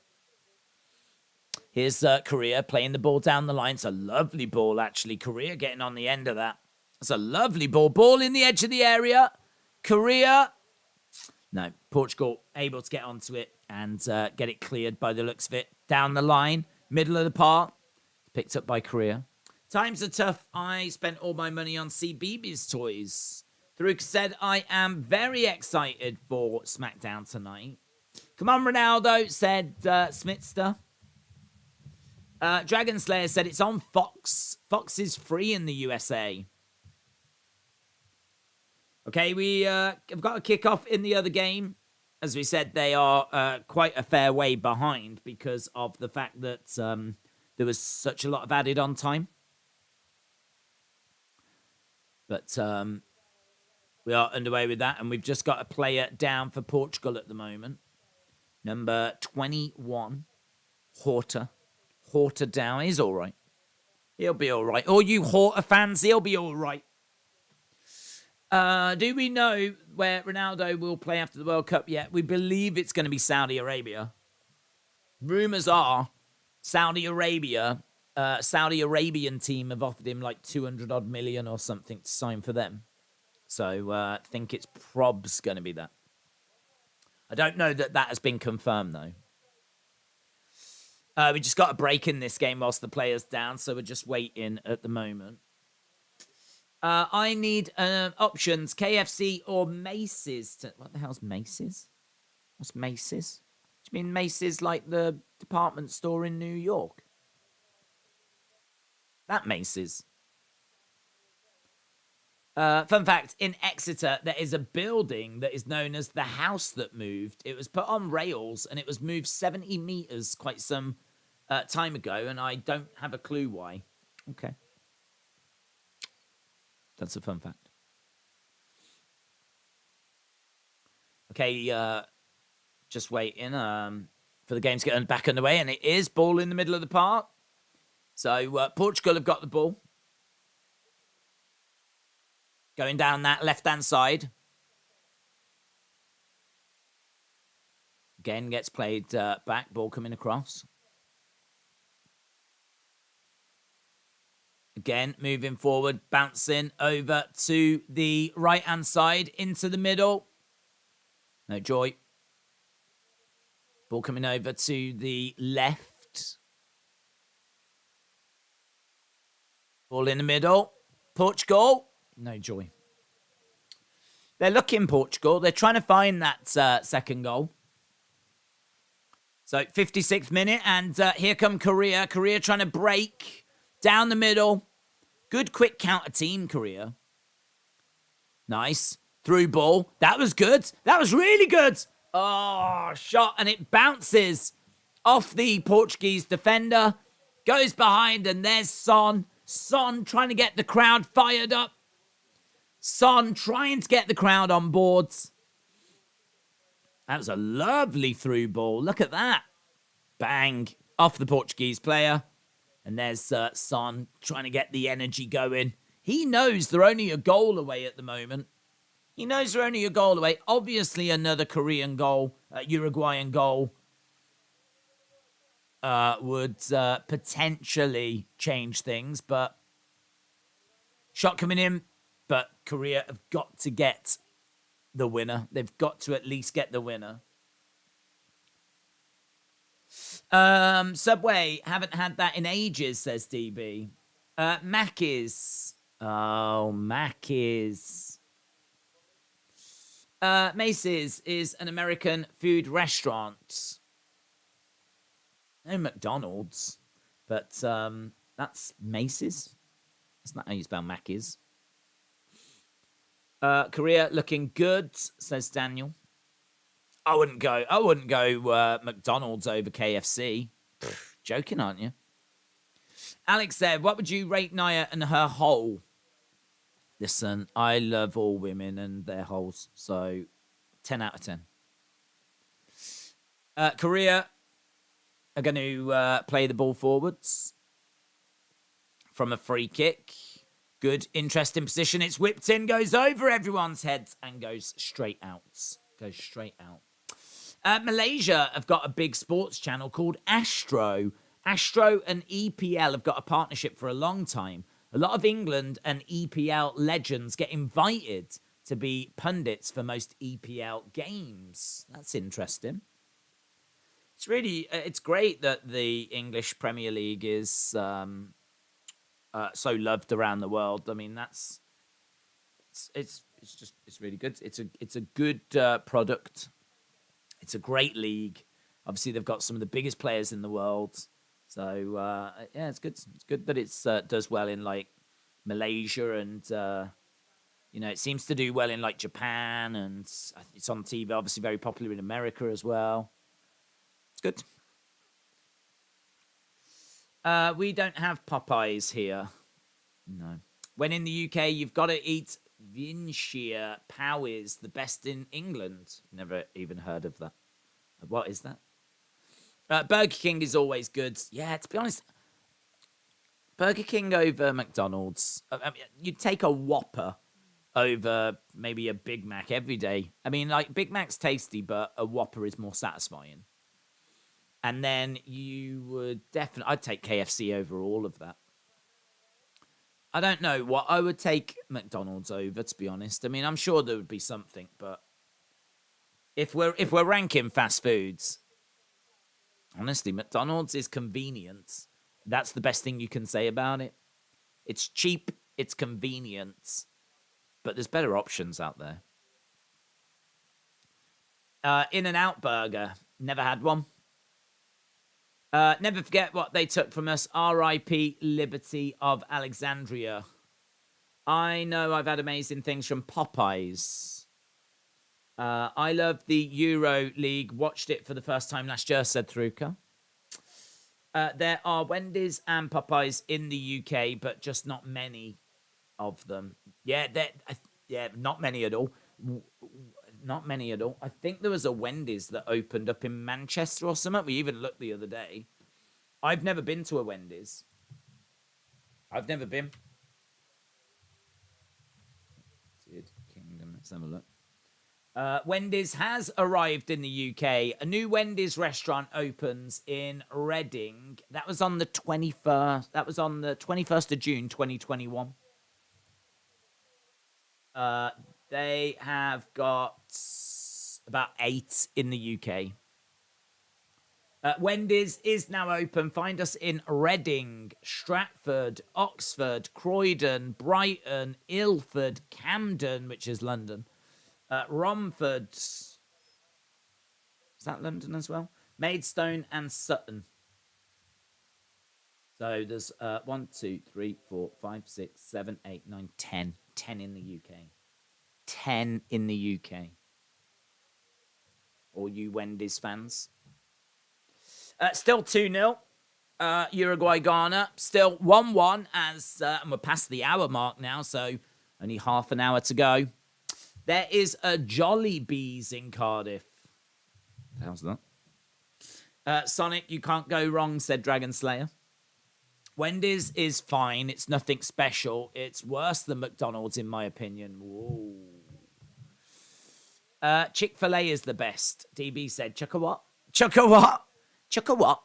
Here's Korea playing the ball down the line. It's a lovely ball, actually. Korea getting on the end of that. It's a lovely ball. Ball in the edge of the area. Korea. No, Portugal able to get onto it and get it cleared by the looks of it. Down the line, middle of the park. Picked up by Korea. Times are tough. I spent all my money on CBeebies toys. Farouk said, I am very excited for SmackDown tonight. Come on, Ronaldo, said Smitster. Dragon Slayer said it's on Fox. Fox is free in the USA. Okay, we have got a kickoff in the other game. As we said, they are quite a fair way behind because of the fact that there was such a lot of added on time. But we are underway with that, and we've just got a player down for Portugal at the moment. Number 21, Horta. Horta down. He's all right. He'll be all right. All you Horta fans, he'll be all right. Do we know where Ronaldo will play after the World Cup yet? We believe it's going to be Saudi Arabia. Rumours are Saudi Arabian team have offered him like 200 odd million or something to sign for them. So I think it's probs going to be that. I don't know that has been confirmed though. We just got a break in this game whilst the player's down, so we're just waiting at the moment. I need options, KFC or Macy's. What the hell's Macy's? What's Macy's? Do you mean Macy's like the department store in New York? That Macy's. Fun fact, in Exeter, there is a building that is known as the House That Moved. It was put on rails and it was moved 70 metres quite some time ago, and I don't have a clue why. Okay. That's a fun fact. Okay, just waiting for the game to get back underway, and it is ball in the middle of the park. So Portugal have got the ball. Going down that left-hand side. Again, gets played back. Ball coming across. Again, moving forward. Bouncing over to the right-hand side. Into the middle. No joy. Ball coming over to the left. Ball in the middle. Portugal. No joy. They're looking Portugal. They're trying to find that second goal. So 56th minute, and here come Korea. Korea trying to break down the middle. Good quick counter team, Korea. Nice. Through ball. That was good. That was really good. Oh, shot, and it bounces off the Portuguese defender. Goes behind, and there's Son. Son trying to get the crowd fired up. Son trying to get the crowd on board. That was a lovely through ball. Look at that. Bang. Off the Portuguese player. And there's Son trying to get the energy going. He knows they're only a goal away at the moment. He knows they're only a goal away. Obviously, another Korean goal, Uruguayan goal, would potentially change things. But shot coming in. But Korea have got to get the winner. They've got to at least get the winner. Subway, haven't had that in ages, says DB. Mackies. Oh, Mackies. Macy's is an American food restaurant. No McDonald's. But that's Macy's. That's not how you spell Mackies. Korea looking good, says Daniel. I wouldn't go McDonald's over KFC. Pfft, joking, aren't you? Alex said, what would you rate Naya and her hole? Listen, I love all women and their holes. So, 10 out of 10. Korea are going to play the ball forwards from a free kick. Good, interesting position. It's whipped in, goes over everyone's heads and goes straight out. Goes straight out. Malaysia have got a big sports channel called Astro. Astro and EPL have got a partnership for a long time. A lot of England and EPL legends get invited to be pundits for most EPL games. That's interesting. It's great that the English Premier League is so loved around the world. I mean, it's really good. It's a good product. It's a great league. Obviously, they've got some of the biggest players in the world. So yeah, it's good. It's good that it's does well in like Malaysia and it seems to do well in like Japan, and it's on TV. Obviously, very popular in America as well. It's good. We don't have Popeyes here. No. When in the UK, you've got to eat Vinshire Powys, the best in England. Never even heard of that. What is that? Burger King is always good. Yeah, to be honest, Burger King over McDonald's. I mean, you'd take a Whopper over maybe a Big Mac every day. I mean, like, Big Mac's tasty, but a Whopper is more satisfying. And then you would definitely... I'd take KFC over all of that. I don't know what I would take McDonald's over, to be honest. I mean, I'm sure there would be something, but if we're ranking fast foods, honestly, McDonald's is convenient. That's the best thing you can say about it. It's cheap, it's convenient, but there's better options out there. In-N-Out Burger, never had one. Never forget what they took from us. R.I.P. Liberty of Alexandria. I know I've had amazing things from Popeyes. I love the Euro League. Watched it for the first time last year, said Thruka. There are Wendy's and Popeyes in the UK, but just not many of them. Yeah, not many at all. Not many at all. I think there was a Wendy's that opened up in Manchester or something. We even looked the other day. I've never been to a Wendy's. I've never been. Kingdom. Let's have a look. Wendy's has arrived in the UK. A new Wendy's restaurant opens in Reading. That was on the 21st. That was on the 21st of June, 2021. They have got about 8 in the UK. Wendy's is now open. Find us in Reading, Stratford, Oxford, Croydon, Brighton, Ilford, Camden, which is London, Romford. Is that London as well? Maidstone and Sutton. So there's 1, 2, 3, 4, 5, 6, 7, 8, 9, 10. 10 in the UK. 10 in the UK. All you Wendy's fans. Still 2-0. Uruguay, Ghana. Still 1-1 as and we're past the hour mark now, so only half an hour to go. There is a Jollibees in Cardiff. How's that? Sonic, you can't go wrong, said Dragon Slayer. Wendy's is fine. It's nothing special. It's worse than McDonald's, in my opinion. Whoa. Chick-fil-A is the best. DB said, chuck a what? Chuck a what? Chuck a what?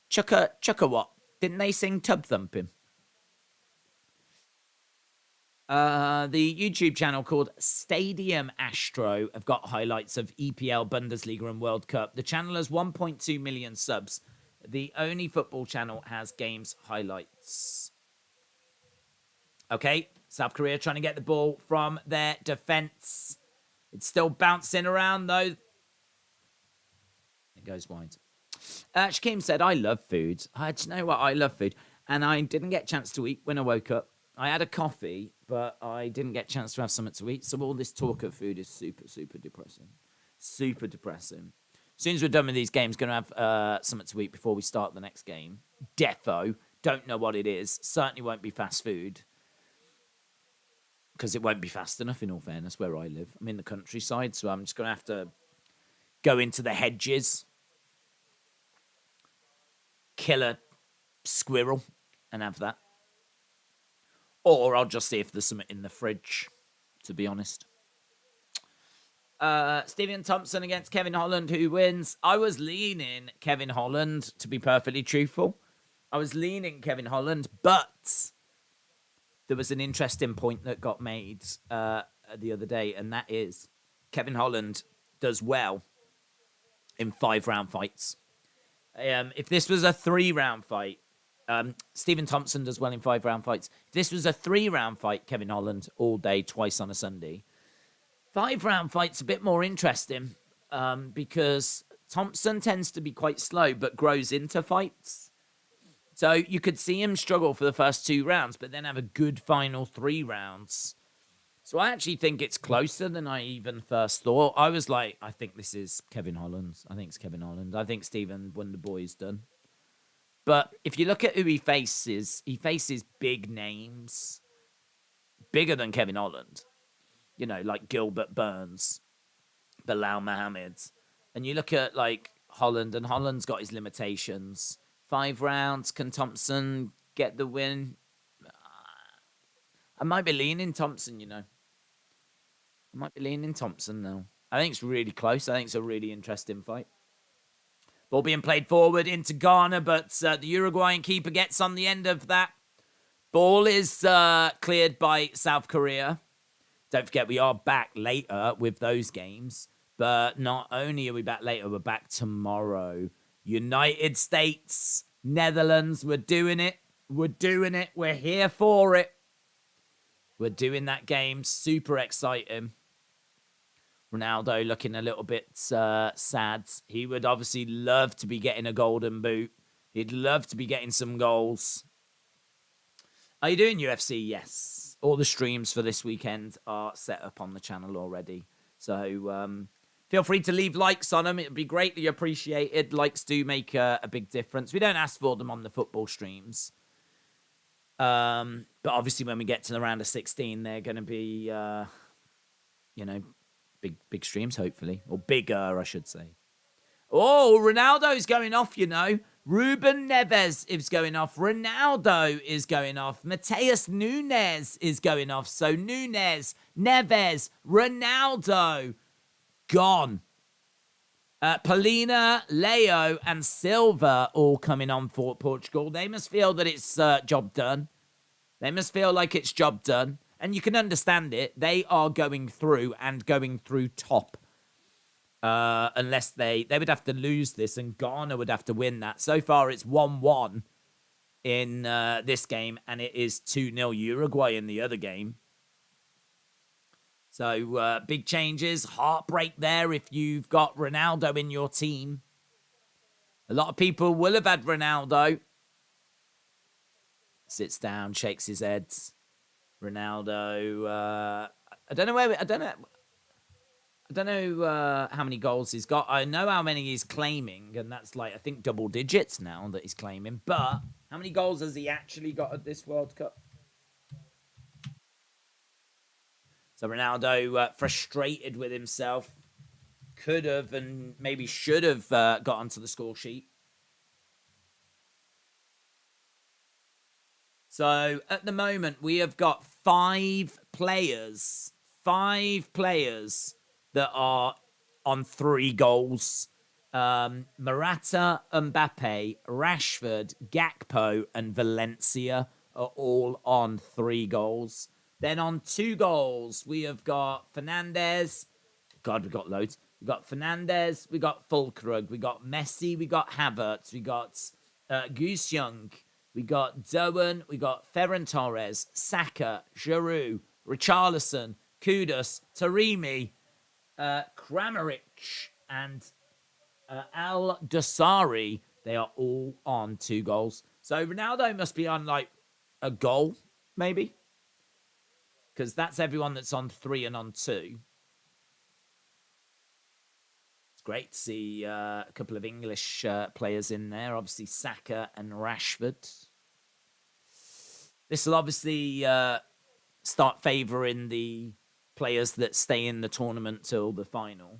Chuck a what? Didn't they sing Tub Thumping? The YouTube channel called Stadium Astro have got highlights of EPL, Bundesliga and World Cup. The channel has 1.2 million subs. The only football channel has games highlights. Okay, South Korea trying to get the ball from their defense. It's still bouncing around, though. It goes wide. Shakim said, I love food. Do you know what? I love food. And I didn't get a chance to eat when I woke up. I had a coffee, but I didn't get a chance to have something to eat. So all this talk of food is super, super depressing. Super depressing. As soon as we're done with these games, going to have something to eat before we start the next game. Defo. Don't know what it is. Certainly won't be fast food. Because it won't be fast enough, in all fairness, where I live. I'm in the countryside, so I'm just going to have to go into the hedges, kill a squirrel, and have that. Or I'll just see if there's something in the fridge, to be honest. Stephen Thompson against Kevin Holland, who wins? I was leaning Kevin Holland, to be perfectly truthful. I was leaning Kevin Holland, but there was an interesting point that got made the other day, and that is Kevin Holland does well in 5-round fights. If this was a 3-round fight, Stephen Thompson does well in 5-round fights. If this was a 3-round fight, Kevin Holland all day, twice on a Sunday. 5-round fight's a bit more interesting because Thompson tends to be quite slow, but grows into fights. So you could see him struggle for the first 2 rounds, but then have a good final 3 rounds. So I actually think it's closer than I even first thought. I was like, I think this is Kevin Holland. I think it's Kevin Holland. I think Stephen Wonderboy's done. But if you look at who he faces big names, bigger than Kevin Holland. You know, like Gilbert Burns, Bilal Mohammed. And you look at, like, Holland, and Holland's got his limitations. 5 rounds, can Thompson get the win? I might be leaning Thompson, you know. I might be leaning Thompson now. I think it's really close. I think it's a really interesting fight. Ball being played forward into Ghana, but the Uruguayan keeper gets on the end of that. Ball is cleared by South Korea. Don't forget, we are back later with those games. But not only are we back later, we're back tomorrow. United States, Netherlands, we're doing it. We're doing it. We're here for it. We're doing that game. Super exciting. Ronaldo looking a little bit sad. He would obviously love to be getting a golden boot. He'd love to be getting some goals. Are you doing UFC? Yes. All the streams for this weekend are set up on the channel already. So feel free to leave likes on them. It would be greatly appreciated. Likes do make a big difference. We don't ask for them on the football streams. But obviously when we get to the round of 16, they're going to be, big streams, hopefully. Or bigger, I should say. Oh, Ronaldo's going off, you know. Ruben Neves is going off. Ronaldo is going off. Mateus Nunes is going off. So Nunes, Neves, Ronaldo, gone. Polina, Leo, and Silva all coming on for Portugal. They must feel that it's job done. They must feel like it's job done. And you can understand it. They are going through and going through top. Unless they would have to lose this and Ghana would have to win that. So far, it's 1-1 in this game. And it is 2-0 Uruguay in the other game. So, big changes. Heartbreak there if you've got Ronaldo in your team. A lot of people will have had Ronaldo. Sits down, shakes his head. Ronaldo, I don't know how many goals he's got. I know how many he's claiming, and that's like, I think, double digits now that he's claiming. But how many goals has he actually got at this World Cup? So Ronaldo, frustrated with himself, could have and maybe should have got onto the score sheet. So at the moment, we have got 5 players that are on 3 goals. Morata, Mbappe, Rashford, Gakpo, and Valencia are all on 3 goals. Then on 2 goals, we have got Fernandes. God, we've got loads. We've got Fernandes, we got Fulkrug, we got Messi, we got Havertz, we got Goose Young, we got Doan, we got Ferran Torres, Saka, Giroud, Richarlison, Kudus, Taremi, Kramaric, and Al Dossari. They are all on 2 goals. So Ronaldo must be on like a goal, maybe. Because that's everyone that's on 3 and on 2. It's great to see a couple of English players in there. Obviously, Saka and Rashford. This will obviously start favouring the players that stay in the tournament till the final.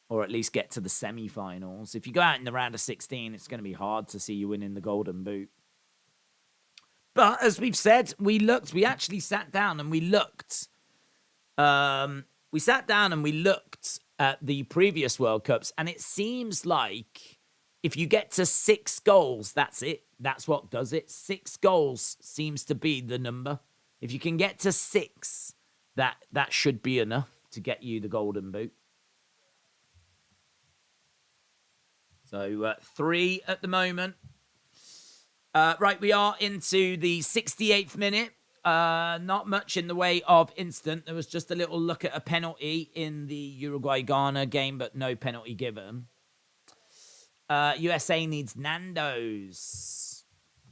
Or at least get to the semi-finals. If you go out in the round of 16, it's going to be hard to see you winning the Golden Boot. But as we've said, we actually sat down and we looked. We sat down and we looked at the previous World Cups, and it seems like if you get to 6 goals, that's it. That's what does it. 6 goals seems to be the number. If you can get to 6, that should be enough to get you the Golden Boot. So 3 at the moment. Right, we are into the 68th minute. Not much in the way of instant. There was just a little look at a penalty in the Uruguay-Ghana game, but no penalty given. USA needs Nando's.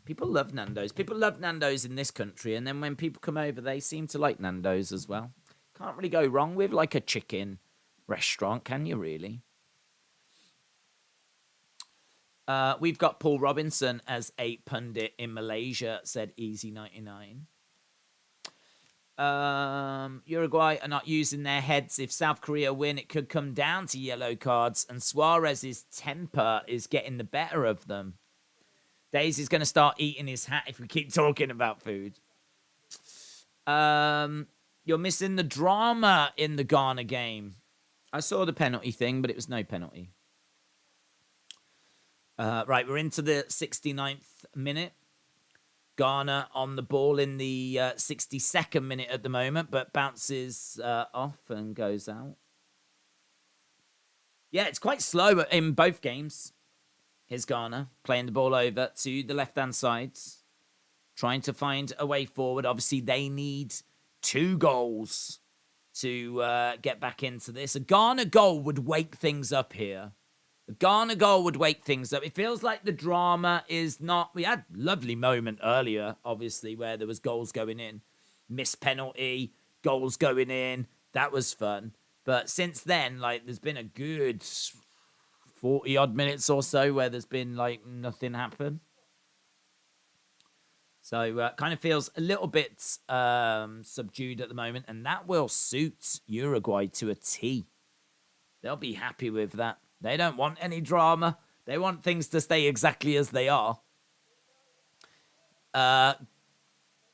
People love Nando's. People love Nando's in this country, and then when people come over, they seem to like Nando's as well. Can't really go wrong with like a chicken restaurant, can you really? We've got Paul Robinson as a pundit in Malaysia, said Easy99. Uruguay are not using their heads. If South Korea win, it could come down to yellow cards, and Suarez's temper is getting the better of them. Daisy's going to start eating his hat if we keep talking about food. You're missing the drama in the Ghana game. I saw the penalty thing, but it was no penalty. Right, we're into the 69th minute. Ghana on the ball in the 62nd minute at the moment, but bounces off and goes out. Yeah, it's quite slow in both games. Here's Ghana playing the ball over to the left-hand side, trying to find a way forward. Obviously, they need 2 goals to get back into this. A Ghana goal would wake things up here. A Ghana goal would wake things up. It feels like the drama is not... We had a lovely moment earlier, obviously, where there was goals going in. Missed penalty, goals going in. That was fun. But since then, like, there's been a good 40-odd minutes or so where there's been, like, nothing happen. So, kind of feels a little bit subdued at the moment. And that will suit Uruguay to a T. They'll be happy with that. They don't want any drama. They want things to stay exactly as they are.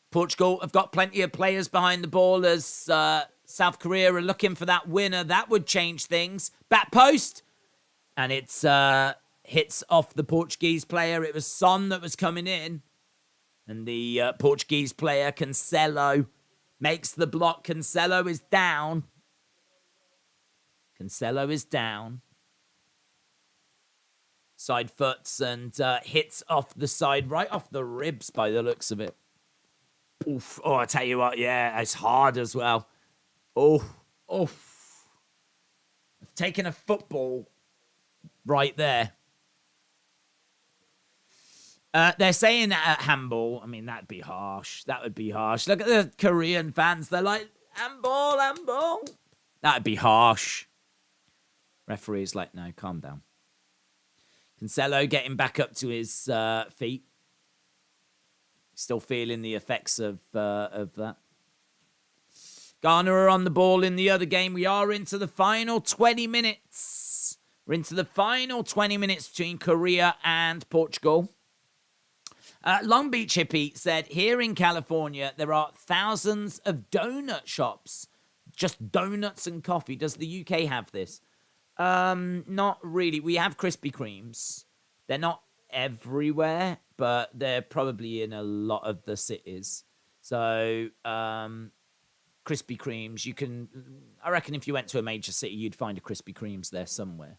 Portugal have got plenty of players behind the ball as South Korea are looking for that winner. That would change things. Back post. And it's hits off the Portuguese player. It was Son that was coming in. And the Portuguese player, Cancelo, makes the block. Cancelo is down. Cancelo is down. Side foots and hits off the side, right off the ribs by the looks of it. Oof. Oh, I tell you what, yeah, it's hard as well. Oh, oof. I've taken a football right there. They're saying that at handball. I mean, that'd be harsh. That would be harsh. Look at the Korean fans. They're like, handball, handball. That'd be harsh. Referee's like, no, calm down. Cancelo getting back up to his feet. Still feeling the effects of that. Ghana are on the ball in the other game. We are into the final 20 minutes. We're into the final 20 minutes between Korea and Portugal. Long Beach Hippie said, here in California, there are thousands of donut shops. Just donuts and coffee. Does the UK have this? Not really. We have Krispy Kremes. They're not everywhere, but they're probably in a lot of the cities. So, Krispy Kremes, you can... I reckon if you went to a major city, you'd find a Krispy Kremes there somewhere.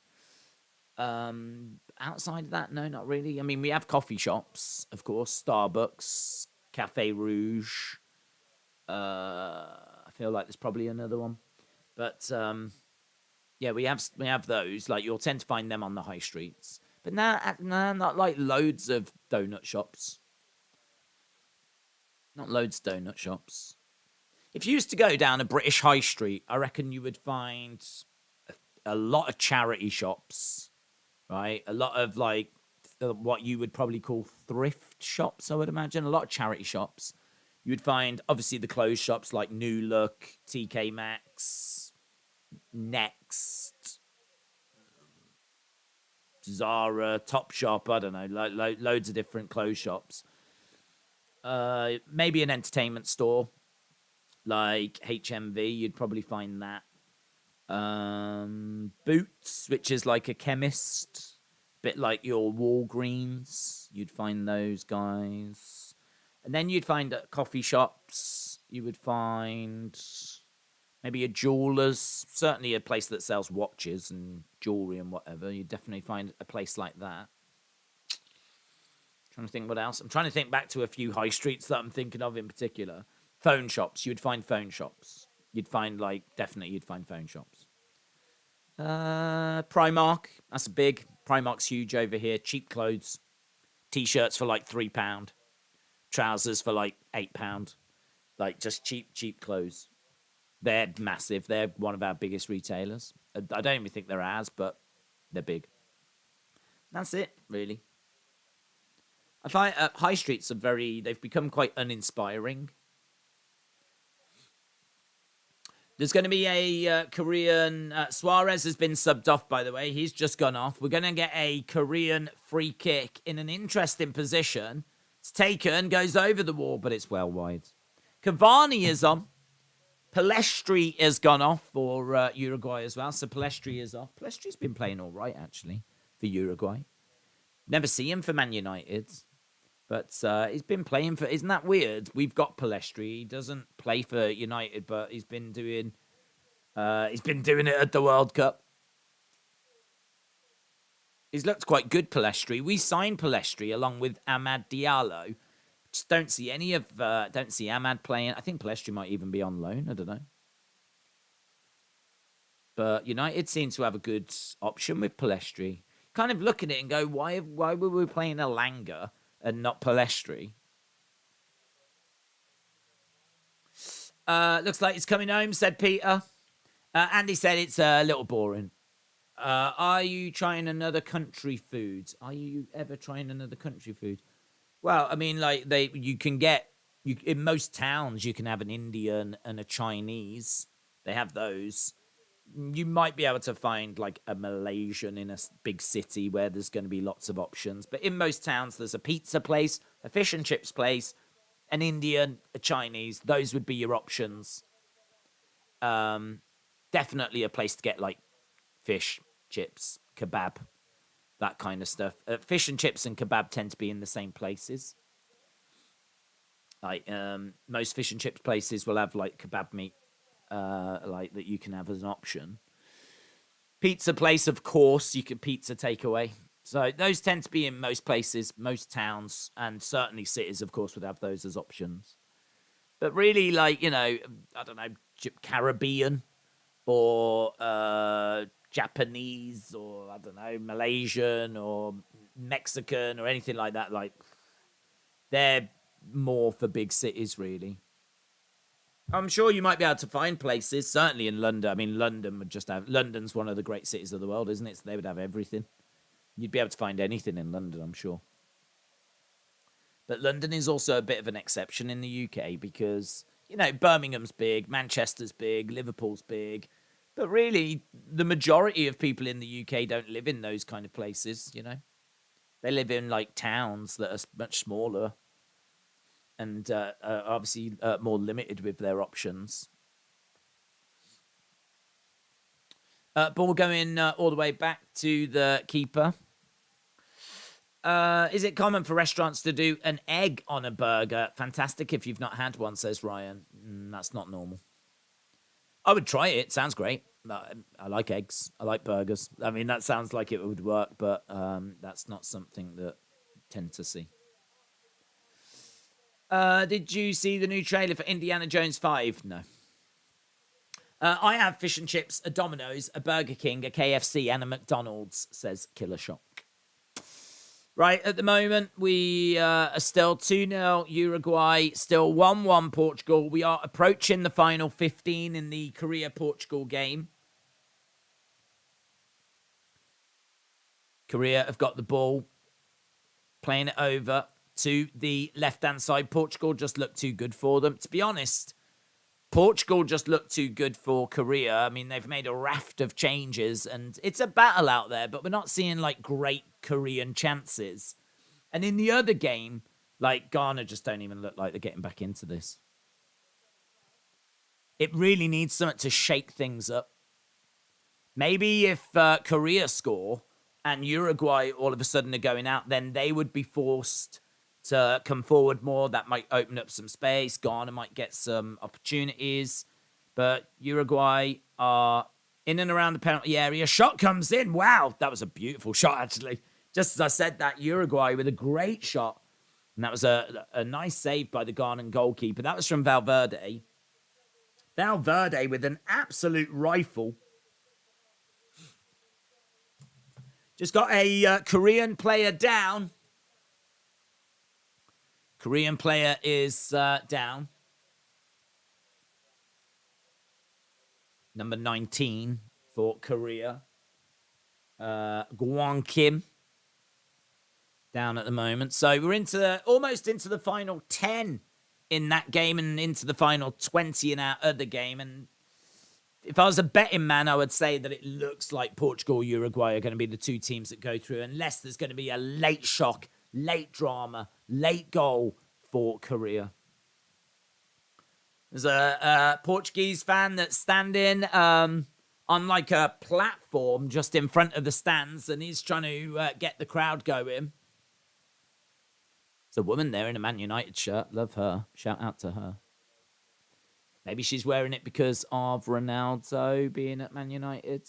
Outside of that, no, not really. I mean, we have coffee shops, of course. Starbucks, Cafe Rouge. I feel like there's probably another one. But... yeah, we have those. Like, you'll tend to find them on the high streets. But not like loads of donut shops. Not loads of donut shops. If you used to go down a British high street, I reckon you would find a lot of charity shops, right? A lot of, like, what you would probably call thrift shops, I would imagine. A lot of charity shops. You would find, obviously, the clothes shops like New Look, TK Maxx, Next, Zara, Topshop, I don't know, loads of different clothes shops. Maybe an entertainment store like HMV, you'd probably find that. Boots, which is like a chemist, bit like your Walgreens, you'd find those guys. And then you'd find coffee shops, you would find... maybe a jeweler's, certainly a place that sells watches and jewelry and whatever. You definitely find a place like that. Trying to think what else. I'm trying to think back to a few high streets that I'm thinking of in particular. Phone shops. You would find phone shops. You'd find definitely you'd find phone shops. Primark. That's a big. Primark's huge over here. Cheap clothes. T-shirts for like £3. Trousers for like £8. Like just cheap clothes. They're massive. They're one of our biggest retailers. I don't even think they're ours, but they're big. That's it, really. I find high streets they've become quite uninspiring. There's going to be a Korean... Suarez has been subbed off, by the way. He's just gone off. We're going to get a Korean free kick in an interesting position. It's taken, goes over the wall, but it's well wide. Cavani is on. Pellistri has gone off for Uruguay as well. So Pellistri is off. Pellistri's been playing all right, actually, for Uruguay. Never see him for Man United. But he's been playing for... Isn't that weird? We've got Pellistri. He doesn't play for United, but he's been doing it at the World Cup. He's looked quite good, Pellistri. We signed Pellistri along with Amad Diallo. Just don't see Amad playing. I think Pellistri might even be on loan. I don't know. But United seem to have a good option with Pellistri. Kind of look at it and go, why were we playing Elanga and not Pellistri? Looks like he's coming home, said Peter. Andy said it's a little boring. Are you trying another country food? Are you ever trying another country food? Well, I mean, like in most towns, you can have an Indian and a Chinese. They have those. You might be able to find like a Malaysian in a big city where there's going to be lots of options. But in most towns, there's a pizza place, a fish and chips place, an Indian, a Chinese. Those would be your options. Definitely a place to get like fish, chips, kebab, that kind of stuff. Fish and chips and kebab tend to be in the same places. Like most fish and chips places will have like kebab meat, like that you can have as an option. Pizza place, of course, you can pizza takeaway. So those tend to be in most places, most towns, and certainly cities, of course, would have those as options. But really, like, I don't know, Caribbean or Japanese or, I don't know, Malaysian or Mexican or anything like that, like, they're more for big cities, really. I'm sure you might be able to find places, certainly in London. I mean, London's one of the great cities of the world, isn't it? So they would have everything. You'd be able to find anything in London, I'm sure. But London is also a bit of an exception in the UK because, Birmingham's big, Manchester's big, Liverpool's big. But really, the majority of people in the UK don't live in those kind of places, They live in, like, towns that are much smaller and obviously more limited with their options. Ball going all the way back to the keeper. Is it common for restaurants to do an egg on a burger? Fantastic if you've not had one, says Ryan. That's not normal. I would try it. Sounds great. I like eggs. I like burgers. I mean, that sounds like it would work, but that's not something that I tend to see. Did you see the new trailer for Indiana Jones 5? No. I have fish and chips, a Domino's, a Burger King, a KFC, and a McDonald's, says Killer Shock. Right, at the moment, we are still 2-0 Uruguay, still 1-1 Portugal. We are approaching the final 15 in the Korea-Portugal game. Korea have got the ball, playing it over to the left-hand side. Portugal just looked too good for them. To be honest, Portugal just looked too good for Korea. I mean, they've made a raft of changes, and it's a battle out there, but we're not seeing, like, great Korean chances. And in the other game, like, Ghana just don't even look like they're getting back into this. It really needs something to shake things up. Maybe if Korea score and Uruguay all of a sudden are going out, then they would be forced to come forward more. That might open up some space. Ghana might get some opportunities. But Uruguay are in and around the penalty area. Shot comes in. Wow, that was a beautiful shot, actually. Just as I said that, Uruguay with a great shot. And that was a nice save by the Ghanaian goalkeeper. That was from Valverde. Valverde with an absolute rifle. Just got a Korean player down. Korean player is down. Number 19 for Korea. Gwon Kim. Down at the moment. So we're almost into the final 10 in that game and into the final 20 in our other game. And if I was a betting man, I would say that it looks like Portugal or Uruguay are going to be the two teams that go through, unless there's going to be a late shock, late drama, late goal for Korea. There's a Portuguese fan that's standing on like a platform just in front of the stands, and he's trying to get the crowd going. There's a woman there in a Man United shirt. Love her. Shout out to her. Maybe she's wearing it because of Ronaldo being at Man United.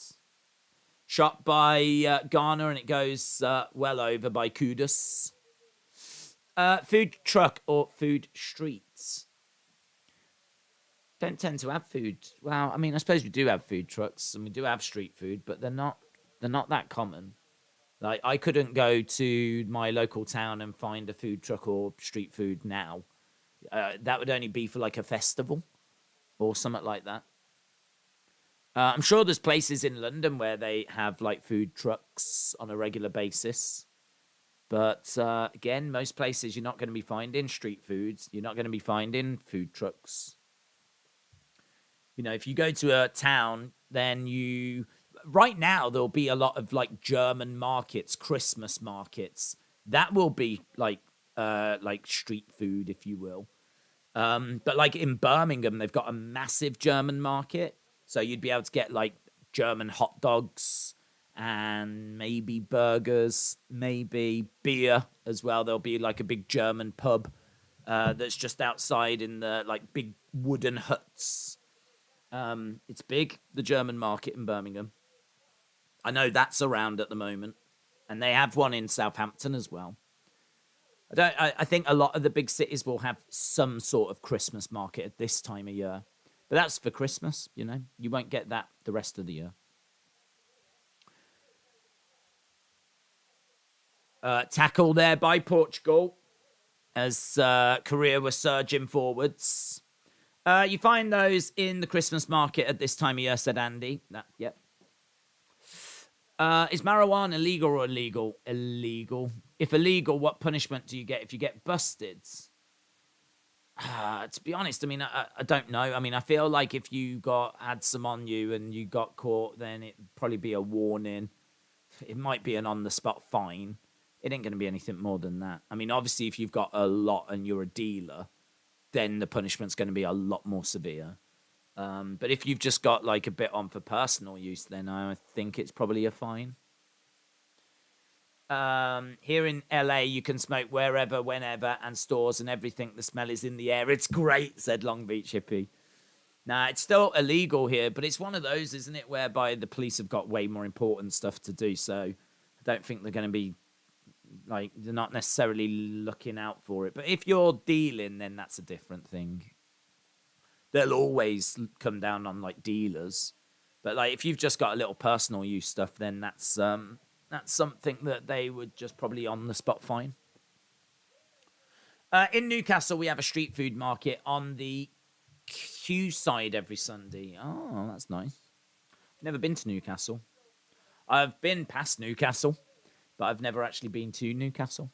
Shot by Ghana, and it goes well over by Kudus. Food truck or food streets? Don't tend to have food. Well, I mean, I suppose we do have food trucks and we do have street food, but they're not that common. Like, I couldn't go to my local town and find a food truck or street food now. That would only be for like a festival or something like that. I'm sure there's places in London where they have like food trucks on a regular basis. But again, most places you're not going to be finding street foods. You're not going to be finding food trucks. You know, if you go to a town, then right now there'll be a lot of like German markets, Christmas markets. That will be like street food, if you will. But like in Birmingham, they've got a massive German market. So you'd be able to get like German hot dogs and maybe burgers, maybe beer as well. There'll be like a big German pub that's just outside in the like big wooden huts. It's big, the German market in Birmingham. I know that's around at the moment. And they have one in Southampton as well. I think a lot of the big cities will have some sort of Christmas market at this time of year. But that's for Christmas, you know. You won't get that the rest of the year. Tackle there by Portugal as Korea was surging forwards. You find those in the Christmas market at this time of year, said Andy. Yep. Is marijuana illegal or illegal? Illegal. If illegal, what punishment do you get if you get busted? To be honest, I mean, I don't know. I mean, I feel like if you had some on you and you got caught, then it'd probably be a warning. It might be an on-the-spot fine. It ain't going to be anything more than that. I mean, obviously, if you've got a lot and you're a dealer, then the punishment's going to be a lot more severe. But if you've just got like a bit on for personal use, then I think it's probably a fine. Here in LA, you can smoke wherever, whenever, and stores and everything. The smell is in the air. It's great, said Long Beach Hippie. Nah, it's still illegal here, but it's one of those, isn't it, whereby the police have got way more important stuff to do. So I don't think they're going to be like, they're not necessarily looking out for it. But if you're dealing, then that's a different thing. They'll always come down on like dealers. But like if you've just got a little personal use stuff, then that's something that they would just probably on the spot fine. In Newcastle, we have a street food market on the queue side every Sunday. Oh, that's nice. Never been to Newcastle. I've been past Newcastle, but I've never actually been to Newcastle.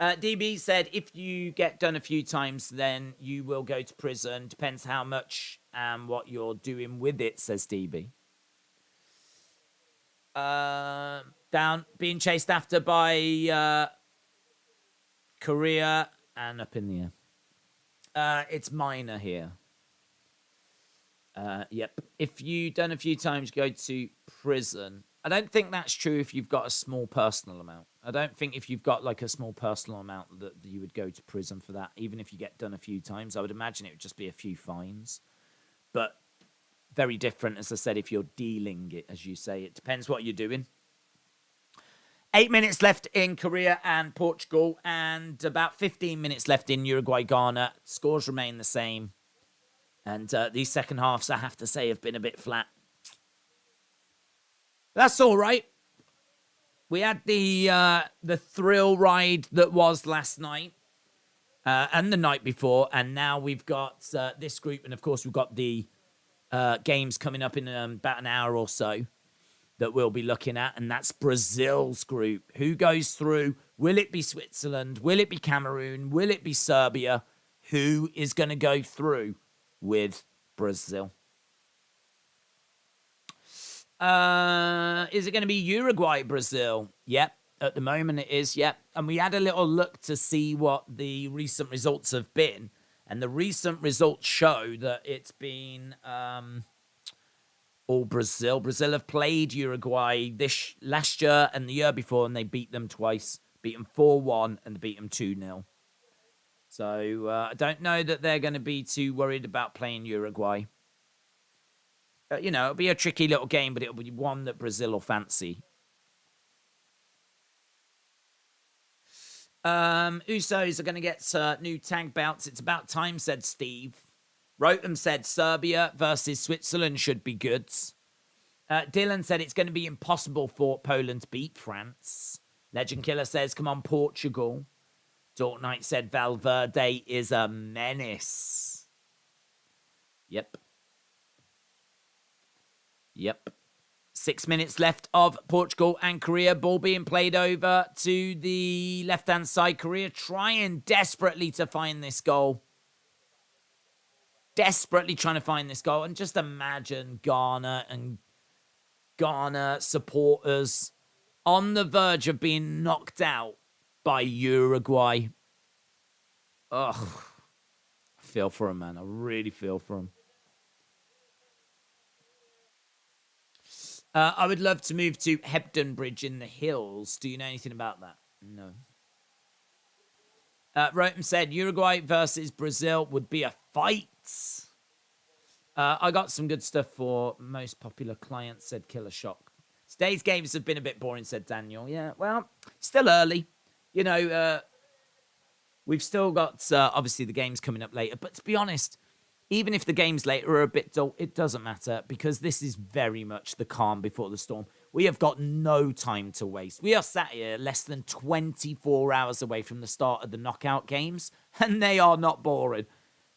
DB said, if you get done a few times, then you will go to prison. Depends how much and what you're doing with it, says DB. Down, being chased after by Korea and up in the air. It's minor here. Yep. If you've done a few times, go to prison. I don't think that's true if you've got a small personal amount. I don't think if you've got like a small personal amount that you would go to prison for that, even if you get done a few times. I would imagine it would just be a few fines. But very different, as I said, if you're dealing it, as you say. It depends what you're doing. 8 minutes left in Korea and Portugal, and about 15 minutes left in Uruguay, Ghana. Scores remain the same. And these second halves, I have to say, have been a bit flat. That's all right. We had the thrill ride that was last night and the night before, and now we've got this group, and of course we've got the games coming up in about an hour or so that we'll be looking at, and that's Brazil's group. Who goes through? Will it be Switzerland? Will it be Cameroon? Will it be Serbia? Who is going to go through with Brazil? Is it going to be Uruguay, Brazil? Yep. At the moment it is, yep. And we had a little look to see what the recent results have been. And the recent results show that it's been all Brazil. Brazil have played Uruguay last year and the year before, and they beat them twice. Beat them 4-1 and beat them 2-0. So I don't know that they're going to be too worried about playing Uruguay. It'll be a tricky little game, but it'll be one that Brazil will fancy. Usos are going to get new tag bouts. It's about time, said Steve. Rotem said Serbia versus Switzerland should be good. Dylan said it's going to be impossible for Poland to beat France. Legend Killer says, come on, Portugal. Dork Knight said Valverde is a menace. Yep. 6 minutes left of Portugal and Korea. Ball being played over to the left-hand side. Korea trying desperately to find this goal. Desperately trying to find this goal. And just imagine Ghana supporters on the verge of being knocked out by Uruguay. Ugh. I feel for him, man. I really feel for him. I would love to move to Hebden Bridge in the hills. Do you know anything about that? No. Rotem said Uruguay versus Brazil would be a fight. I got some good stuff for most popular clients, said Killer Shock. Today's games have been a bit boring, said Daniel. Yeah, well, still early. We've still got, obviously, the games coming up later. But to be honest, even if the games later are a bit dull, it doesn't matter because this is very much the calm before the storm. We have got no time to waste. We are sat here less than 24 hours away from the start of the knockout games, and they are not boring.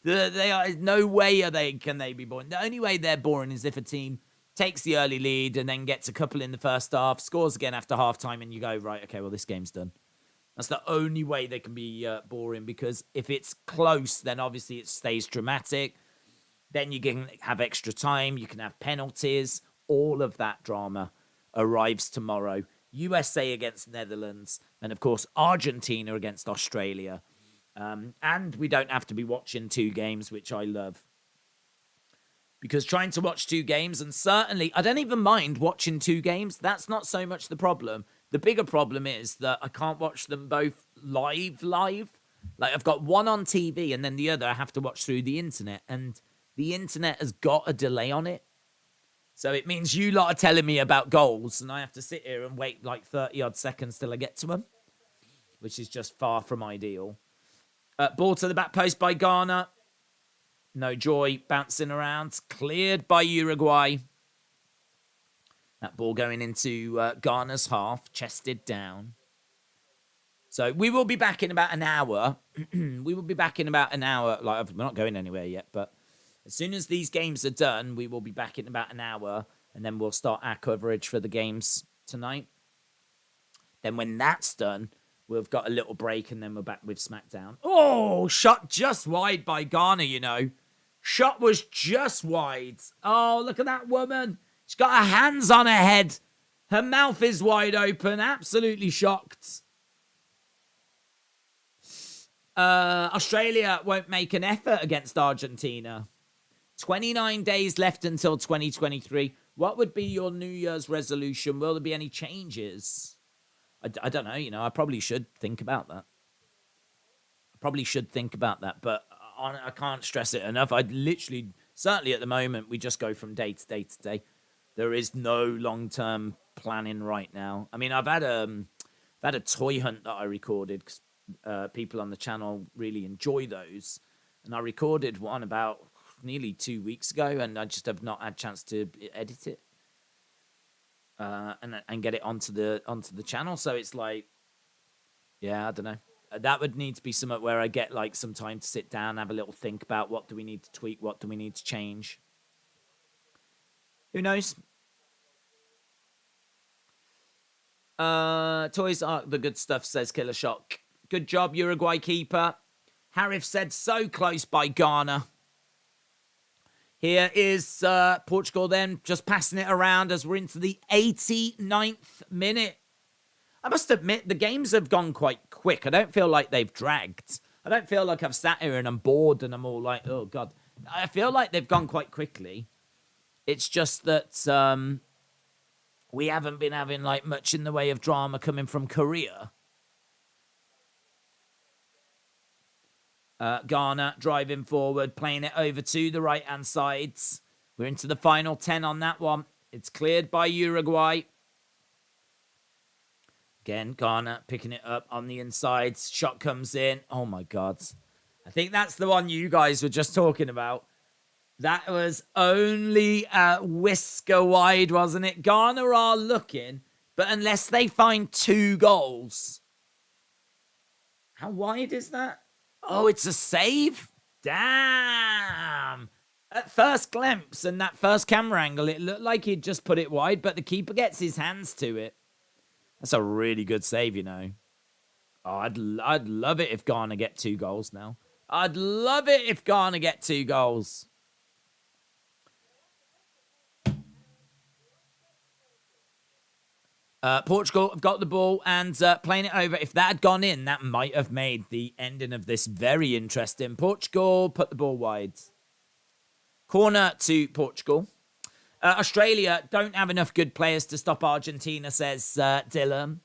They are no way can they be boring. The only way they're boring is if a team takes the early lead and then gets a couple in the first half, scores again after halftime, and you go, right, okay, well, this game's done. That's the only way they can be boring, because if it's close, then obviously it stays dramatic. Then you can have extra time. You can have penalties. All of that drama arrives tomorrow. USA against Netherlands. And, of course, Argentina against Australia. And we don't have to be watching two games, which I love. Because trying to watch two games, and certainly, I don't even mind watching two games. That's not so much the problem. The bigger problem is that I can't watch them both live. Like, I've got one on TV, and then the other I have to watch through the internet. And the internet has got a delay on it. So it means you lot are telling me about goals, and I have to sit here and wait like 30-odd seconds till I get to them, which is just far from ideal. Ball to the back post by Ghana. No joy, bouncing around. Cleared by Uruguay. That ball going into Ghana's half, chested down. So we will be back in about an hour. We will be back in about an hour. Like, we're not going anywhere yet, but as soon as these games are done, we will be back in about an hour, and then we'll start our coverage for the games tonight. Then when that's done, we've got a little break, and then we're back with SmackDown. Oh, shot just wide by Ghana, you know. Shot was just wide. Oh, look at that woman. She's got her hands on her head. Her mouth is wide open. Absolutely shocked. Australia won't make an effort against Argentina. 29 days left until 2023. What would be your New Year's resolution? Will there be any changes? I don't know. I probably should think about that. But I can't stress it enough. Certainly at the moment, we just go from day to day to day. There is no long-term planning right now. I mean, I've had I've had a toy hunt that I recorded because people on the channel really enjoy those. And I recorded one about nearly 2 weeks ago, and I just have not had a chance to edit it and get it onto the channel. So it's like, yeah, I don't know. That would need to be something where I get like some time to sit down, have a little think about what do we need to tweak, what do we need to change. Who knows? Toys are the good stuff, says Killer Shock. Good job, Uruguay keeper. Harif said so close by Ghana. Here is Portugal then, just passing it around as we're into the 89th minute. I must admit, the games have gone quite quick. I don't feel like they've dragged. I don't feel like I've sat here and I'm bored and I'm all like, oh, God. I feel like they've gone quite quickly. It's just that we haven't been having like much in the way of drama coming from Korea. Ghana driving forward, playing it over to the right-hand sides. We're into the final 10 on that one. It's cleared by Uruguay. Again, Ghana picking it up on the inside. Shot comes in. Oh, my God. I think that's the one you guys were just talking about. That was only a whisker wide, wasn't it? Ghana are looking, but unless they find 2 goals. How wide is that? Oh, it's a save? Damn. At first glimpse and that first camera angle, it looked like he'd just put it wide, but the keeper gets his hands to it. That's a really good save, you know. Oh, I'd love it if Ghana get 2 goals now. I'd love it if Ghana get 2 goals. Portugal have got the ball and playing it over. If that had gone in, that might have made the ending of this very interesting. Portugal put the ball wide. Corner to Portugal. Australia don't have enough good players to stop Argentina, says Dylan.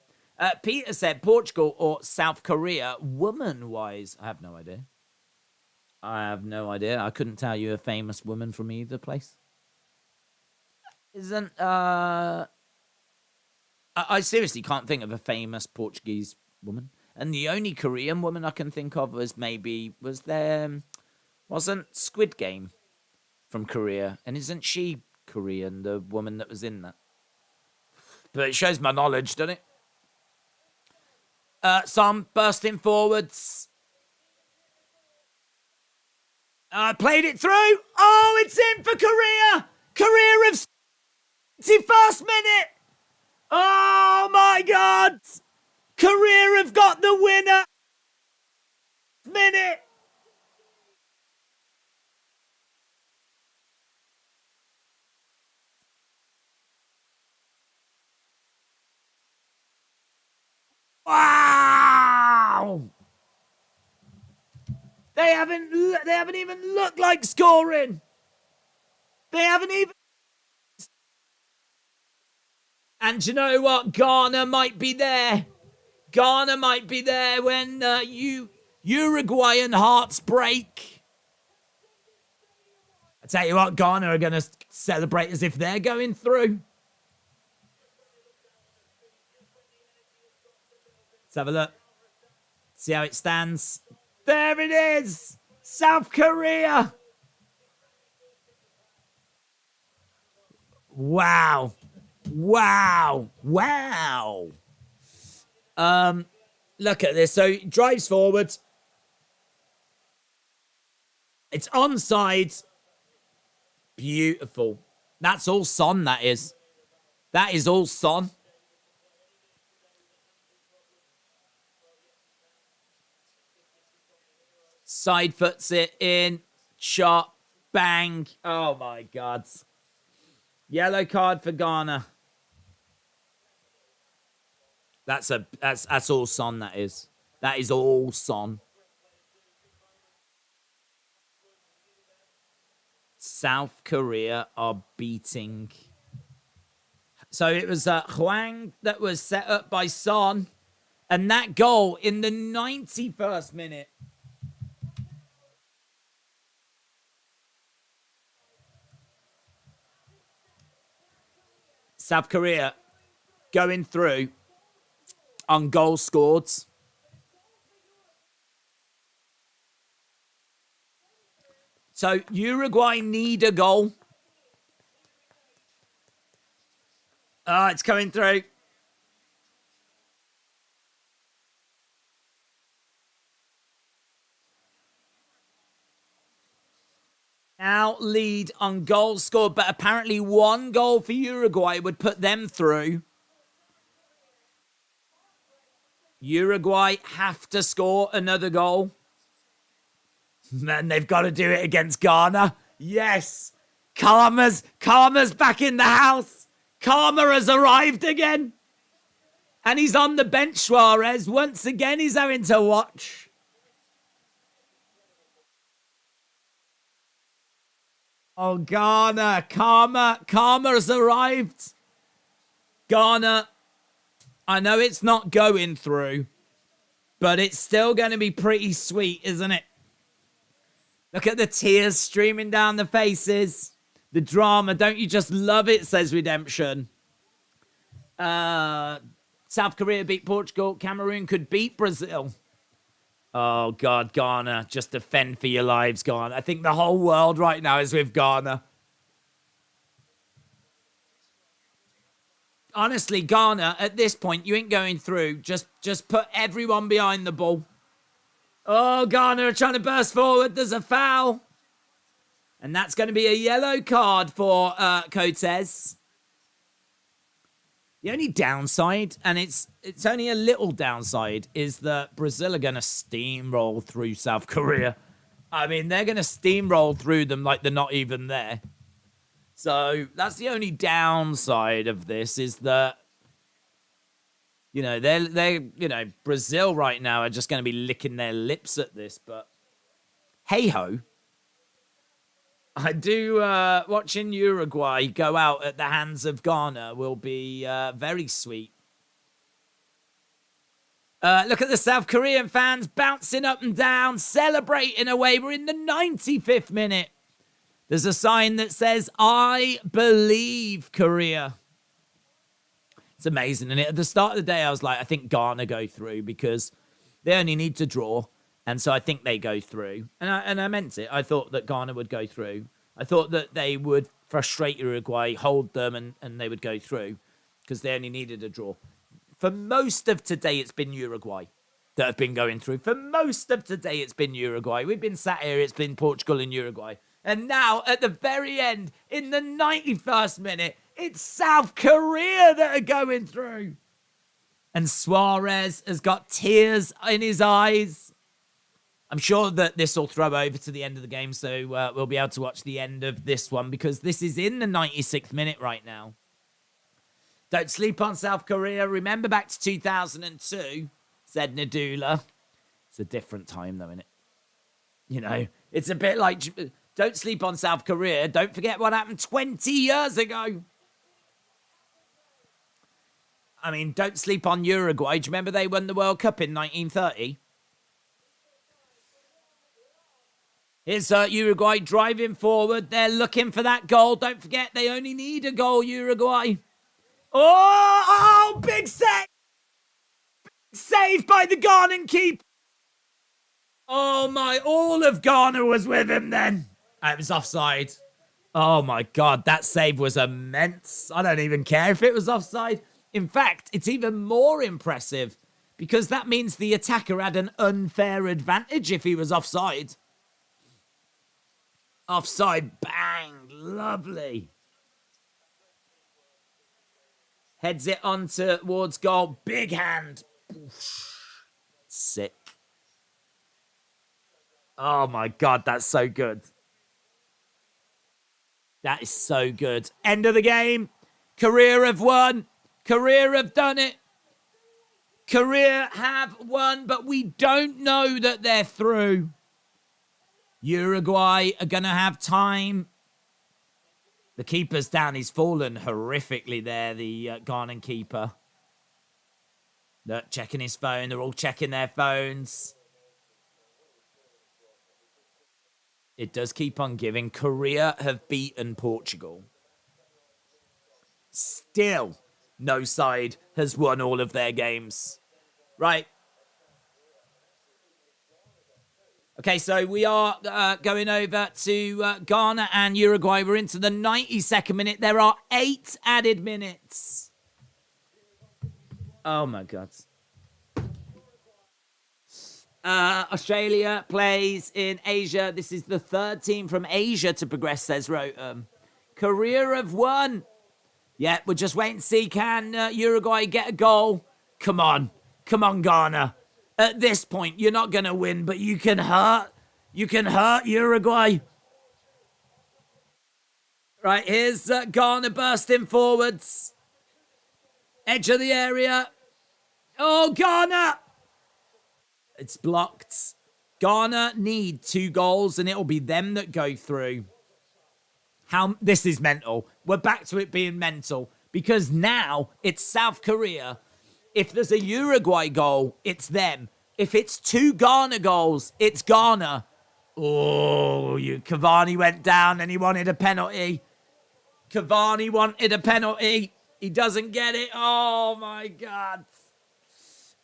Peter said Portugal or South Korea, woman-wise. I have no idea. I couldn't tell you a famous woman from either place. Isn't... I seriously can't think of a famous Portuguese woman. And the only Korean woman I can think of wasn't Squid Game from Korea. And isn't she Korean, the woman that was in that? But it shows my knowledge, doesn't it? Some bursting forwards. Played it through. Oh, it's in for Korea. Korea of 21st minute. Oh, my God. Korea have got the winner. Minute. Wow. They haven't even looked like scoring. They haven't even. And you know what? Ghana might be there. Ghana might be there when Uruguayan hearts break. I tell you what, Ghana are going to celebrate as if they're going through. Let's have a look. See how it stands. There it is. South Korea. Wow. Wow. Wow. Look at this. So he drives forward. It's onside. Beautiful. That's all Son, that is. That is all Son. Side foots it in. Shot. Bang. Oh, my God. Yellow card for Ghana. That's all Son, that is. That is all Son. South Korea are beating. So it was Hwang that was set up by Son. And that goal in the 91st minute. South Korea going through. on goal scored. So Uruguay need a goal. Oh, it's coming through. Now lead on goals scored, but apparently one goal for Uruguay would put them through. Uruguay have to score another goal. Man, they've got to do it against Ghana. Yes. Karma's back in the house. Karma has arrived again. And he's on the bench, Suarez. Once again, he's having to watch. Oh, Ghana. Karma has arrived. Ghana, I know it's not going through, but it's still going to be pretty sweet, isn't it? Look at the tears streaming down the faces. The drama. Don't you just love it, says Redemption. South Korea beat Portugal. Cameroon could beat Brazil. Oh, God, Ghana. Just defend for your lives, Ghana. I think the whole world right now is with Ghana. Honestly, Ghana, at this point, you ain't going through. Just put everyone behind the ball. Oh, Ghana are trying to burst forward. There's a foul. And that's going to be a yellow card for Cotes. The only downside, and it's only a little downside, is that Brazil are going to steamroll through South Korea. I mean, they're going to steamroll through them like they're not even there. So that's the only downside of this, is that, you know, they're Brazil right now are just going to be licking their lips at this. But hey ho, I do watching Uruguay go out at the hands of Ghana will be very sweet. Look at the South Korean fans bouncing up and down, celebrating away. We're in the 95th minute. There's a sign that says, "I believe Korea." It's amazing. And at the start of the day, I was like, I think Ghana go through because they only need to draw. And so I think they go through. And I meant it. I thought that Ghana would go through. I thought that they would frustrate Uruguay, hold them, and they would go through because they only needed a draw. For most of today, it's been Uruguay that have been going through. For most of today, it's been Uruguay. We've been sat here. It's been Portugal and Uruguay. And now, at the very end, in the 91st minute, it's South Korea that are going through. And Suarez has got tears in his eyes. I'm sure that this will throw over to the end of the game, so we'll be able to watch the end of this one because this is in the 96th minute right now. Don't sleep on South Korea. Remember back to 2002, said Nadula. It's a different time, though, isn't it? You know, it's a bit like... Don't sleep on South Korea. Don't forget what happened 20 years ago. I mean, don't sleep on Uruguay. Do you remember they won the World Cup in 1930? Here's Uruguay driving forward. They're looking for that goal. Don't forget, they only need a goal, Uruguay. Oh, big save. Saved by the Ghanan keeper. Oh, my. All of Ghana was with him then. It was offside. Oh, my God. That save was immense. I don't even care if it was offside. In fact, it's even more impressive because that means the attacker had an unfair advantage if he was offside. Offside, bang, lovely. Heads it on towards goal, big hand. Sick. Oh, my God, that's so good. That is so good. End of the game. Korea have won. Korea have done it. Korea have won, but we don't know that they're through. Uruguay are going to have time. The keeper's down. He's fallen horrifically there, the Ghanan keeper. Look, checking his phone. They're all checking their phones. It does keep on giving. Korea have beaten Portugal. Still, no side has won all of their games. Right. Okay, so we are going over to Ghana and Uruguay. We're into the 92nd minute. There are 8 added minutes. Oh, my God. Australia plays in Asia. This is the 3rd team from Asia to progress, says Rotem. Korea have won. Yeah, we're just waiting to see, can Uruguay get a goal? Come on. Come on, Ghana. At this point, you're not going to win, but you can hurt. You can hurt Uruguay. Right, here's Ghana bursting forwards. Edge of the area. Oh, Ghana! It's blocked. Ghana need 2 goals, and it'll be them that go through. This is mental. We're back to it being mental, because now it's South Korea. If there's a Uruguay goal, it's them. If it's 2 Ghana goals, it's Ghana. Oh, Cavani went down and he wanted a penalty. Cavani wanted a penalty. He doesn't get it. Oh, my God.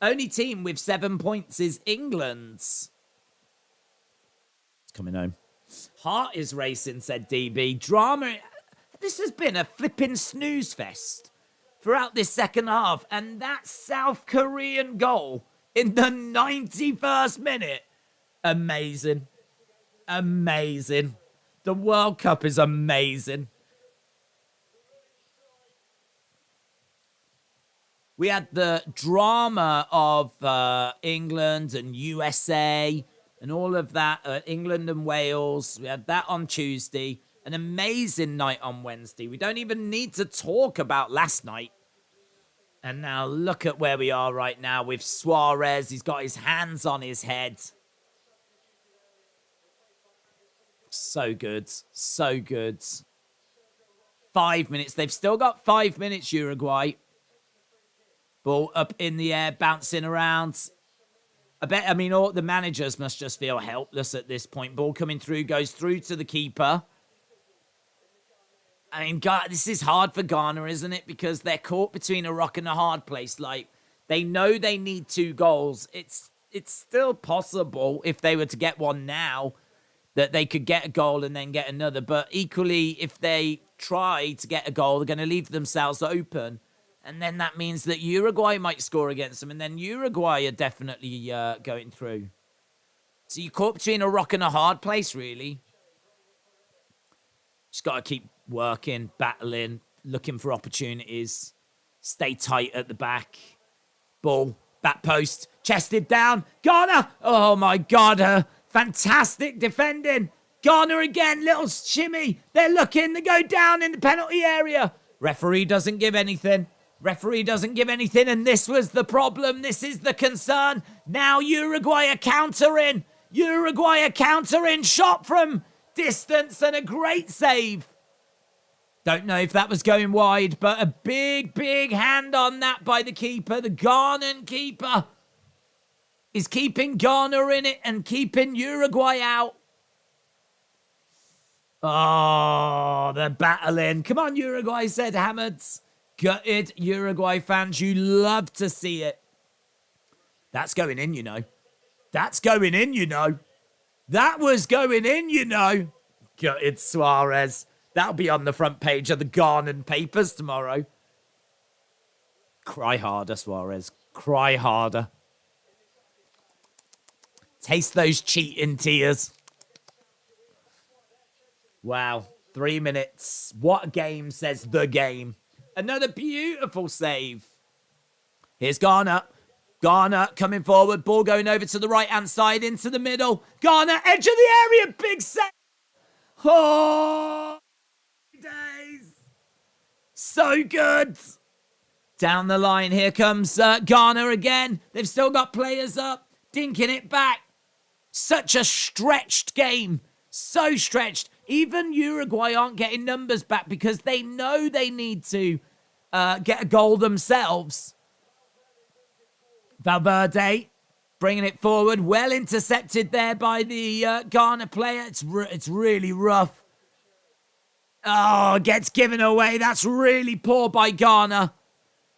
Only team with 7 points is England's. It's coming home. Heart is racing, said DB. Drama. This has been a flipping snooze fest throughout this second half. And that South Korean goal in the 91st minute. Amazing. Amazing. The World Cup is amazing. We had the drama of England and USA and all of that. England and Wales. We had that on Tuesday. An amazing night on Wednesday. We don't even need to talk about last night. And now look at where we are right now with Suarez. He's got his hands on his head. So good. So good. 5 minutes. They've still got 5 minutes, Uruguay. Ball up in the air, bouncing around. All the managers must just feel helpless at this point. Ball coming through, goes through to the keeper. I mean, God, this is hard for Ghana, isn't it? Because they're caught between a rock and a hard place. Like, they know they need 2 goals. It's still possible, if they were to get one now, that they could get a goal and then get another. But equally, if they try to get a goal, they're going to leave themselves open. And then that means that Uruguay might score against them. And then Uruguay are definitely going through. So you're caught between a rock and a hard place, really. Just got to keep working, battling, looking for opportunities. Stay tight at the back. Ball, back post, chested down. Ghana! Oh, my God. Fantastic defending. Ghana again, little shimmy. They're looking to go down in the penalty area. Referee doesn't give anything. Referee doesn't give anything, and this was the problem. This is the concern. Now Uruguay are countering. Uruguay are countering. Shot from distance and a great save. Don't know if that was going wide, but a big, big hand on that by the keeper. The Ghanan keeper is keeping Ghana in it and keeping Uruguay out. Oh, they're battling. Come on, Uruguay, said Hammonds. Gutted Uruguay fans. You love to see it. That's going in, you know. That's going in, you know. That was going in, you know. Gutted Suarez. That'll be on the front page of the Ghanan papers tomorrow. Cry harder, Suarez. Cry harder. Taste those cheating tears. Wow. 3 minutes. What a game, says the game. Another beautiful save. Here's Ghana. Ghana coming forward. Ball going over to the right-hand side into the middle. Ghana, edge of the area. Big save. Oh, days. So good. Down the line. Here comes Ghana again. They've still got players up. Dinking it back. Such a stretched game. So stretched. Even Uruguay aren't getting numbers back because they know they need to get a goal themselves. Valverde bringing it forward. Well intercepted there by the Ghana player. It's really rough. Oh, gets given away. That's really poor by Ghana.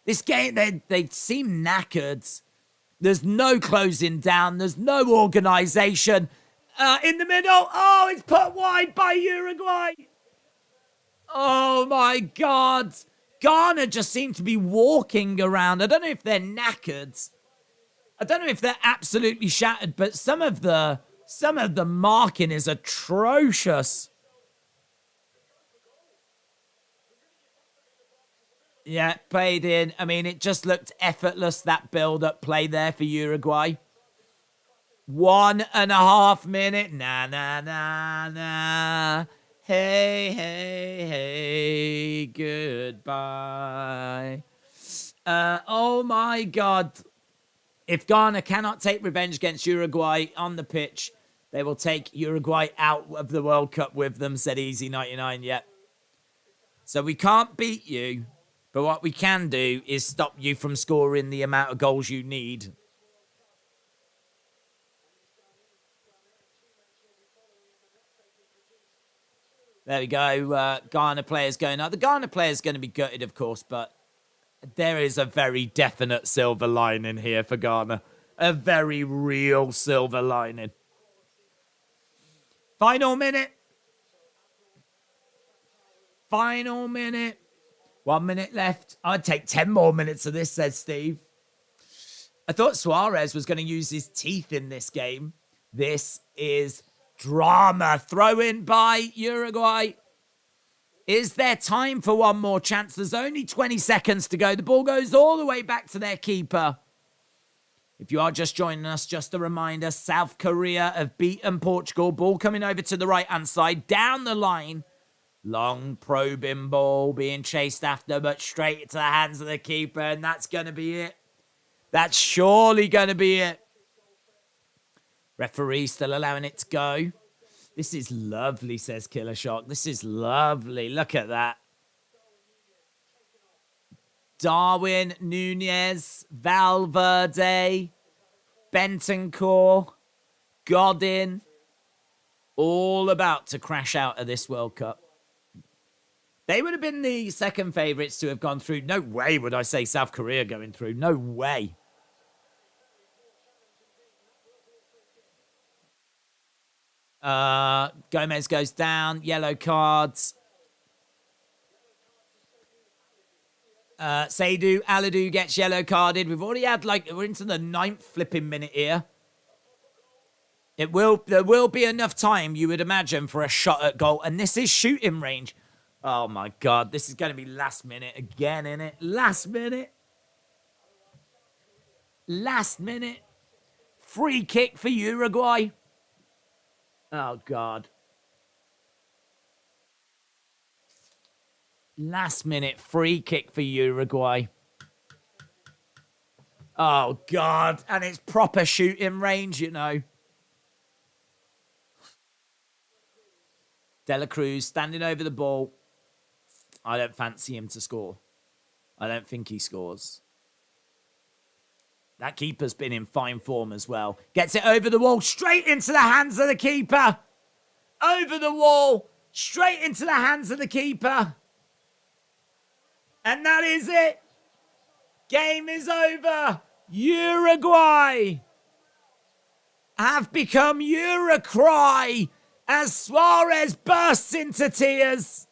This game, they seem knackered. There's no closing down. There's no organisation. In the middle. Oh, it's put wide by Uruguay. Oh, my God. Ghana just seem to be walking around. I don't know if they're knackered. I don't know if they're absolutely shattered, but some of the marking is atrocious. Yeah, played in. I mean, it just looked effortless, that build-up play there for Uruguay. 1.5 minute. Na, na, na, na. Hey, hey, hey. Goodbye. Oh, my God. If Ghana cannot take revenge against Uruguay on the pitch, they will take Uruguay out of the World Cup with them, said Easy 99. Yep. So we can't beat you, but what we can do is stop you from scoring the amount of goals you need. There we go. Ghana players going up. The Ghana player's going to be gutted, of course, but there is a very definite silver lining here for Ghana. A very real silver lining. Final minute. Final minute. 1 minute left. I'd take 10 more minutes of this, says Steve. I thought Suarez was going to use his teeth in this game. This is drama. Throw in by Uruguay. Is there time for one more chance? There's only 20 seconds to go. The ball goes all the way back to their keeper. If you are just joining us, just a reminder, South Korea have beaten Portugal. Ball coming over to the right-hand side, down the line. Long probing ball being chased after, but straight into the hands of the keeper, and that's going to be it. That's surely going to be it. Referee still allowing it to go. This is lovely, says Killer Shock. This is lovely. Look at that. Darwin, Nunez, Valverde, Bentancur, Godin, all about to crash out of this World Cup. They would have been the second favourites to have gone through. No way would I say South Korea going through. No way. Gomez goes down. Yellow cards. Seydou Aladou gets yellow carded. We've already had, we're into the 9th flipping minute here. There will be enough time, you would imagine, for a shot at goal. And this is shooting range. Oh, my God. This is going to be last minute again, innit? Last minute. Last minute. Free kick for Uruguay. Oh, God. Last minute free kick for Uruguay. Oh, God. And it's proper shooting range, you know. De La Cruz standing over the ball. I don't fancy him to score. I don't think he scores. That keeper's been in fine form as well. Gets it over the wall, straight into the hands of the keeper. Over the wall, straight into the hands of the keeper. And that is it. Game is over. Uruguay have become Uracry as Suarez bursts into tears.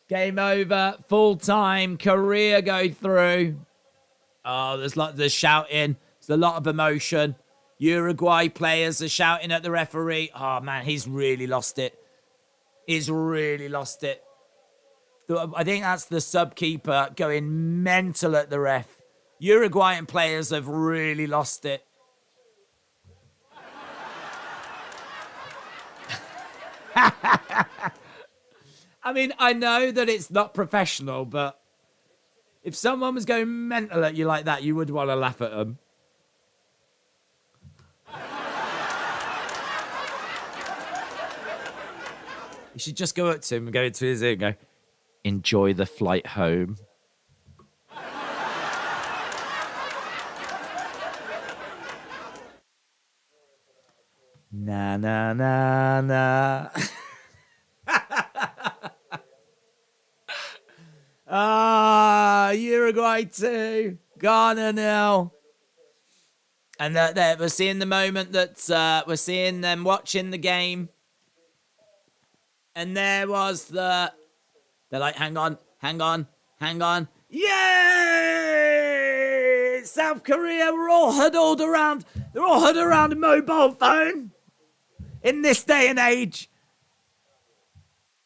Game over. Full time. Korea go through. Oh, there's shouting. There's a lot of emotion. Uruguay players are shouting at the referee. Oh, man, he's really lost it. He's really lost it. I think that's the sub-keeper going mental at the ref. Uruguayan players have really lost it. I mean, I know that it's not professional, but if someone was going mental at you like that, you would want to laugh at them. You should just go up to him and go into his ear and go, enjoy the flight home. Na na na na. Uruguay 2, Ghana 0. And we're seeing the moment that we're seeing them watching the game. And there was they're like, hang on. Yay! South Korea were all huddled around. They're all huddled around a mobile phone in this day and age.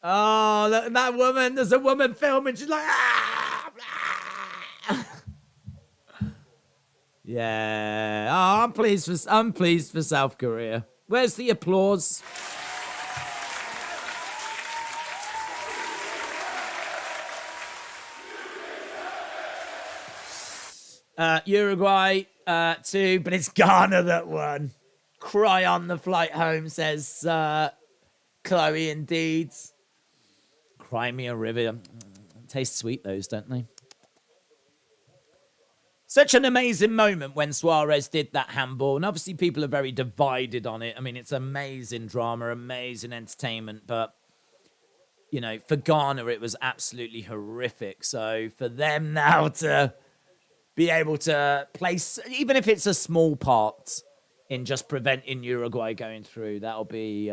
Oh, look at that woman. There's a woman filming. She's like, ah! Yeah. Oh, I'm pleased for South Korea. Where's the applause? Uruguay 2, but it's Ghana that won. Cry on the flight home, says Chloe indeed. Cry me a river. Taste sweet, those, don't they? Such an amazing moment when Suarez did that handball. And obviously people are very divided on it. I mean, it's amazing drama, amazing entertainment. But, you know, for Ghana, it was absolutely horrific. So for them now to be able to place, even if it's a small part in just preventing Uruguay going through, that'll be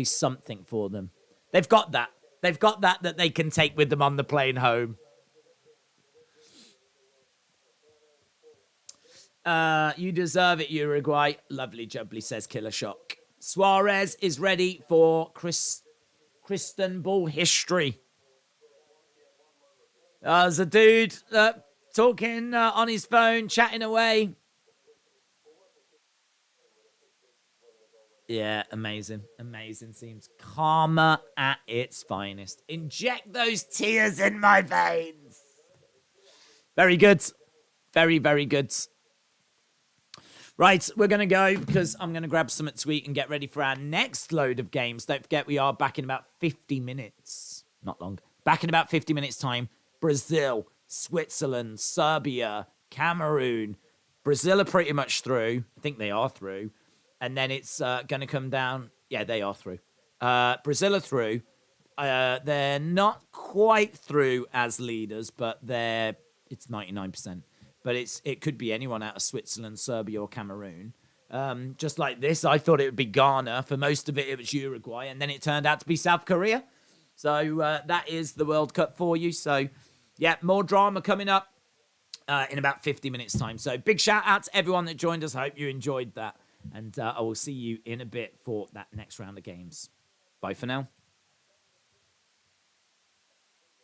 something for them. They've got that. They've got that they can take with them on the plane home. You deserve it, Uruguay. Lovely jubbly, says Killer Shock. Suarez is ready for Kristen Ball history. There's a dude talking on his phone, chatting away. Yeah, amazing. Amazing seems. Karma at its finest. Inject those tears in my veins. Very good. Very, very good. Right, we're going to go because I'm going to grab something to eat and get ready for our next load of games. Don't forget, we are back in about 50 minutes. Not long. Back in about 50 minutes' time. Brazil, Switzerland, Serbia, Cameroon. Brazil are pretty much through. I think they are through. And then it's going to come down. Yeah, they are through. Brazil are through. They're not quite through as leaders, but it's 99%. But it could be anyone out of Switzerland, Serbia, or Cameroon. Just like this, I thought it would be Ghana. For most of it, it was Uruguay. And then it turned out to be South Korea. So that is the World Cup for you. So, yeah, more drama coming up in about 50 minutes' time. So big shout out to everyone that joined us. I hope you enjoyed that. And I will see you in a bit for that next round of games. Bye for now.